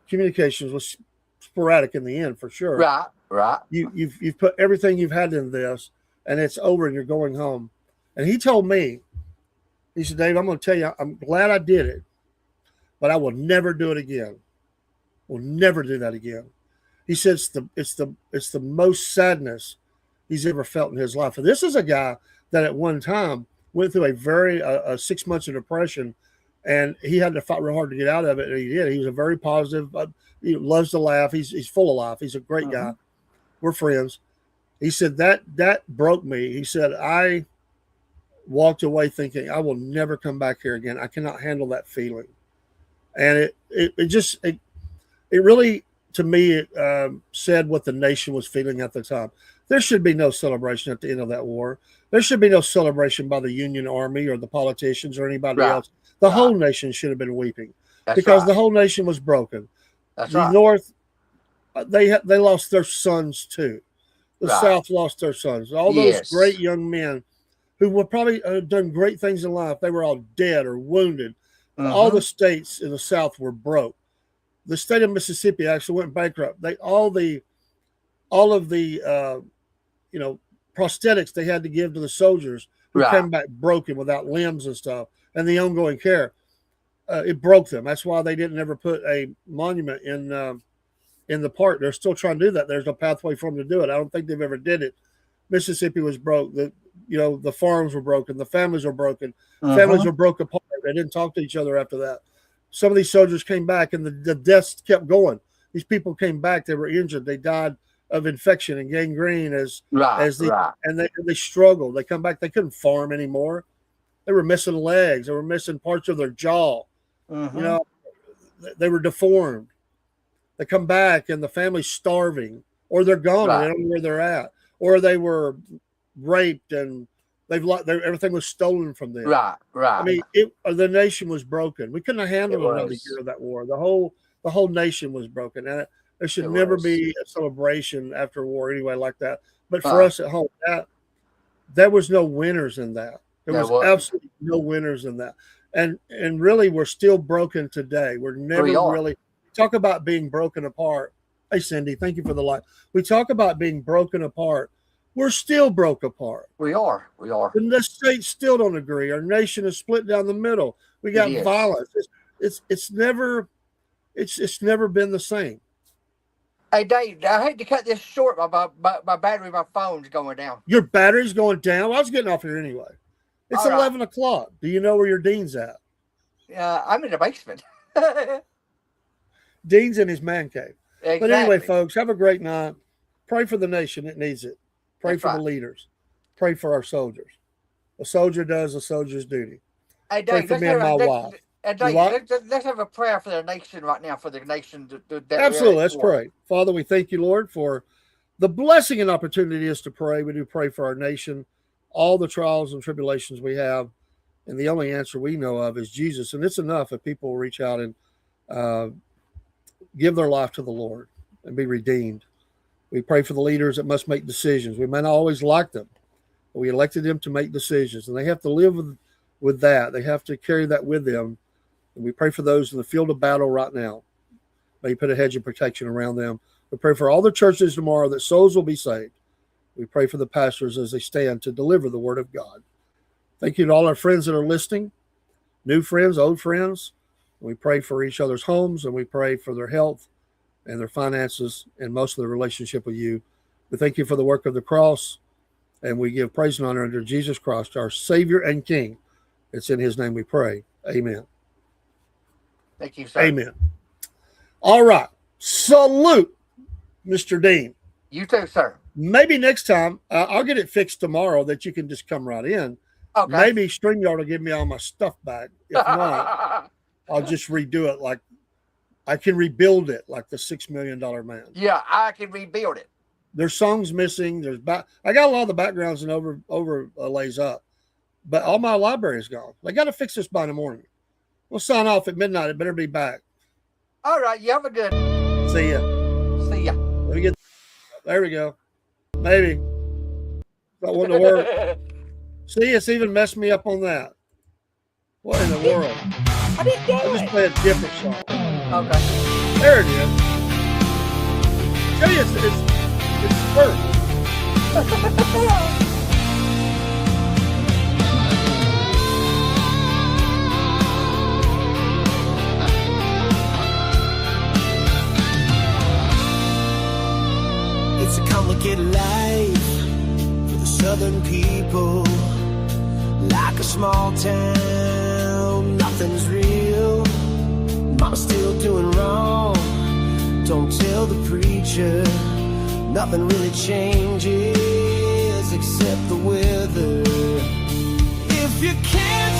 Speaker 2: Communications was sporadic in the end for sure.
Speaker 3: Right.
Speaker 2: You've put everything you've had in this and it's over and you're going home. And he told me, he said, Dave, I'm going to tell you, I'm glad I did it, but I will never do it again. Will never do that again. He said it's the most sadness he's ever felt in his life. And this is a guy that at one time went through a 6 months of depression, and he had to fight real hard to get out of it. And he did. He was a very positive, he loves to laugh. He's full of life. He's a great guy. We're friends. He said that broke me. He said, I walked away thinking I will never come back here again. I cannot handle that feeling. And it really, to me, it said what the nation was feeling at the time. There should be no celebration at the end of that war. There should be no celebration by the Union Army or the politicians or anybody else. The whole nation should have been weeping because the whole nation was broken.
Speaker 3: That's
Speaker 2: the North, they lost their sons too. The South lost their sons. All those great young men who were probably done great things in life, they were all dead or wounded. All the states in the South were broke. The state of Mississippi actually went bankrupt. All of the prosthetics they had to give to the soldiers who came back broken without limbs and stuff, and the ongoing care, it broke them. That's why they didn't ever put a monument in the park. They're still trying to do that. There's no pathway for them to do it. I don't think they've ever did it. Mississippi was broke. The farms were broken. The families were broken. Families were broke apart. They didn't talk to each other after that. Some of these soldiers came back, and the deaths kept going. These people came back. They were injured. They died of infection and gangrene and they struggled. They come back. They couldn't farm anymore. They were missing legs. They were missing parts of their jaw. They were deformed. They come back, and the family's starving or they're gone and
Speaker 3: Right.
Speaker 2: they don't know where they're at, or they were raped and everything was stolen from them.
Speaker 3: Right. Right.
Speaker 2: I mean, the nation was broken. We couldn't have handled another
Speaker 3: was.
Speaker 2: year of that war. The whole nation was broken, and there should
Speaker 3: It
Speaker 2: never
Speaker 3: was.
Speaker 2: be a celebration after war anyway like that. But for us at home, there was no winners in that. There
Speaker 3: There
Speaker 2: was
Speaker 3: wasn't.
Speaker 2: absolutely no winners in that. And really, we're still broken today. We're never
Speaker 3: We are.
Speaker 2: really talk about being broken apart. Hey, Cindy, thank you for the light. We talk about being broken apart. We're still broke apart.
Speaker 3: We are. We are.
Speaker 2: The states still don't agree. Our nation is split down the middle. We got
Speaker 3: It is.
Speaker 2: violence. It's never been the same.
Speaker 3: Hey, Dave, I hate to cut this short. My battery, my phone's going down.
Speaker 2: Your battery's going down. I was getting off here anyway. It's
Speaker 3: All right.
Speaker 2: 11 o'clock. Do you know where your dean's at?
Speaker 3: I'm in the basement.
Speaker 2: Dean's in his man cave.
Speaker 3: Exactly.
Speaker 2: But anyway, folks, have a great night. Pray for the nation. It needs it. Pray
Speaker 3: That's
Speaker 2: for
Speaker 3: right.
Speaker 2: the leaders. Pray for our soldiers. A soldier does a soldier's duty.
Speaker 3: Hey,
Speaker 2: Pray
Speaker 3: Dave,
Speaker 2: for me and my wife.
Speaker 3: Dave,
Speaker 2: what?
Speaker 3: let's have a prayer for the nation right now, for the nation. That
Speaker 2: Absolutely.
Speaker 3: we're at
Speaker 2: Let's
Speaker 3: war.
Speaker 2: pray. Father, we thank you, Lord, for the blessing and opportunity is to pray. We do pray for our nation, all the trials and tribulations we have. And the only answer we know of is Jesus. And it's enough if people will reach out and give their life to the Lord and be redeemed. We pray for the leaders that must make decisions. We may not always like them, but we elected them to make decisions. And they have to live with that. They have to carry that with them. And we pray for those in the field of battle right now. May you put a hedge of protection around them. We pray for all the churches tomorrow that souls will be saved. We pray for the pastors as they stand to deliver the word of God. Thank you to all our friends that are listening, new friends, old friends. We pray for each other's homes, and we pray for their health and their finances and most of their relationship with you. We thank you for the work of the cross, and we give praise and honor unto Jesus Christ, our Savior and King. It's in his name we pray. Amen.
Speaker 3: Thank you, sir.
Speaker 2: Amen. All right. Salute, Mr. Dean.
Speaker 3: You too, sir.
Speaker 2: Maybe next time, I'll get it fixed tomorrow that you can just come right in.
Speaker 3: Okay.
Speaker 2: Maybe StreamYard will give me all my stuff back. If not, I'll just redo it like I can rebuild it like the $6 Million Man.
Speaker 3: Yeah, I can rebuild it.
Speaker 2: There's songs missing. I got a lot of the backgrounds and overlays up, but all my library is gone. They got to fix this by the morning. We'll sign off at midnight. It better be back.
Speaker 3: All right, you have a good.
Speaker 2: See ya.
Speaker 3: See ya.
Speaker 2: Let me get. There we go. Maybe. That wouldn't work. See, it's even messed me up on that. What in the world?
Speaker 3: I didn't do
Speaker 2: I'll just
Speaker 3: it.
Speaker 2: play a different song.
Speaker 3: Okay.
Speaker 2: There it is. Tell you, it's first.
Speaker 1: It's a complicated life for the southern people. Like a small town, nothing's real. Mama's still doing wrong. Don't tell the preacher. Nothing really changes except the weather. If you can't